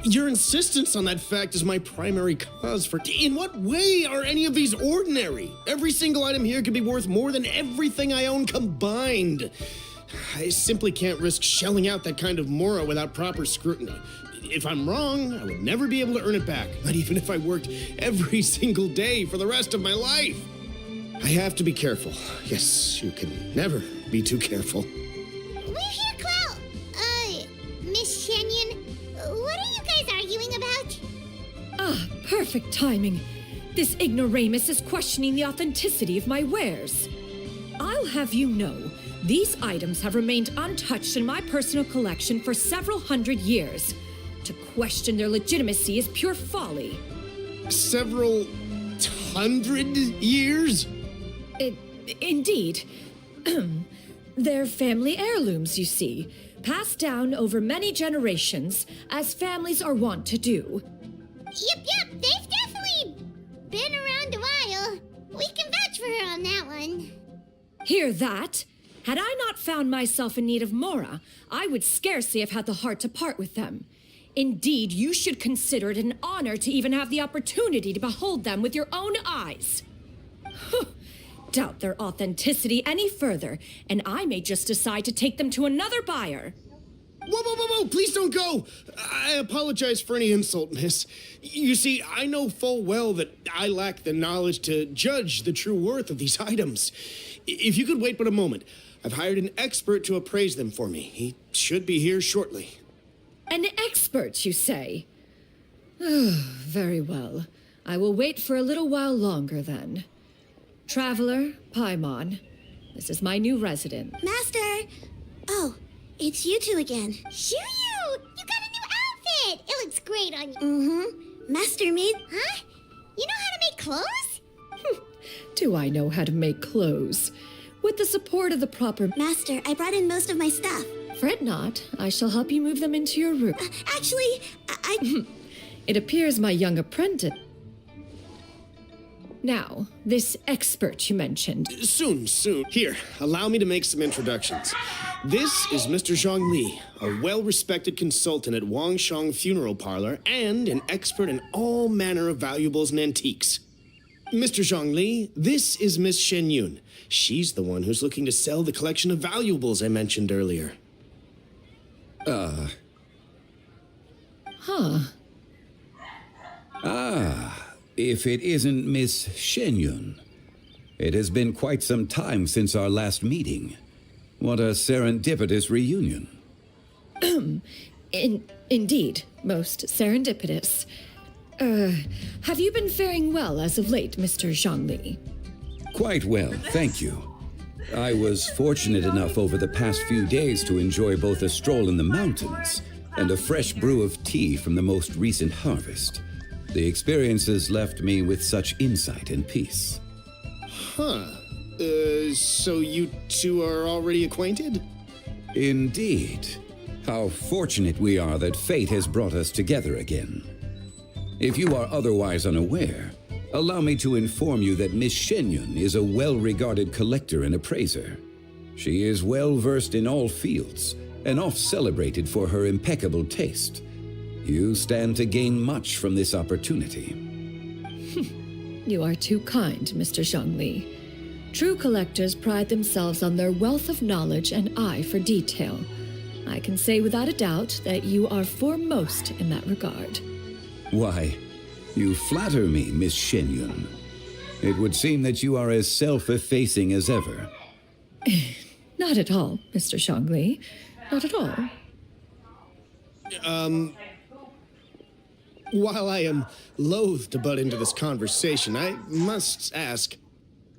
your insistence on that fact is my primary cause for... In what way are any of these ordinary? Every single item here could be worth more than everything I own combined. I simply can't risk shelling out that kind of mora without proper scrutiny. If I'm wrong, I would never be able to earn it back, not even if I worked every single day for the rest of my life. I have to be careful. Yes, you can never be too careful. We're here, Clow. Miss Shenyan, what are you guys arguing about? Ah, perfect timing. This ignoramus is questioning the authenticity of my wares. I'll have you know, these items have remained untouched in my personal collection for several hundred years. To question their legitimacy is pure folly. Several hundred years? Indeed. They're family heirlooms, you see, passed down over many generations, as families are wont to do. Yep, they've definitely been around a while. We can vouch for her on that one. Hear that? Had I not found myself in need of mora, I would scarcely have had the heart to part with them. Indeed, you should consider it an honor to even have the opportunity to behold them with your own eyes. Doubt their authenticity any further, and I may just decide to take them to another buyer. Whoa, please don't go! I apologize for any insult, miss. You see, I know full well that I lack the knowledge to judge the true worth of these items. If you could wait but a moment, I've hired an expert to appraise them for me. He should be here shortly. An expert, you say? Very well. I will wait for a little while longer, then. Traveler, Paimon, this is my new resident. Master! Oh, it's you two again. Shoo you! You got a new outfit! It looks great on you. Mm-hmm. Master made... Huh? You know how to make clothes? Do I know how to make clothes? With the support of the proper... Master, I brought in most of my stuff. Fret not. I shall help you move them into your room. Actually, I... It appears my young apprentice... Now, this expert you mentioned... Soon. Here, allow me to make some introductions. This is Mr. Zhang Li, a well-respected consultant at Wangshang Funeral Parlor and an expert in all manner of valuables and antiques. Mr. Zhang Li, this is Miss Shen Yun. She's the one who's looking to sell the collection of valuables I mentioned earlier. If it isn't Miss Shenyun. It has been quite some time since our last meeting. What a serendipitous reunion. Indeed, most serendipitous. Have you been faring well as of late, Mr. Zhangli? Quite well, thank you. I was fortunate enough over the past few days to enjoy both a stroll in the mountains and a fresh brew of tea from the most recent harvest. The experiences left me with such insight and peace. So you two are already acquainted? Indeed. How fortunate we are that fate has brought us together again. If you are otherwise unaware, allow me to inform you that Miss Shenyun is a well-regarded collector and appraiser. She is well-versed in all fields and oft-celebrated for her impeccable taste. You stand to gain much from this opportunity. You are too kind, Mr. Zhangli. True collectors pride themselves on their wealth of knowledge and eye for detail. I can say without a doubt that you are foremost in that regard. Why, you flatter me, Miss Shenyun. It would seem that you are as self-effacing as ever. Not at all, Mr. Zhangli. Not at all. While I am loath to butt into this conversation, I must ask,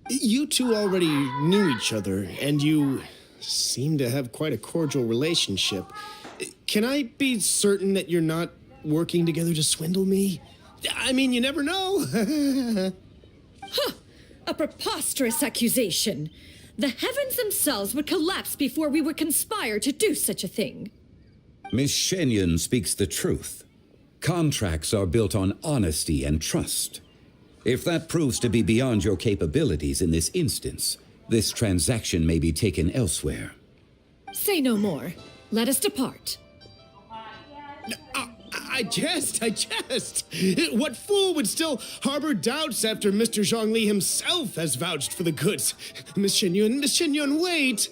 you two already knew each other, and you seem to have quite a cordial relationship. Can I be certain that you're not working together to swindle me? I mean, you never know. A preposterous accusation. The heavens themselves would collapse before we would conspire to do such a thing. Miss Shenyun speaks the truth. Contracts are built on honesty and trust. If that proves to be beyond your capabilities in this instance, this transaction may be taken elsewhere. Say no more. Let us depart. I jest. What fool would still harbor doubts after Mr. Zhongli himself has vouched for the goods? Miss Xinyun, wait!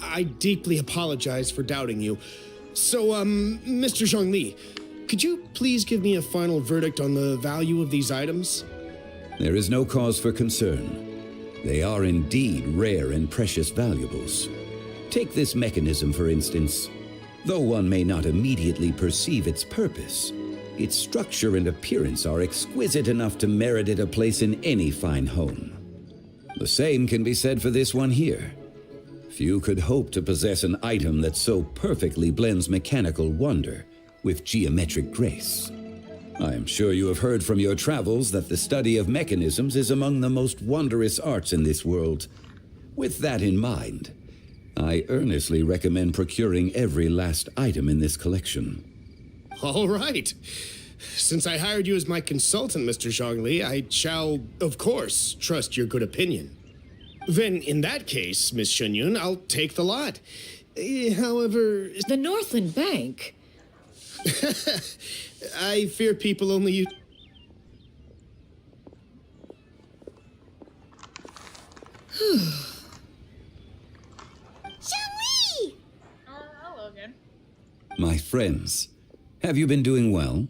I deeply apologize for doubting you. So, Mr. Zhongli, could you please give me a final verdict on the value of these items? There is no cause for concern. They are indeed rare and precious valuables. Take this mechanism, for instance. Though one may not immediately perceive its purpose, its structure and appearance are exquisite enough to merit it a place in any fine home. The same can be said for this one here. Few could hope to possess an item that so perfectly blends mechanical wonder with geometric grace. I am sure you have heard from your travels that the study of mechanisms is among the most wondrous arts in this world. With that in mind, I earnestly recommend procuring every last item in this collection. All right. Since I hired you as my consultant, Mr. Zhongli, I shall, of course, trust your good opinion. Then, in that case, Miss Xinyun, I'll take the lot. However... The Northland Bank? I fear people only use... Zhongli! Hello again. My friends, have you been doing well?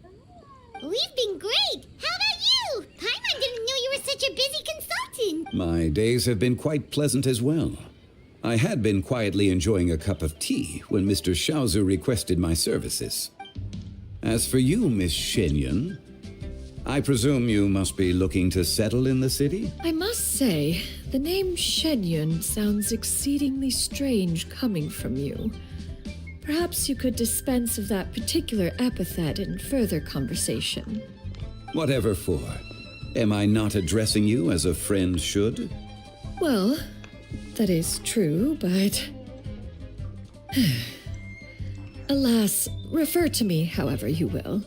We've been great! How about you? Paimon didn't know you were such a busy consultant! My days have been quite pleasant as well. I had been quietly enjoying a cup of tea when Mr. Xiaozu requested my services. As for you, Miss Shenyun, I presume you must be looking to settle in the city? I must say, the name Shenyun sounds exceedingly strange coming from you. Perhaps you could dispense of that particular epithet in further conversation. Whatever for. Am I not addressing you as a friend should? Well, that is true, but... Alas, refer to me however you will.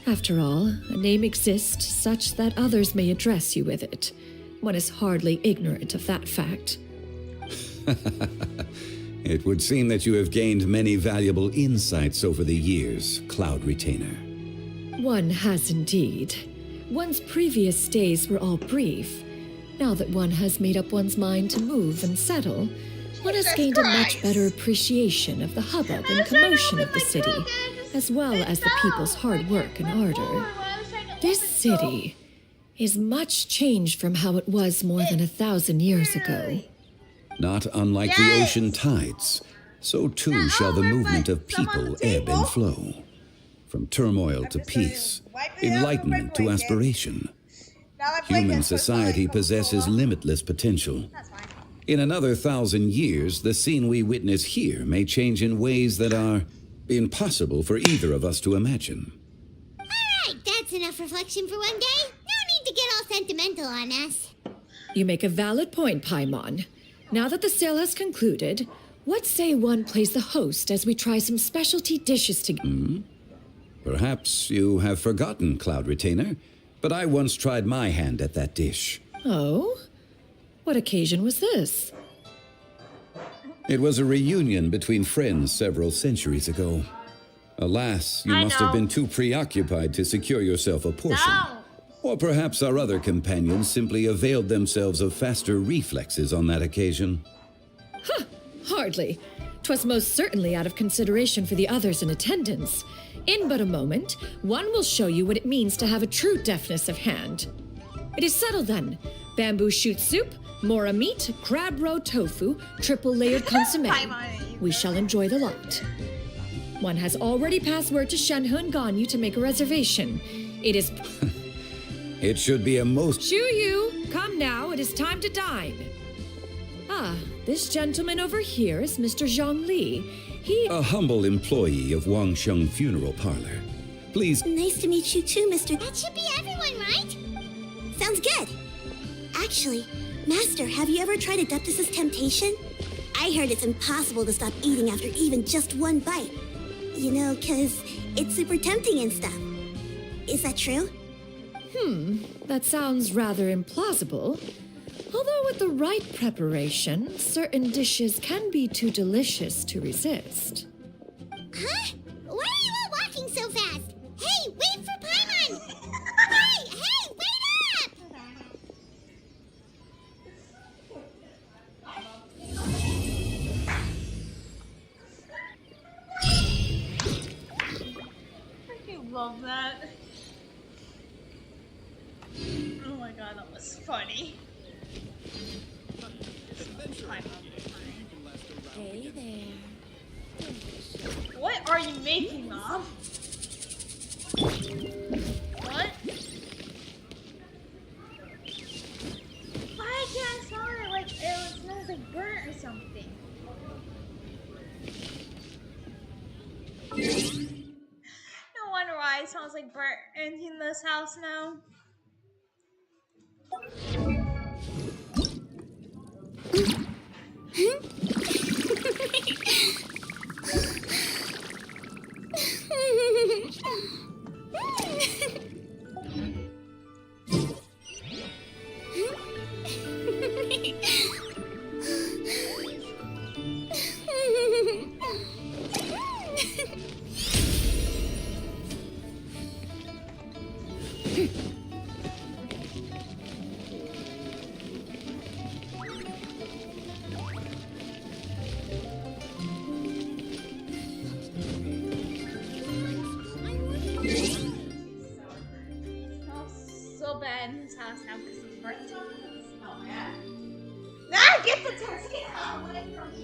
After all, a name exists such that others may address you with it. One is hardly ignorant of that fact. It would seem that you have gained many valuable insights over the years, Cloud Retainer. One has indeed. One's previous days were all brief. Now that one has made up one's mind to move and settle, one has gained a much better appreciation of the hubbub and commotion of the city, as well as the people's hard work and ardor. This city is much changed from how it was more than 1,000 years ago. Not unlike the ocean tides, so too shall the movement of people ebb and flow. From turmoil to peace, enlightenment to aspiration. Human society possesses limitless potential. In another 1,000 years, the scene we witness here may change in ways that are impossible for either of us to imagine. Alright, that's enough reflection for one day. No need to get all sentimental on us. You make a valid point, Paimon. Now that the sale has concluded, what say one plays the host as we try some specialty dishes together? Perhaps you have forgotten, Cloud Retainer, but I once tried my hand at that dish. Oh? What occasion was this? It was a reunion between friends several centuries ago. Alas, you must have been too preoccupied to secure yourself a portion. Or perhaps our other companions simply availed themselves of faster reflexes on that occasion. Huh, hardly. 'Twas most certainly out of consideration for the others in attendance. In but a moment, one will show you what it means to have a true deftness of hand. It is settled then. Bamboo shoot soup, mora meat, crab roe tofu, triple layered consomme. We shall enjoy the lot. One has already passed word to Shenhe and Ganyu to make a reservation. It is... It should be a most... Shu Yu, come now, it is time to dine. Ah, this gentleman over here is Mr. Zhang Li. He... A humble employee of Wang Sheng Funeral Parlor. Please... Nice to meet you too, Mr. That should be everyone, right? Sounds good. Actually, Master, have you ever tried Adeptus' temptation? I heard it's impossible to stop eating after even just one bite. You know, 'cause it's super tempting and stuff. Is that true? That sounds rather implausible. Although with the right preparation, certain dishes can be too delicious to resist. Huh? Why are you all walking so fast? Hey, wait for Paimon! Hey, wait up! I love that. Oh my god, that was funny. Hey there. What are you making, Mom? What? Why can't I smell it like it smells like burnt or something? No wonder why it smells like burnt in this house now. So bad in his house now because of burnt. Oh yeah. Nah, get the test. Get away from me.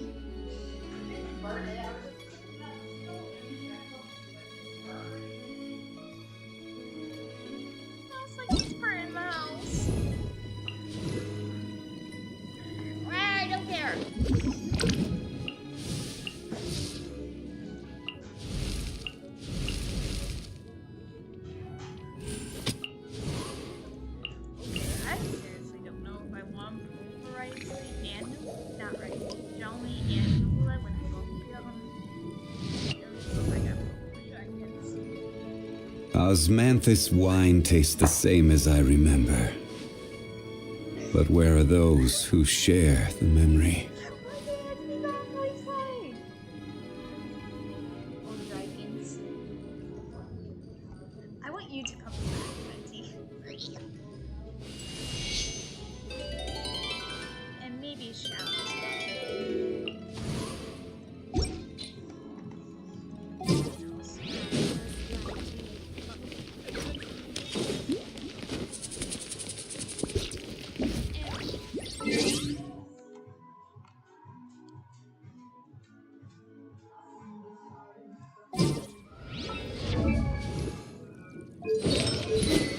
only Angela when I go Osmanthus wine tastes the same as I remember. But where are those who share the memory? I want you to come back, Betsy. And maybe shout.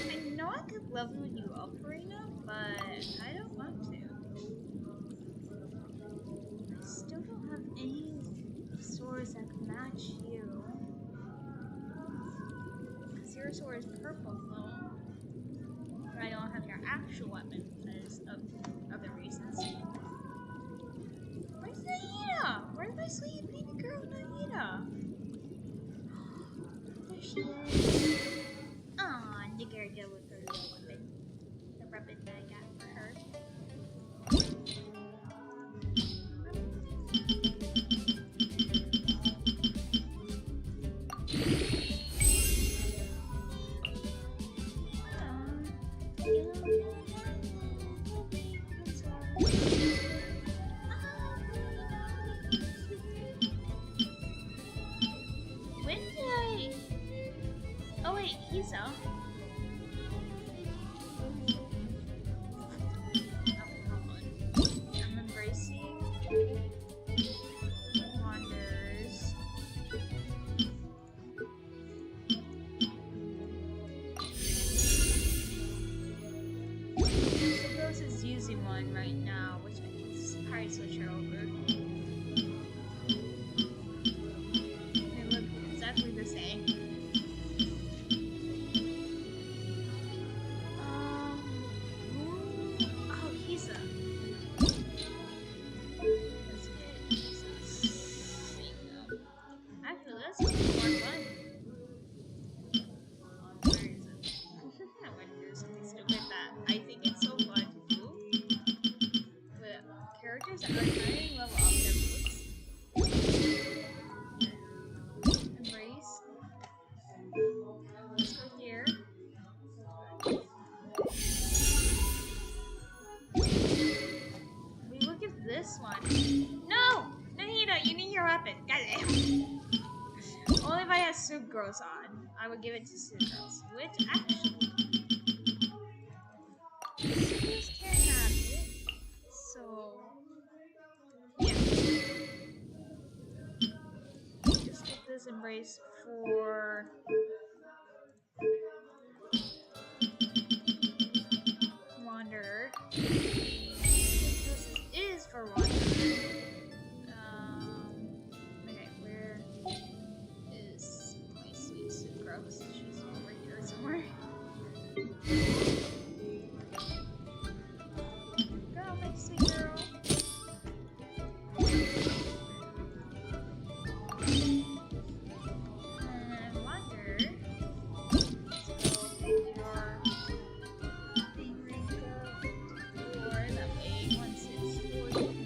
I know I could level you up, Rena, but I don't want to. I still don't have any swords that can match you. Because your sword is purple, though. But I don't have your actual weapon because of other reasons. Where's Naida? Where's my sweet baby girl, Naida? There she is. Aw, Niggerga with her little weapon. The weapon that I got for her. When did I... Oh wait, he's out. I'm embracing Wanderers. Rose is using one right now, which I can probably switch her over. They look exactly the same. Oh, he's a. Let's get Jesus. Actually, let's get more fun. Where is it? I'm gonna do something stupid that I think it's so fun to do. With characters that are trying to level up their boots. Embrace. Let's go here. We look at this one. No! Nahida, you need your weapon. Goddamn. Only if I had Sugros on. I would give it to Sugros. Which actually. Sugros can't have it. So. Yeah. Just get this embrace for. Wanderer. This is for Wanderer. Okay, where is my sweet Sucrose? She's over here somewhere. Girl, my sweet girl. And Wanderer. So pick your thing rank up. Or that way, once it's fully done,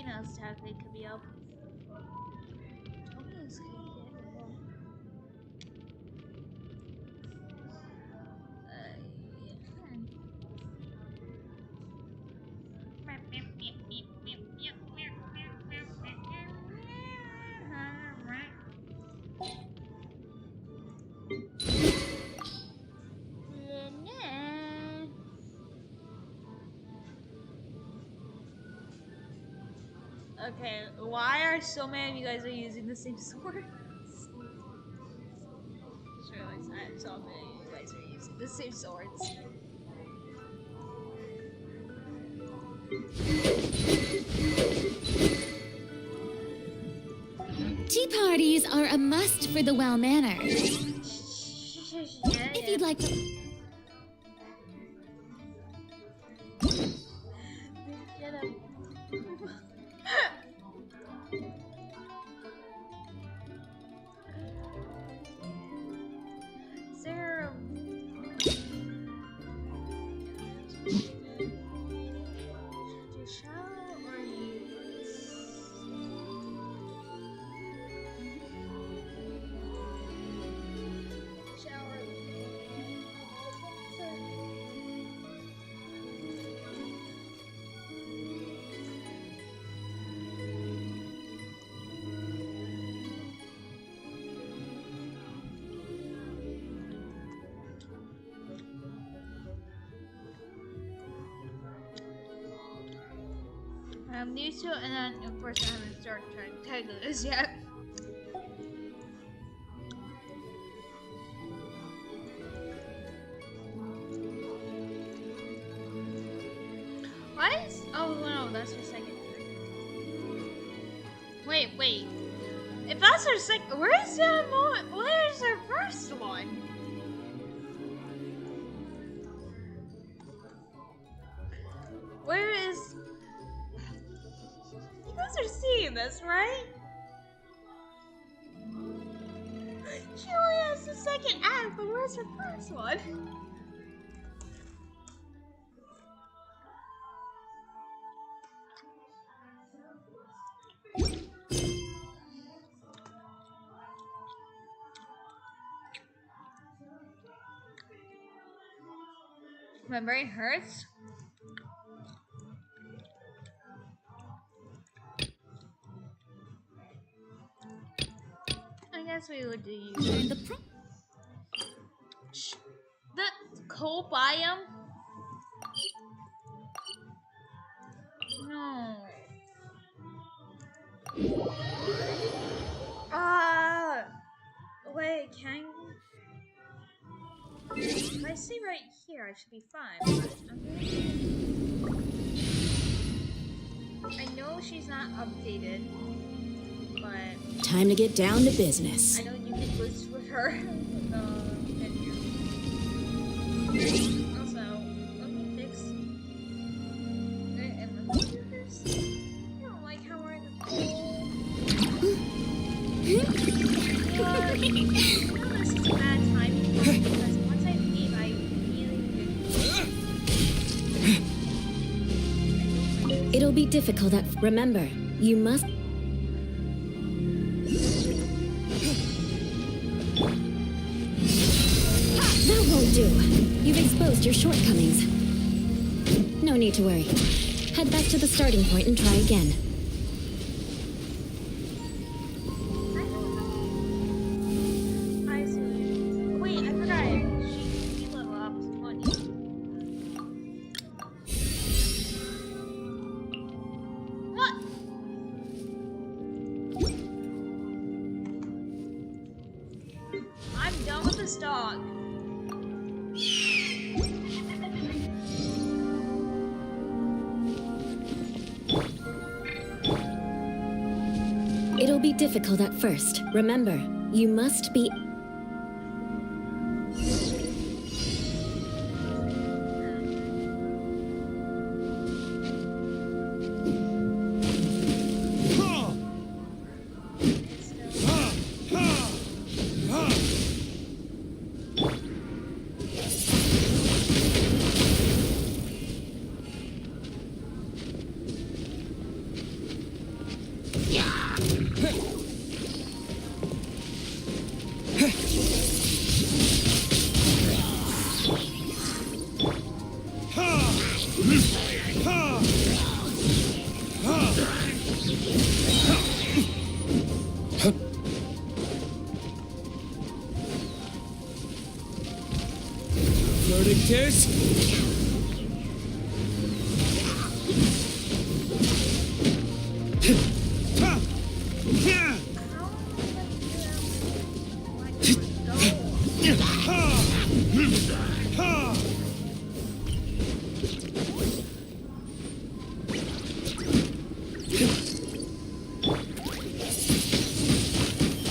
Ina's tactic could be up. Ina's could get more. Okay, why are so many of you guys are using the same sword? Surely so many of you guys are using the same swords. Tea parties are a must for the well-mannered. If you'd like to... Get him. Sarah. Do shower or use? Shower. I'm new to it, and then of course I haven't started trying to tag this yet. Why is... Oh no, that's her second. Wait. If that's her second, where's the one? Where's her first one? Where is... You guys are seeing this, right? She only has the second act, but where's her first one? My brain hurts. I guess we would do you. The coal biome? No. Wait, can if I stay right here, I should be fine. Okay. I know she's not updated, but time to get down to business. I know you can list with her. Also, let me fix. And let me do this. I don't like how we're in the pool. This is bad timing because once I leave, I really. It'll be difficult at. Remember, you must. That won't do. You've exposed your shortcomings. No need to worry. Head back to the starting point and try again. I see. Wait, I forgot. She leveled up to 20. What? I'm done with this dog. It'll be difficult at first. Remember, you must be. Floating tears?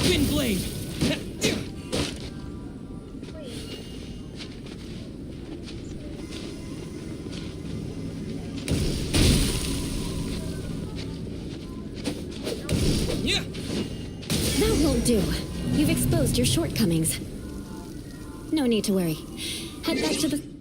Wind blade! That won't do. You've exposed your shortcomings. No need to worry. Head back to the...